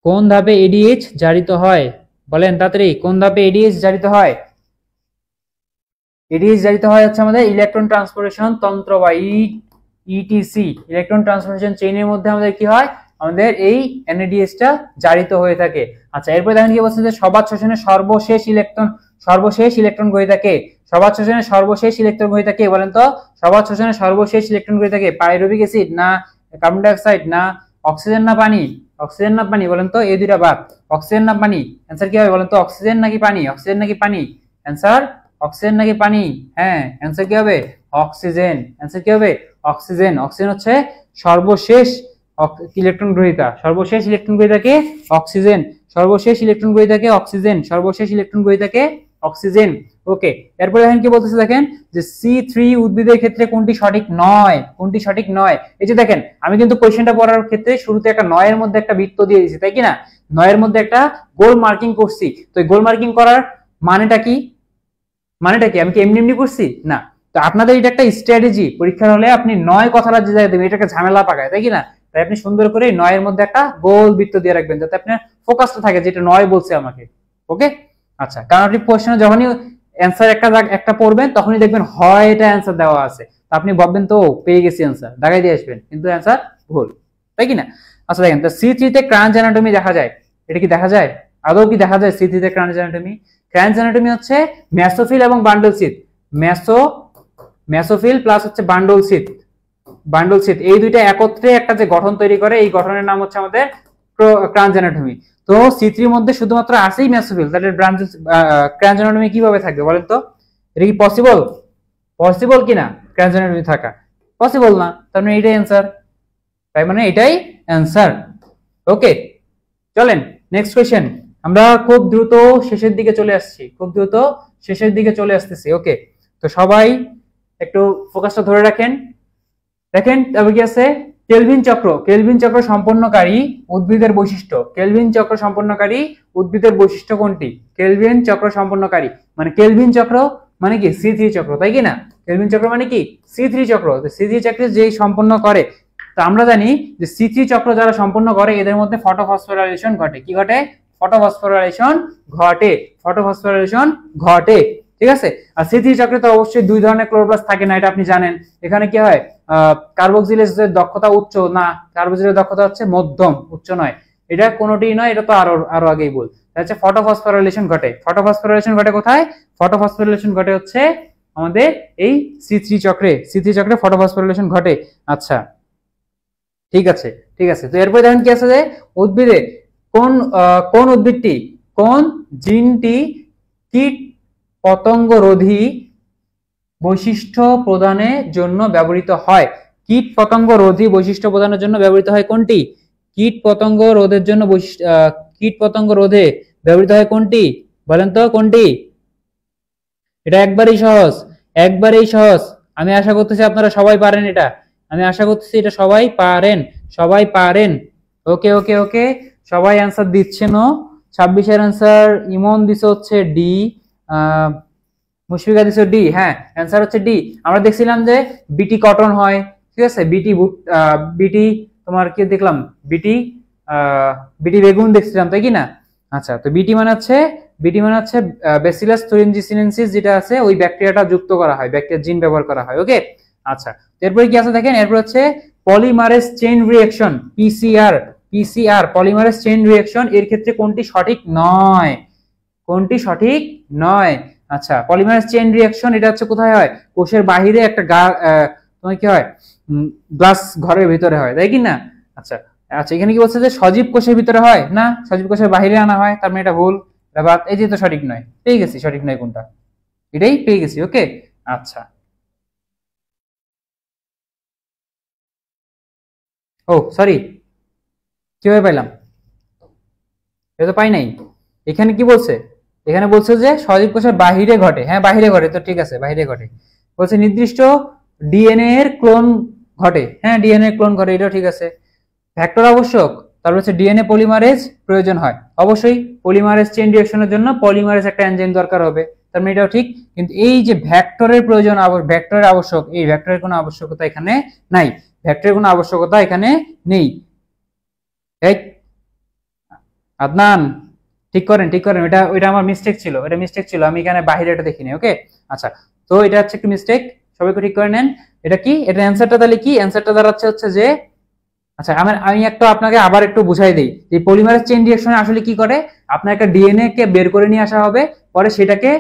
কোন ধাপে এডিএইচ জারিত হয়? বলেন তাড়াতাড়ি, কোন ধাপে এডিএইচ জারিত হয়? এডিএইচ জারিত হয় হচ্ছে আমাদের ইলেকট্রন ট্রান্সপোর্টেশন তন্ত্র বা ইটিসি, ইলেকট্রন ট্রান্সপোর্টেশন চেইনের মধ্যে আমাদের কি হয়, আমাদের এই এনএডিএইচটা জারিত হয়ে থাকে। আচ্ছা, এরপরে দেখেন কি বলছে যে সবাত শোষণের সর্বশেষ ইলেকট্রন গ্রহীতা কে? সবাত শোষণের সর্বশেষ ইলেকট্রন গ্রহীতা কে বলেন তো? সবাত শোষণের সর্বশেষ ইলেকট্রন গ্রহীতা কে? পাইরুভিক অ্যাসিড না কার্বন ডাই অক্সাইড না অক্সিজেন না পানি? অক্সিজেন না পানি বলেন তো, এই দুইটা বাদ। অক্সিজেন না পানি, অ্যান্সার কি হবে বলেন তো? অক্সিজেন নাকি পানি? অক্সিজেন নাকি পানি? অ্যান্সার অক্সিজেন নাকি পানি? হ্যাঁ, অ্যান্সার কি হবে? অক্সিজেন। অ্যান্সার কি হবে? অক্সিজেন। অক্সিজেন হচ্ছে সর্বশেষ ইলেকট্রন গ্রহীতা। সর্বশেষ ইলেকট্রন গ্রহীতাকে অক্সিজেন। সর্বশেষ ইলেকট্রন গ্রহীতাকে অক্সিজেন। সর্বশেষ ইলেকট্রন গ্রহীতাকে অক্সিজেন। ওকে, এরপরে দেখেন কি বলতেছে, দেখেন যে C3 উদ্ভিদের ক্ষেত্রে কোনটি সঠিক নয়? কোনটি সঠিক নয়? এই যে দেখেন, আমি কিন্তু কোশ্চেনটা পড়ার ক্ষেত্রে শুরুতে একটা নয়ের মধ্যে একটা বৃত্ত দিয়ে দিয়েছি, তাই কি না? নয়ের মধ্যে একটা গোল মার্কিং করছি। তো এই গোল মার্কিং করার মানেটা কি? মানেটা কি? আমি কি এমনি এমনি করছি? না। তো আপনাদের এটা একটা স্ট্র্যাটেজি, পরীক্ষার হলে আপনি নয় কথাটা যে জায়গায় দেবেন এটাকে ঝামেলা পাকায়, তাই কি না? তাই আপনি সুন্দর করে নয়ের মধ্যে একটা গোল বৃত্ত দিয়ে রাখবেন যাতে আপনার ফোকাসটা থাকে যেটা নয় বলছে আমাকে। ওকে, আচ্ছা, কারণ আপনি কোশ্চেনে যখনই অ্যান্সার একটা পড়বেন তখনই দেখবেন হয় এটা অ্যান্সার দেওয়া আছে, তা আপনি ভাববেন তো পেয়ে গেছি অ্যান্সার, দাগাই দিয়ে আসবেন, কিন্তু অ্যান্সার ভুল, তাই কি না? আচ্ছা দেখেন, তো C3 তে ক্রাঞ্চ অ্যানাটমি দেখা যায়, এটা কি দেখা যায়? আদৌ কি দেখা যায় C3 তে ক্রাঞ্চ অ্যানাটমি? ক্রাঞ্চ অ্যানাটমি হচ্ছে মেসোফিল এবং বান্ডল শীথ। মেসোফিল প্লাস হচ্ছে বান্ডল শীথ, এই দুইটা একত্রে একটা যে গঠন তৈরি করে, এই গঠনের নাম হচ্ছে আমাদের ক্রাঞ্চ অ্যানাটমি। তো C3 এর মধ্যে শুধুমাত্র আছেই মেসোফিল, তাহলে ক্রাঞ্চ অ্যানাটমি কিভাবে থাকবে বলেন তো? এটা কি পসিবল? পসিবল কিনা ক্রাঞ্চ অ্যানাটমি থাকা? পসিবল না, তার মানে এটাই অ্যান্সার, তাই মানে এটাই অ্যান্সার। ওকে, চলেন নেক্সট কোয়েশ্চেন। আমরা খুব দ্রুত শেষের দিকে চলে আসছি, ওকে, তো সবাই একটু ফোকাসটা ধরে রাখেন। দেখেন তবে কি আছে, কেলভিন চক্র সম্পন্নকারী উদ্ভিদের বৈশিষ্ট্য। কেলভিন চক্র সম্পন্নকারী উদ্ভিদের বৈশিষ্ট্য কোনটি? কেলভিন চক্র সম্পন্নকারী মানে কেলভিন চক্র মানে কি C3 চক্র, তাই কি না? কেলভিন চক্র মানে কি C3 চক্র। C3 চক্র যেই সম্পন্ন করে, তো আমরা জানি যে C3 চক্র যারা সম্পন্ন করে এদের মধ্যে ফটোফসফোরাইলেশন ঘটে। কি ঘটে? ফটোফসফোরাইলেশন ঘটে, ঠিক আছে? আর C3 চক্রে তো অবশ্যই দুই ধরনের ক্লোরোপ্লাস্ট থাকে না, এটা আপনি জানেন। এখানে কি হয়, কার্বক্সিলেজের দক্ষতা উচ্চ না, কার্বক্সিলের দক্ষতা হচ্ছে মধ্যম, উচ্চ নয়, এটা কোনোটিই নয়, এটা তো আরো আগেই বল। হচ্ছে ফটোফসফোরাইলেশন ঘটে। ফটোফসফোরাইলেশন ঘটে কোথায়? ফটোফসফোরাইলেশন ঘটে হচ্ছে আমাদের এই C3 চক্রে ফটোফসফোরাইলেশন ঘটে। আচ্ছা, ঠিক আছে। তো এরপরে দেখেন কি আছে যে উদ্ভিদে কোন উদ্ভিদটি, কোন জিনটি কীট পতঙ্গ রোধী বৈশিষ্ট্য প্রদানের জন্য ব্যবহৃত হয়? কীট পতঙ্গ রোধী বৈশিষ্ট্য প্রদানের জন্য ব্যবহৃত হয় কোনটি? কীট পতঙ্গ রোধে ব্যবহৃত হয় কোনটি বলেন তো? কোনটি? এটা একবারেই সহজ। আমি আশা করতেছি আপনারা সবাই পারেন এটা, সবাই পারেন। ওকে, সবাই অ্যান্সার দিচ্ছেন। 26 এর অ্যান্সার ইমন দিছে হচ্ছে ডি, মুশফিকা দিছে ডি। হ্যাঁ, অ্যান্সার হচ্ছে ডি। আমরা দেখছিলাম যে বিটি কটন হয়, ঠিক আছে? বিটি তোমার কি দেখলাম, বিটি বেগুন দেখছিলাম, তাই কি না? আচ্ছা, তো বিটি মানে হচ্ছে ব্যাসিলাস থুরিনজিসিনেন্সিস যেটা আছে ওই ব্যাকটেরিয়াটা যুক্ত করা হয়, ব্যাকটেরিয়ার জিন ব্যবহার করা হয়। ওকে, আচ্ছা, এরপরে কি আছে দেখেন, এরপর হচ্ছে polymerase chain reaction, PCR polymerase chain reaction, এর ক্ষেত্রে কোনটি সঠিক নয়? আচ্ছা, পলিমারেজ চেইন রিঅ্যাকশন এটা হচ্ছে কোথায় হয়? কোষের বাহিরে একটা তোমার কি হয়, গ্লাস ঘরের ভিতরে হয়, তাই কি না? আচ্ছা, এখানে কি বলছে যে সজীব কোষের ভিতরে হয় না, সজীব কোষের বাহিরে আনা হয়, তার মানে এটা ভুল। এই যে তো সঠিক নয়, পেয়ে গেছি সঠিক নয় কোনটা, এটাই পেয়ে গেছি। ওকে, আচ্ছা, ও সরি, কিভাবে পাইলাম? এটা তো পাই নাই। এখানে কি বলছে? এখানে বলছে যে সজীব কোষের বাহিরে ঘটে। হ্যাঁ, বাহিরে ঘটে, তো ঠিক আছে, বাহিরে ঘটে। বলছে নির্দিষ্ট ডিএনএ এর ক্লোন ঘটে। হ্যাঁ, ডিএনএ ক্লোন ঘটে, এটাও ঠিক আছে। ফ্যাক্টর আবশ্যক, তারপর হচ্ছে ডিএনএ পলিমারেজ প্রয়োজন হয়, অবশ্যই পলিমারেজ চেইন রিঅ্যাকশনের জন্য পলিমারেজ একটা এনজাইম দরকার হবে, তার মানে এটাও ঠিক। কিন্তু এই যে ভেক্টরের প্রয়োজন, ভেক্টরের আবশ্যক, এই ভেক্টরের কোনো আবশ্যকতা এখানে নাই, ভেক্টরের কোনো আবশ্যকতা এখানে নেই। এই আদনান ঠিক করেন, ঠিক করেন, ওইটা আমার মিস্টেক ছিল, এটা মিস্টেক ছিল, আমি এখানে বাইরে এটা দেখিনি। ওকে, আচ্ছা, তো এটা হচ্ছে একটু মিস্টেক, সবাইকে ঠিক করে নেন। এটা কি, এটা অ্যান্সারটা তাহলে কি, অ্যান্সারটা দাঁড়াচ্ছে হচ্ছে যে, আচ্ছা আমি একটু আপনাকে আবার একটু বুঝাই দিই যে পলিমারেজ চেইন রিঅ্যাকশনে আসলে কি করে, আপনার একটা ডিএনএ কে বের করে নিয়ে আসা হবে, পরে সেটাকে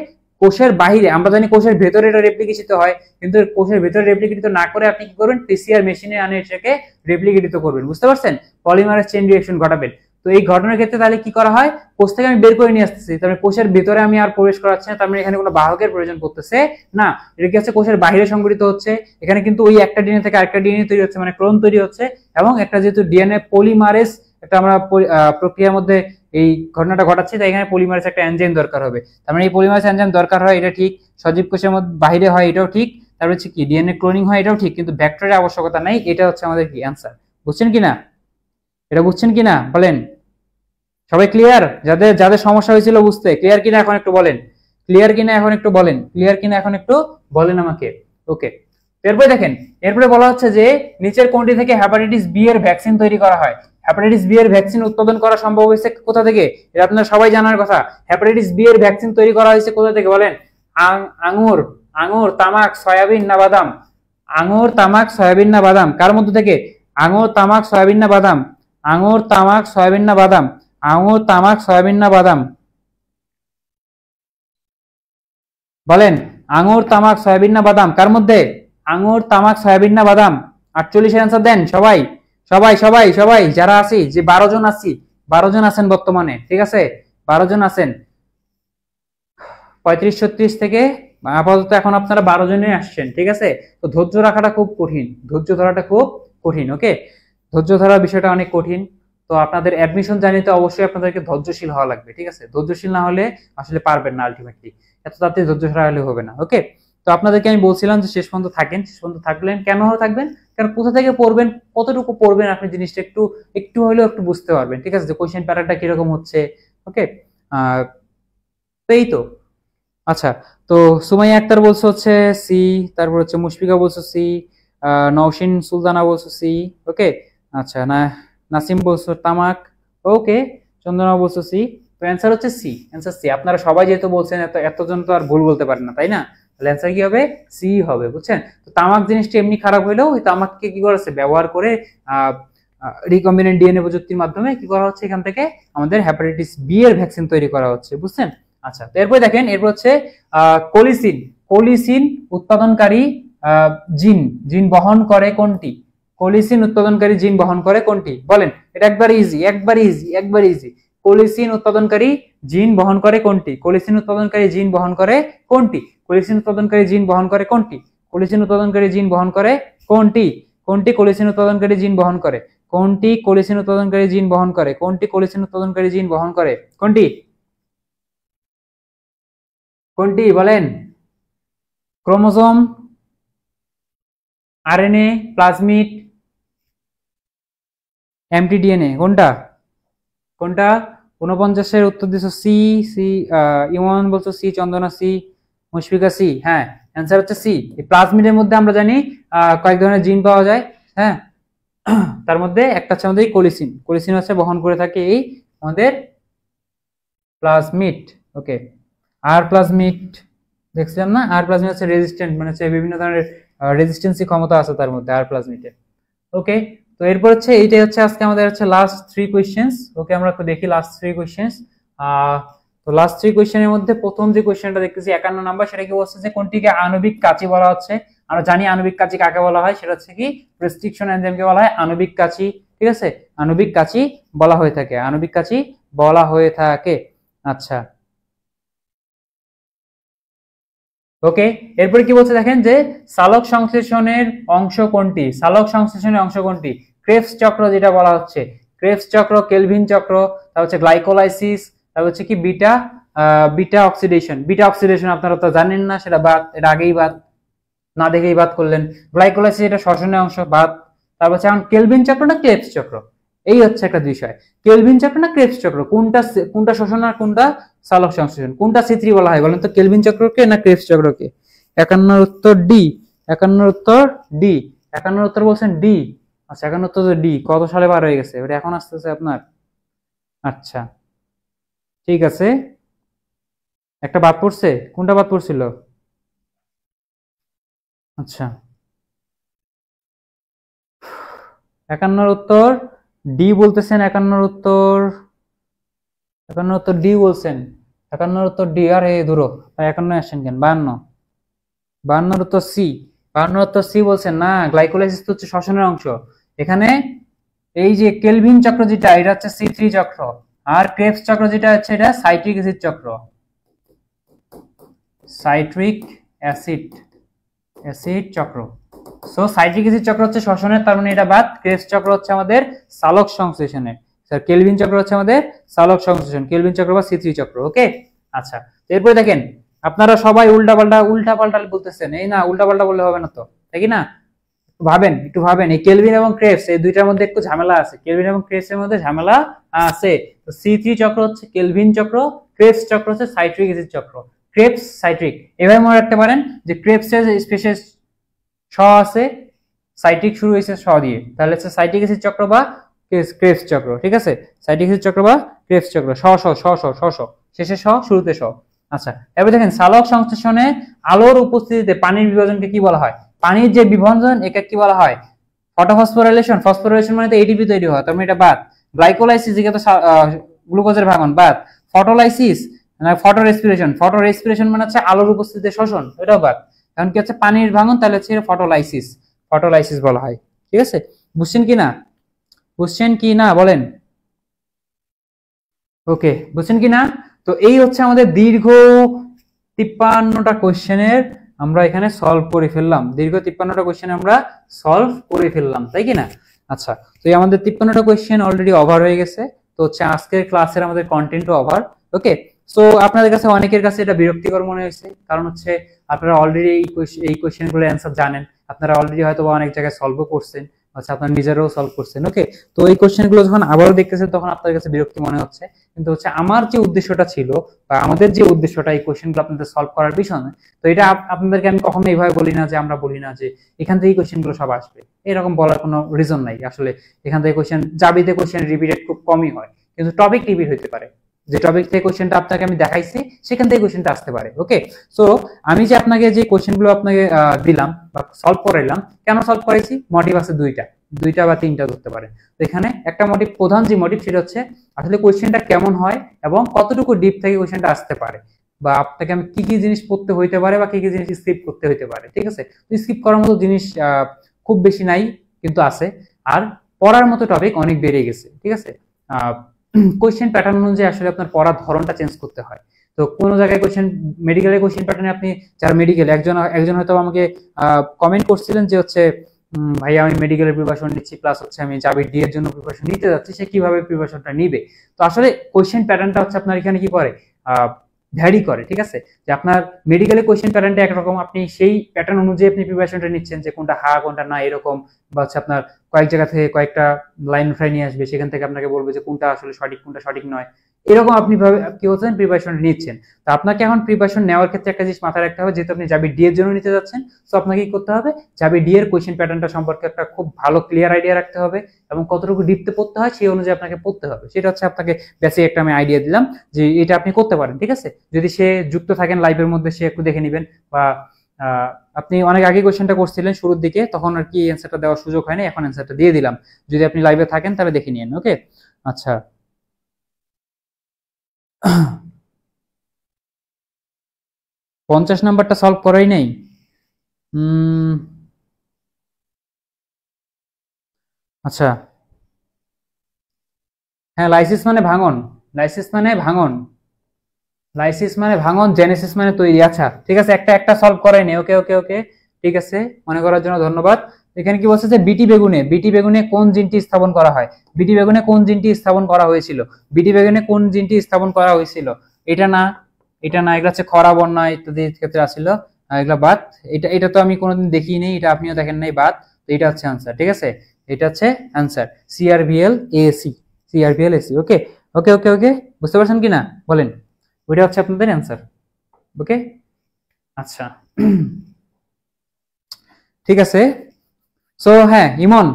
কোষের বাইরে, আমরা জানি কোষের ভেতরে এটা রেপ্লিকেশিত হয়, কিন্তু কোষের ভেতরে রেপ্লিকেটিত না করে আপনি কি করবেন, পিসিআর মেশিনে আনে এটাকে রেপ্লিকেটিত করবেন, বুঝতে পারছেন, পলিমারেজ চেইন রিঅ্যাকশন ঘটাবেন। তো এই ঘটনার ক্ষেত্রে তাহলে কি করা হয়, কোষ থেকে আমি বের করে নিয়ে আসতেছি, তারপরে কোষের ভেতরে আমি আর প্রবেশ করাচ্ছি না, তার মানে এখানে কোনো বাহকের প্রয়োজন পড়তেছে না, এটা কি হচ্ছে কোষের বাইরে সংগঠিত হচ্ছে, এখানে কিন্তু ওই একটা ডিএনএ থেকে আরেকটা ডিএনএ তৈরি হচ্ছে, মানে ক্লোন তৈরি হচ্ছে, এবং একটা যেহেতু ডিএনএ পলিমারেজ একটা আমরা প্রক্রিয়ার মধ্যে এই ঘটনাটা ঘটাচ্ছি, তাই এখানে পলিমারেজ একটা এনজাইম দরকার হবে, তার মানে এই পলিমারেজ এনজাইম দরকার হয়, এটা ঠিক, সজীব কোষের মধ্যে বাইরে হয়, এটাও ঠিক, তারপরে হচ্ছে কি ডিএনএ ক্লোনিং হয়, এটাও ঠিক, কিন্তু ভেক্টরের আবশ্যকতা নাই, এটা হচ্ছে আমাদের কি অ্যান্সার। বুঝছেন কিনা, এটা বুঝছেন কিনা বলেন, সবাই ক্লিয়ার? যাদের যাদের সমস্যা হয়েছিল বুঝতে, ক্লিয়ার কিনা এখন একটু বলেন, ক্লিয়ার কিনা এখন একটু বলেন, ক্লিয়ার কিনা এখন একটু বলেন আমাকে। ওকে, এরপরে দেখেন, এরপরে বলা হচ্ছে যে নিচের কোনটি থেকে হেপাটাইটিস বি এর ভ্যাকসিন তৈরি করা হয়, হেপাটাইটিস বি এর ভ্যাকসিন উৎপাদন করা সম্ভব হয়েছে কোথা থেকে, এটা আপনারা সবাই জানার কথা, হেপাটাইটিস বি এর ভ্যাকসিন তৈরি করা হয়েছে কোথা থেকে বলেন, আঙ্গুর, আঙ্গুর, তামাক, সয়াবিন না বাদাম, আঙ্গুর, তামাক, সয়াবিন না বাদাম, কার মধ্যে থেকে, আঙ্গুর, তামাক, সয়াবিন না বাদাম, আঙ্গুর, তামাক, সয়াবিন না বাদাম, আঙ্গুর, তামাক, সয়াবিন না বাদাম, বলেন, আঙ্গুর, তামাক, সয়াবিন না বাদাম, কার মধ্যে, আঙ্গুর, তামাক, সয়াবিন না বাদাম, 48 এর অ্যান্সার দেন সবাই, সবাই সবাই সবাই যারা আছি, যে 12 জন আছি, 12 জন আছেন বর্তমানে, ঠিক আছে, 12 জন আছেন, 35-36 থেকে আপাতত এখন আপনারা 12 জনই আসছেন, ঠিক আছে, তো ধৈর্য রাখাটা খুব কঠিন, ধৈর্য ধরাটা খুব কঠিন। ওকে, ধৈর্য ধরার বিষয়টা অনেক কঠিন, তো আপনাদের অ্যাডমিশন জানিতে অবশ্যই আপনাদেরকে ধৈর্যশীল হওয়া লাগবে, ঠিক আছে, ধৈর্যশীল না হলে আসলে পারবেন না, আলটিমেটলি এত তাড়াতাড়ি ধৈর্য ধরা হলে হবে না। ওকে, তো আপনাদেরকে আমি বলছিলাম যে শেষ পর্যন্ত থাকেন, শেষ পর্যন্ত থাকলেন, কেন থাকবেন, কারণ কোথা থেকে পড়বেন, কতটুকু পড়বেন, আপনি জিনিসটা একটু একটু হলেও একটু বুঝতে পারবেন, ঠিক আছে, যে কোশ্চেন প্যাটার্নটা কিরকম হচ্ছে। ওকে, তো এই তো, আচ্ছা, তো সুমাইয়া আক্তার বলছো হচ্ছে সি, তারপর হচ্ছে মুশফিকা বলছো সি, নওশিন সুলতানা বলছো সি। ওকে, আচ্ছা, নাসিম বলছো তামাক, ওকে, চন্দনা বলছো সি, তো অ্যান্সার হচ্ছে সি, অ্যান্সার সি। আপনারা সবাই যেহেতু বলছেন, এতজন তো আর ভুল বলতে পারেন না, তাই না, তাহলে অ্যান্সার কি হবে, সি হবে, বুঝছেন। তো তামাক জিনিসটা এমনি খারাপ হইলেও ওই তামাককে কি করেছে, ব্যবহার করে রিকম্বিনেন্ট ডিএনএ প্রযুক্তির মাধ্যমে কি করা হচ্ছে, এখান থেকে আমাদের হেপাটাইটিস বি এর ভ্যাকসিন তৈরি করা হচ্ছে, বুঝছেন। আচ্ছা, তো এরপরে দেখেন, এরপর হচ্ছে কোলিসিন, কোলিসিন উৎপাদনকারী জিন, জিন বহন করে কোনটি, কোলিসিন উৎপাদনকারী জিন বহন করে কোনটি, বলেন, এটা একবার ইজি, একবার ইজি, একবার ইজি, কোলিসিন উৎপাদনকারী জিন বহন করে কোনটি, কোলিসিন উৎপাদনকারী জিন বহন করে কোনটি, কোলিসিন উৎপাদনকারী জিন বহন করে কোনটি, কোলিসিন উৎপাদনকারী জিন বহন করে কোনটি, কোনটি কোলিসিন উৎপাদনকারী জিন বহন করে, কোনটি কোলিসিন উৎপাদনকারী জিন বহন করে, কোনটি কোলিসিন উৎপাদনকারী জিন বহন করে, কোনটি, কোনটি বলেন, ক্রোমোজোম, আরএনএ, প্লাজমিড, এমটিডিএনএ, কোনটা, কোনটা, 49 উত্তর দিছো সি, সি, ইমন বলছো সি, চন্দনা সি, মুশফিকা সি, হ্যাঁ অ্যান্সার হচ্ছে সি। এই প্লাজমিডের মধ্যে আমরা জানি কয়েক ধরনের জিন পাওয়া যায়, হ্যাঁ, তার মধ্যে একটা হচ্ছে আমাদের কোলিসিন, কোলিসিন হচ্ছে বহন করে থাকে এই আমাদের প্লাজমিড। ওকে, আর প্লাজমিড দেখছিলাম না, আর প্লাজমিড হচ্ছে রেজিস্ট্যান্ট, মানে হচ্ছে বিভিন্ন ধরনের রেজিস্ট্যান্সি ক্ষমতা আছে তার মধ্যে আর প্লাজমিডে। ওকে, তো এরপর হচ্ছে এইটাই হচ্ছে আজকে আমাদের হচ্ছে লাস্ট 3 কোয়েশ্চেন্স। ওকে, আমরা দেখি লাস্ট 3 কোয়েশ্চেন্স। তো লাস্ট 3 কোয়েশ্চেনের মধ্যে প্রথম যে কোয়েশ্চেনটা দেখতেছি 51 নাম্বার, সেটা কি বলছে যে কোনটিকে আণবিক কাঁচি বলা হচ্ছে। আমরা জানি আণবিক কাঁচি কাকে বলা হয়, সেটা হচ্ছে কি প্রেসক্রিপশন এনজাইমকে বলা হয় আণবিক কাঁচি, ঠিক আছে, আণবিক কাঁচি বলা হয়ে থাকে, আণবিক কাঁচি বলা হয়ে থাকে। আচ্ছা, ওকে, এরপরে কি বলছে দেখেন, যে সালোক সংশ্লেষণের অংশ কোনটি, সালোক সংশ্লেষণের অংশ কোনটি, ক্রেবস চক্র যেটা বলা হচ্ছে, ক্রেবস চক্র, কেলভিন চক্র, তারপর হচ্ছে গ্লাইকোলাইসিস, তারপর হচ্ছে কি beta beta oxidation, beta oxidation আপনারা তো জানেন না, সেটা বাদ, এটা আগেই বাদ, না দেখেই বাদ করলেন। গ্লাইকোলাইসিস এটা শ্বসনের অংশ, বাদ। তারপর হচ্ছে এখন কেলভিন চক্র না ক্রেবস চক্র, এই হচ্ছে একটা বিষয়। কেলভিন চক্র না ক্রেবস চক্র, কোনটা কোনটা শোষণ আর কোনটা চালক সংশ্লেষণ, কোনটা C3 বলা হয় বলেন তো, কেলভিন চক্রকে না ক্রেবস চক্রকে? 51 উত্তর ডি, 51 উত্তর ডি, 51 উত্তর বলছেন ডি। আচ্ছা 51 উত্তর ডি, কত সালে বার হয়ে গেছে এটা এখন আসতেছে আপনার? আচ্ছা ঠিক আছে, একটা বাদ পড়ছে, কোনটা বাদ পড়ছিল? আচ্ছা 51 উত্তর ডি বলতেছেন, 51 উত্তর, 51 উত্তর ডি বলছেন, 51 উত্তর ডি। আর এই ধরো 51 আসছেন কেন? 52, 52 উত্তর সি, 52 উত্তর সি বলছেন না। গ্লাইকোলাইসিস তো হচ্ছে শ্বসনের অংশ। এখানে এই যে কেলভিন চক্র যেটা, এটা হচ্ছে C3 চক্র, আর ক্রেবস চক্র যেটা হচ্ছে এটা সাইট্রিক অ্যাসিড চক্র, সাইট্রিক অ্যাসিড অ্যাসিড চক্র। সো সাইট্রিক অ্যাসিড চক্র হচ্ছে শ্বসনের, তার মানে এটা বাদ। ক্রেবস চক্র হচ্ছে আমাদের চালক সংশ্লেষণের, স্যার কেলভিন চক্র হচ্ছে আমাদের চালক সংশ্লেষণ, কেলভিন চক্র বা C3 চক্র। ওকে আচ্ছা, এরপরে দেখেন আপনারা সবাই উল্টা পাল্টা বলতেছেন, এই না উল্টা পাল্টা বললে হবে না তো, তাই কি না? ভাবেন, একটু ভাবেন, এই কেলভিন এবং ক্রেবস এই দুইটার মধ্যে একটু ঝামেলা আছে, কেলভিন এবং ক্রেবস এর মধ্যে ঝামেলা আছে। তো C3 চক্র হচ্ছে কেলভিন চক্র, ক্রেবস চক্র হচ্ছে সাইট্রিক অ্যাসিড চক্র। ক্রেবস সাইট্রিক, এভাবে মনে রাখতে পারেন যে ক্রেবস এর স্পেশাল স আছে, সাইট্রিক শুরু হয়েছে স দিয়ে, তাহলে হচ্ছে সাইট্রিক অ্যাসিড চক্র বা ক্রেবস চক্র। ঠিক আছে, সাইট্রিক অ্যাসিড চক্র বা ক্রেবস চক্র, স স স স স স, শেষে স শুরুতে স। আচ্ছা এবার দেখেন চালক সংশ্লেষণে আলোর উপস্থিতিতে পানির বিভাজনকে কি বলা হয়? পানির যে বিভাজন একে কি বলা হয়? ফটোফসফোরাইলেশন। ফসফোরাইলেশন মানে তো এটিপি তৈরি হয়, তার মানে এটা বাদ। গ্লাইকোলাইসিস একে তো গ্লুকোজের ভাঙন, বাদ। ফটোলাইসিস না ফটো রেসপিরেশন, ফটো রেসপিরেশন মানে হচ্ছে আলোর উপস্থিতিতে শোষণ, এটাও বাদ। এখন কি হচ্ছে পানির ভাঙন, তাহলে হচ্ছে ফটোলাইসিস, ফটোলাইসিস বলা হয়। ঠিক আছে, বুঝছেন কি না? বুঝছেন কি না বলেন? ওকে, বুঝছেন কি না? তো এই হচ্ছে আমাদের দীর্ঘ 53টা কোশ্চেনের আমরা এখানে সলভ করে ফেললাম, দীর্ঘ 53টা কোশ্চেন আমরা সলভ করে ফেললাম, তাই কি না? আচ্ছা, তো এই আমাদের 53টা কোশ্চেন অলরেডি ওভার হয়ে গেছে। তো হচ্ছে আজকের ক্লাসের আমাদের কন্টেন্টও ওভার। ওকে, সো আপনাদের কাছে অনেকের কাছে এটা বিরক্তিকর মনে হয়েছে, কারণ হচ্ছে আপনারা অলরেডি এই কোশ্চেনগুলোর অ্যান্সার জানেন, আপনারা অলরেডি হয়তো অনেক জায়গায় সলভও করছেন, আচ্ছা আপনারা নিজেরাও সলভ করছেন। ওকে, তো এই কোশ্চেনগুলো যখন আবারও দেখতেছেন তখন আপনাদের কাছে বিরক্তি মনে হচ্ছে, কিন্তু হচ্ছে আমার যে উদ্দেশ্যটা ছিল বা আমাদের যে উদ্দেশ্যটা এই কোশ্চেনগুলো আপনাদের সলভ করার পিছনে, তো এটা আপনাদেরকে আমি কখনো এইভাবে বলি না যে, আমরা বলি না যে এখান থেকে কোশ্চেনগুলো সব আসবে, এরকম বলার কোনো রিজন নাই। আসলে এখান থেকে কোশ্চেন জাবিতে কোশ্চেন রিপিটেড খুব কমই হয়, কিন্তু টপিক রিপিট হতে পারে। যে টপিক থেকে কোশ্চেনটা আপনাকে আমি দেখাইছি সেখান থেকে কোশ্চেনটা আসতে পারে। ওকে, সো আমি যে আপনাকে যে কোশ্চেনগুলো আপনাকে দিলাম বা সলভ করাইলাম, কেন সলভ করাইছি? মোটিভ আছে দুইটা বা তিনটা ধরতে পারে। তো এখানে একটা মোটিভ, প্রধান যে মোটিভ সেটা হচ্ছে আসলে কোশ্চেনটা কেমন হয় এবং কতটুকু ডিপ থেকে কোশ্চেনটা আসতে পারে, বা আপনাকে আমি কি কি জিনিস পড়তে হইতে পারে বা কি কি জিনিস স্কিপ করতে হইতে পারে। ঠিক আছে, স্কিপ করার মতো জিনিস খুব বেশি নাই, কিন্তু আছে। আর পড়ার মতো টপিক অনেক বেড়ে গেছে। ঠিক আছে, কোশ্চেন প্যাটার্ন অনুযায়ী আসলে আপনার পড়ার ধরনটা চেঞ্জ করতে হয়। তো কোন জায়গায় কোশ্চেন, মেডিকেলের কোশ্চেন প্যাটার্নে আপনি, যারা মেডিকেল, একজন হয়তো আমাকে কমেন্ট করছিলেন যে হচ্ছে ভাই আমি মেডিকেলের প্রিপারেশন নিচ্ছি, প্লাস হচ্ছে আমি জাবির ডি এর জন্য প্রিপারেশন নিতে যাচ্ছি, সে কিভাবে প্রিপারেশনটা নিবে? তো আসলে কোশ্চেন প্যাটার্নটা হচ্ছে আপনার এখানে কি করে, ভ্যারি করে। ঠিক আছে, যে আপনার মেডিকেলের কোশ্চেন প্যাটার্নটা একরকম, আপনি সেই প্যাটার্ন অনুযায়ী আপনি প্রিপারেশনটা নিচ্ছেন যে কোনটা হা কোনটা না এরকম, বা হচ্ছে আপনার কয়েক জায়গা থেকে কয়েকটা লাইন উঠাই নিয়ে আসবে, সেখান থেকে আপনাকে বলবে যে কোনটা আসলে সঠিক কোনটা সঠিক নয়, এরকম আপনি কি হচ্ছেন প্রিপারেশন নিচ্ছেন। তো আপনাকে এখন প্রিপারেশন নেওয়ার ক্ষেত্রে একটা জিনিস মাথায় রাখতে হবে, যেহেতু আপনি জাবি ডি এর জন্য নিতে যাচ্ছেন, তো আপনাকে কি করতে হবে, জাবি ডি এর কোশ্চেন প্যাটার্নটা সম্পর্কে একটা খুব ভালো ক্লিয়ার আইডিয়া রাখতে হবে, এবং কতটুকু ডিপতে পড়তে হয় সেই অনুযায়ী আপনাকে পড়তে হবে। সেটা হচ্ছে আপনাকে বেসিক একটা আমি আইডিয়া দিলাম যে এটা আপনি করতে পারেন। ঠিক আছে, যদি সে যুক্ত থাকেন লাইভের মধ্যে, সে একটু দেখে নেবেন, বা আপনি অনেক আগে কোশ্চেনটা করছিলেন শুরুর দিকে, তখন আর কি অ্যান্সারটা দেওয়ার সুযোগ হয়নি, এখন অ্যান্সারটা দিয়ে দিলাম, যদি আপনি লাইভে থাকেন তাহলে দেখে নিন। ওকে, আচ্ছা 50 নাম্বারটা সলভ করাই নাই। আচ্ছা হ্যাঁ, লাইসিস মানে ভাঙন, লাইসিস মানে ভাঙন, লাইসিস মানে ভাঙন, জেনেসিস মানে তৈরি। আচ্ছা ঠিক আছে, একটা সলভ করাই নেই। ওকে ওকে ওকে, ঠিক আছে, মনে করার জন্য ধন্যবাদ। এখানে কি বলছে যে বিটি বেগুনে কোন জিনটি স্থাপন করা হয়? বিটি বেগুনে কোন জিনটি স্থাপন করা হয়েছিল? বিটি বেগুনে কোন জিনটি স্থাপন করা হয়েছিল? এটা না, এটা না, এগুলো হচ্ছে খরা বন্যা ইত্যাদি ক্ষেত্রে আসছিল, এগুলা বাদ। এটা এটা তো আমি কোনোদিন দেখিনি, এটা আপনিও দেখেন নাই, বাদ। তো এটা হচ্ছে আনসার। ঠিক আছে, এটা হচ্ছে অ্যান্সার, সিআরভিএল এসি, সিআরভিএল এসি। ওকে ওকে ওকে ওকে, বুঝতে পারছেন কি না বলেন? ওইটা হচ্ছে আপনাদের অ্যান্সার। ওকে আচ্ছা ঠিক আছে। সো হ্যাঁ, ইমন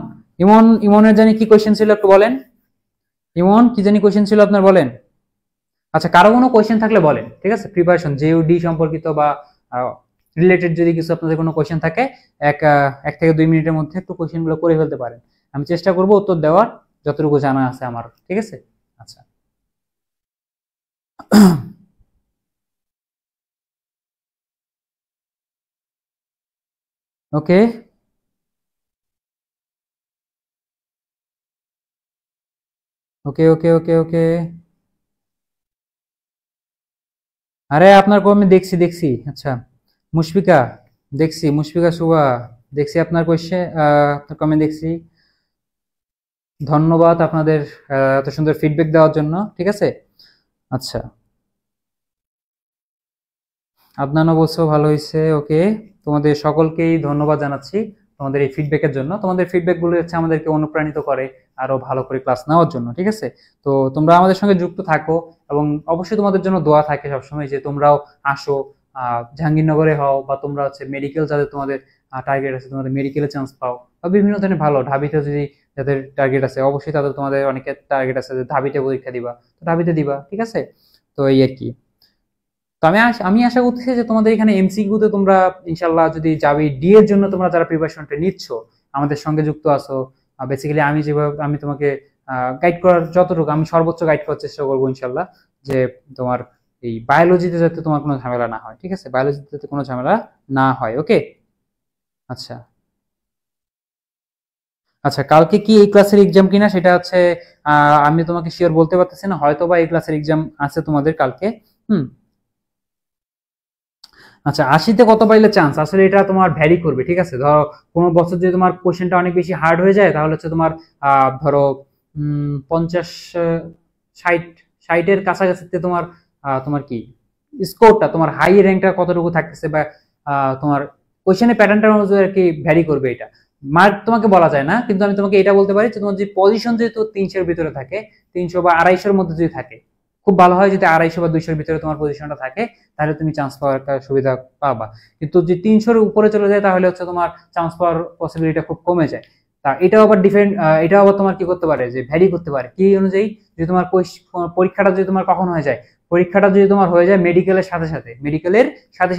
ইমন ইমনের জানি কি কোয়েশ্চেন ছিল একটু বলেন। ইমন কি জানি কোয়েশ্চেন ছিল আপনার, বলেন। আচ্ছা, কারো কোনো কোয়েশ্চেন থাকলে বলেন, ঠিক আছে? প্রিপারেশন জেইউডি সম্পর্কিত বা রিলেটেড যদি কিছু আপনাদের কোনো কোয়েশ্চেন থাকে, এক থেকে 2 মিনিটের মধ্যে একটু কোয়েশ্চেন গুলো করে ফেলতে পারেন। আমি চেষ্টা করব উত্তর দেওয়ার, যতটুকু জানা আছে আমার, ঠিক আছে? আচ্ছা ওকে ওকে ওকে ওকে ওকে। আরে আপনার আমি দেখছি দেখছি। আচ্ছা মুশফিকা, দেখছি মুশফিকা শুভা, দেখছি আপনার কোয়েশ্চেন, আপনার কমেন্ট দেখছি। ধন্যবাদ আপনাদের এত সুন্দর ফিডব্যাক দেওয়ার জন্য, ঠিক আছে? আচ্ছা, আদনানও বলছো ভালো হয়েছে। ওকে, তোমাদের সকলকেই ধন্যবাদ জানাচ্ছি তোমাদের এই ফিডব্যাকের জন্য। তোমাদের ফিডব্যাক গুলো হচ্ছে আমাদেরকে অনুপ্রাণিত করে আরো ভালো করে ক্লাস নেওয়ার জন্য, ঠিক আছে? তো তোমরা আমাদের সঙ্গে যুক্ত থাকো, এবং অবশ্যই তোমাদের জন্য দোয়া থাকে সবসময় যে তোমরাও আসো, জাহাঙ্গীরনগরে হও, বা তোমরা হচ্ছে মেডিকেল, যাদের তোমাদের টার্গেট আছে, তোমাদের মেডিকেলে চান্স পাও, বা বিভিন্ন ধরনের ভালো ঢাবিতে যদি যাদের টার্গেট আছে, অবশ্যই তাদের, তোমাদের অনেকের টার্গেট আছে যে ঢাবিতে পরীক্ষা দিবা, তো ঢাবিতে দিবা, ঠিক আছে? তো এই আর কি। তো আমি আশা করতেছি যে তোমাদের এখানে এমসিকিউ তে তোমরা ইনশাল্লাহ যদি যাবে ডি এর জন্য, তোমরা যারা প্রিপারেশনটা নিচ্ছ, আমাদের সঙ্গে যুক্ত আছো, বেসিক্যালি আমি যেভাবে আমি তোমাকে গাইড করার যতটুকু, আমি সর্বোচ্চ গাইড করার চেষ্টা করবো ইনশাল্লাহ, যে তোমার এই বায়োলজিতে যাতে তোমার কোনো ঝামেলা না হয়, ঠিক আছে? বায়োলজিতে যাতে কোনো ঝামেলা না হয়। ওকে আচ্ছা আচ্ছা, কালকে কি এই ক্লাসের এক্সাম কিনা সেটা হচ্ছে আমি তোমাকে শিওর বলতে পারতেছি না, হয়তো বা এই ক্লাসের এক্সাম আছে তোমাদের কালকে। হুম। আচ্ছা, 80-তে কত পাইলে চান্স, আসলে এটা তোমার ভ্যারি করবে, ঠিক আছে? ধরো কোনো বছর যদি তোমার কোশ্চেনটা অনেক বেশি হার্ড হয়ে যায়, তাহলে হচ্ছে তোমার ধরো 50, 60, 60-এর কাছাকাছিতে তোমার তোমার কি স্কোরটা, তোমার হাই র্যাঙ্কটা কতটুকু থাকতেছে, বা তোমার কোশ্চেনের প্যাটার্নটার অনুযায়ী আর কি ভ্যারি করবে এটা। মার্ক তোমাকে বলা যায় না, কিন্তু আমি তোমাকে এটা বলতে পারি যে তোমার যে পজিশন যদি 300-এর ভিতরে থাকে, 300 বা 250-এর মধ্যে যদি থাকে, খুব ভালো হয় যদি 250 বা 200-এর ভিতরে তোমার পজিশনটা থাকে, তাহলে তুমি চান্স পাওয়ার একটা সুবিধা পাবা। কিন্তু যদি 300-এর উপরে চলে যায়, তাহলে হচ্ছে তোমার চান্স পাওয়ার পসিবিলিটিটা খুব কমে যায়। তা এটাও আবার ডিফারেন্ট, এটাও আবার তোমার কি করতে পারে, যে ভ্যারি করতে পারে কি অনুযায়ী, যদি তোমার পরীক্ষাটা যদি তোমার কখন হয়ে যায়, পরীক্ষাটা যদি তোমার হয়ে যায় মেডিকেলের সাথে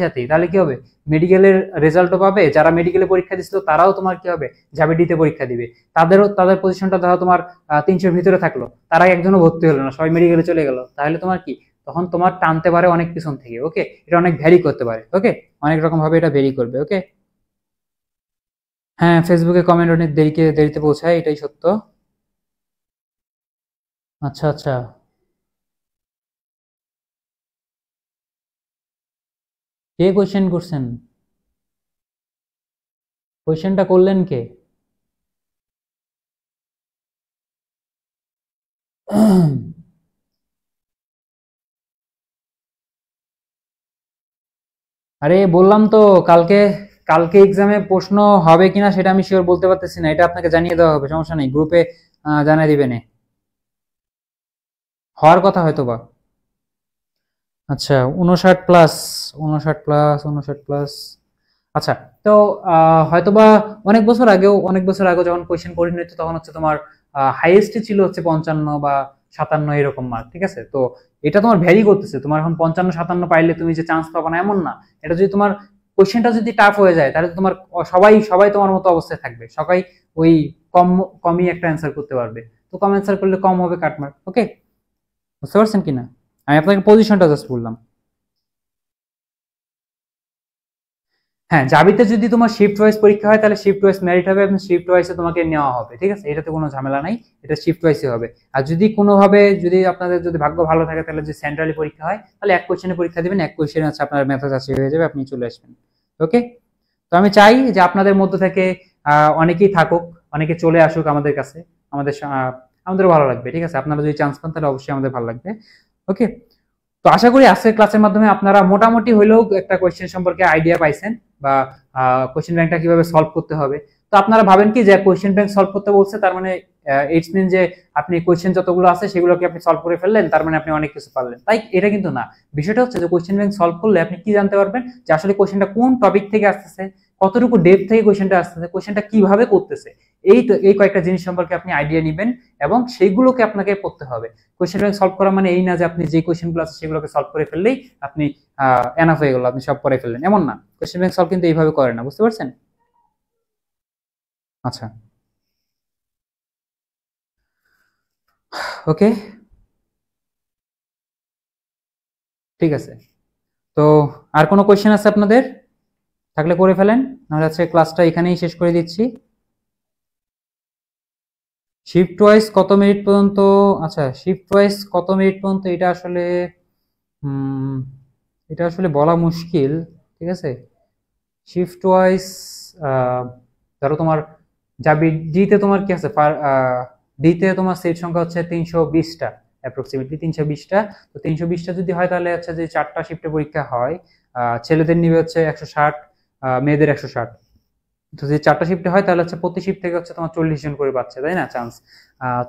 সাথেই, তাহলে কি হবে, মেডিকেলের রেজাল্টও পাবে, যারা মেডিকেলে পরীক্ষা দিচ্ছিল তারাও তোমার কি হবে, যাবে ডিতে পরীক্ষা দিবে, তাদের পজিশনটা ধরো তোমার 300-এর ভিতরে থাকলো, তারা একজনও ভর্তি হলো না, সবাই মেডিকেলে চলে গেল, তাহলে তোমার কি, তখন তোমার টানতে পারে অনেক পিছন থেকে। ওকে, এটা অনেক ভ্যারি করতে পারে। ওকে, অনেক রকম ভাবে এটা ভ্যারি করবে। ওকে হ্যাঁ, ফেসবুকে কমেন্ট অনেক দেরিতে পৌঁছায়, এটাই সত্য। আচ্ছা আচ্ছা, কে কোয়েশ্চেন করছেন? কোয়েশ্চেনটা করলেন কে? আরে বললাম তো, কালকে কালকে এক্সামে প্রশ্ন হবে কিনা সেটা আমি শিওর বলতে পারতেছি না, এটা আপনাকে জানিয়ে দেওয়া হবে, সমস্যা নেই, গ্রুপে জানিয়ে দিবেন। হওয়ার কথা হয়তো বা। আচ্ছা, 59 প্লাস, 59 প্লাস। আচ্ছা, তো হয়তোবা অনেক বছর আগেও যখন কোয়েশ্চেন কঠিন হতো, তখন হচ্ছে তোমার হাইয়েস্ট ছিল হচ্ছে 55 বা 57 এরকম মার্ক, ঠিক আছে? তো এটা তোমার ভ্যারি করতেছে, তোমার এখন 55-57 পাইলে তুমি যে চান্স পাবা না এমন না। এটা যদি তোমার কোয়েশ্চেনটা যদি টাফ হয়ে যায়, তাহলে তোমার সবাই সবাই তোমার মতো অবস্থায় থাকবে, সবাই ওই কম কমই একটা অ্যান্সার করতে পারবে। তো কম অ্যান্সার করলে কম হবে কাটমার্ক। ওকে, বুঝতে পারছেন কিনা? আমি আপনাকে পজিশনটা জাস্ট বললাম। হ্যাঁ, জাবিতে যদি তোমার শিফট ওয়াইজ পরীক্ষা হয়, তাহলে শিফট ওয়াইজ মেরিট হবে এবং শিফট ওয়াইজে তোমাকে নেওয়া হবে, ঠিক আছে? এটাতে কোনো ঝামেলা নাই, এটা শিফট ওয়াইজই হবে। আর যদি কোনোভাবে, যদি আপনাদের যদি ভাগ্য ভালো থাকে, তাহলে যদি সেন্ট্রালি পরীক্ষা হয়, তাহলে এক কোশ্চেনে পরীক্ষা দিবেন, এক কোশ্চেনে হচ্ছে আপনার মেথড আছে হয়ে যাবে, আপনি চলে আসবেন। ওকে, তো আমি চাই যে আপনাদের মধ্য থেকে অনেকেই থাকুক, অনেকে চলে আসুক আমাদের কাছে, আমাদেরও ভালো লাগবে, ঠিক আছে? আপনারা যদি চান্স পান, তাহলে অবশ্যই আমাদের ভালো লাগবে। ওকে, তো আশা করি আজকের ক্লাসের মাধ্যমে আপনারা মোটামুটি হলেও একটা কোয়েশ্চেন সম্পর্কে আইডিয়া পাইছেন, বা কোয়েশ্চেন ব্যাংকটা কিভাবে সলভ করতে হবে। তো আপনারা ভাবেন কি যে কোয়েশ্চেন ব্যাংক সলভ করতে বলছে, তার মানে ইটস মিন যে আপনি কোয়েশ্চেন যতগুলো আছে সেগুলোকে আপনি সলভ করে ফেললেন, তার মানে আপনি অনেক কিছু পারলেন। তাই এটা কিন্তু না। বিষয়টা হচ্ছে যে কোয়েশ্চেন ব্যাংক সলভ করলে আপনি কি জানতে পারবেন যে আসলে কোয়েশ্চেনটা কোন টপিক থেকে আসতেছে, কতটুকু ডেপথ থেকে কোয়েশ্চেনটা আসতেছে, কোয়েশ্চেনটা কিভাবে করতেছে, এই কয়েকটা জিনিস সম্পর্কে আপনি আইডিয়া নেবেন এবং সেইগুলোকে আপনাকে পড়তে হবে। কোয়েশ্চেন ব্যাংক সলভ করা মানে এই না যে আপনি যে কোয়েশ্চেনগুলো আছে সেগুলোকে সলভ করে ফেললেই আপনি এনাফ হয়ে গেল, আপনি সব করে ফেললেন, এমন না। কোয়েশ্চেন ব্যাংক সলভ কিন্তু এইভাবে করে না, বুঝতে পারছেন? আচ্ছা, ওকে, ঠিক আছে। তো আর কোনো কোয়েশ্চেন আছে আপনাদের? থাকলে করে ফেলেন, নাহলে আজকে ক্লাসটা এখানেই শেষ করে দিচ্ছি। শিফট ওয়াইজ কত মিনিট পর্যন্ত? আচ্ছা, শিফট ওয়াইজ কত মিনিট পর্যন্ত হুম, এটা আসলে বলা মুশকিল। ঠিক আছে, শিফট ওয়াইজ ধরো তোমার যাবি ডিতে, তোমার কি আছে ডিতে তোমার সিট সংখ্যা হচ্ছে 320টা, অ্যাপ্রক্সিমেটলি 320টা। তো 320টা যদি হয় তাহলে হচ্ছে যে 4টা শিফটে পরীক্ষা হয়, ছেলেদের নিবে হচ্ছে 160, মেয়েদের 160। তো যদি 4টা শিফটে হয় তাহলে হচ্ছে প্রতি শিফট থেকে হচ্ছে তোমার 40 জন করে পাচ্ছে, তাই না, চান্স।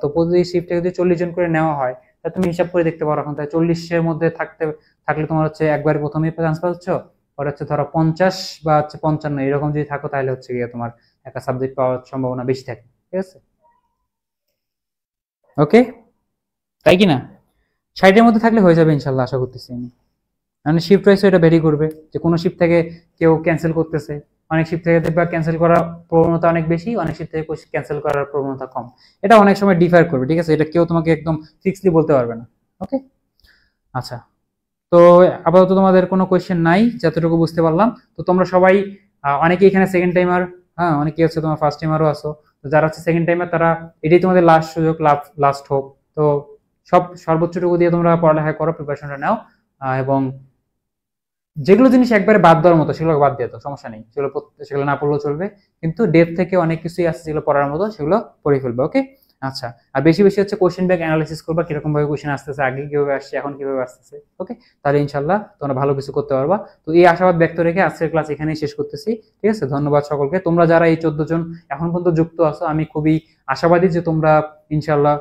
তো প্রতি শিফটে যদি 40 জন করে নেওয়া হয়, তাহলে তুমি হিসাব করে দেখতে পারো এখন তাই 40-এর মধ্যে থাকলে তোমার হচ্ছে একবারে প্রথমেই চান্স পাচ্ছ। পরে হচ্ছে ধরো 50 বা হচ্ছে 55 এরকম যদি থাকো তাহলে হচ্ছে গিয়ে তোমার একটা সাবজেক্ট পাওয়ার সম্ভাবনা বেশি থাকে। ঠিক আছে, ওকে, তাই কি না? 60-এর মধ্যে থাকলে হয়ে যাবে ইনশাল্লাহ, আশা করতেছি আমি। মানে শিফট ওয়াইজ এটা ভেরি করবে যে কোনো শিফট থেকে কেউ ক্যান্সেল করতেছে, অনেক শিফট থেকে দেখবা ক্যান্সেল করার প্রবণতা অনেক বেশি, অনেক শিফট থেকে ক্যান্সেল করার প্রবণতা কম। এটা অনেক সময় ডিফার করবে, ঠিক আছে, এটা কেউ তোমাকে একদম ফিক্সলি বলতে পারবে না। ওকে, আচ্ছা। তো আপাতত তোমাদের কোনো কোয়েশ্চেন নাই যতটুকু বুঝতে পারলাম। তো তোমরা সবাই অনেকে এখানে সেকেন্ড টাইমার, হ্যাঁ অনেকে হচ্ছে তোমার ফার্স্ট টাইমারও আসো। তো যারা হচ্ছে সেকেন্ড টাইমার তারা এটাই তোমাদের লাস্ট সুযোগ, লাস্ট হোক। তো সর্বোচ্চটুকু দিয়ে তোমরা পড়ালেখা করো, প্রিপারেশনটা নাও, এবং যেগুলো জিনিস একবারে বাদ দেওয়ার মতো সেগুলো বাদ দিয়ে তো সমস্যা নেই, সেগুলো না পড়লেও চলবে। কিন্তু ডেপ থেকে অনেক কিছুই আছে যেগুলো পড়ার মতো, সেগুলো পড়ে ফেলবে। ওকে, আচ্ছা। আর বেশি বেশি হচ্ছে কোশ্চেন ব্যাংক অ্যানালাইসিস করবা, কিরকম ভাবে কোশ্চেন আসতেছে, আগে কিভাবে আসছে, এখন কিভাবে আসতেছে। ওকে, তাহলে ইনশাল্লাহ তোমরা ভালো কিছু করতে পারবা। তো এই আশাবাদ ব্যক্ত রেখে আজকের ক্লাস এখানেই শেষ করতেছি। ঠিক আছে, ধন্যবাদ সকলকে। তোমরা যারা এই 14 জন এখন পর্যন্ত যুক্ত আছো, আমি খুবই আশাবাদী যে তোমরা ইনশাল্লাহ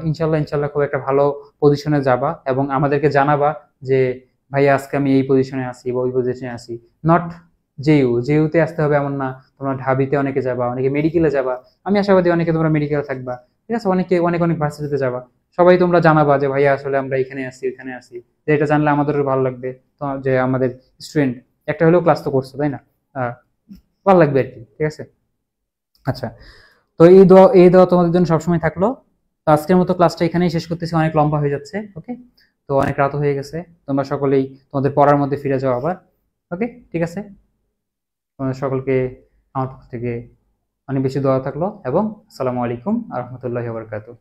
ইনশাল্লাহ খুব একটা ভালো পজিশনে যাবা এবং আমাদেরকে জানাবা যে ভাইয়া আজকে আমি এই পজিশনে আছি বা ওই পজিশনে আছি। নট জেইউতে আসতে হবে এমন না, তোমরা ঢাবিতে অনেকে যাবা, অনেকে মেডিকেলে যাবা। আমি আশাবাদী অনেকে তোমরা মেডিকেলে থাকবা। ঠিক আছে, অনেকে অনেক অনেক ভার্সিটিতে যাবা। সবাই তোমরা জানাবা যে ভাইয়া আসলে আমরা এখানে আছি, ওইখানে আছি, যে এটা জানলে আমাদেরও ভালো লাগবে। তো যে আমাদের স্টুডেন্ট একটা হলেও ক্লাস তো করছো, তাই না? ভালো লাগবে আর কি। ঠিক আছে, আচ্ছা। তো এই দোয়া তোমাদের জন্য সবসময় থাকলো। তো আজকের মতো ক্লাসটা এখানেই শেষ করতেছি, অনেক লম্বা হয়ে যাচ্ছে। ওকে, তো অনেক রাত হয়ে গেছে, তোমরা সকলেই তোমাদের পড়ার মধ্যে ফিরে যাও আবার। ওকে, ঠিক আছে, তোমাদের সকলকে আমার পক্ষ থেকে অনেক বেশি দোয়া থাকলো এবং আসসালামু আলাইকুম আ রহমতুল্লাহি ওয়া বারাকাতুহু।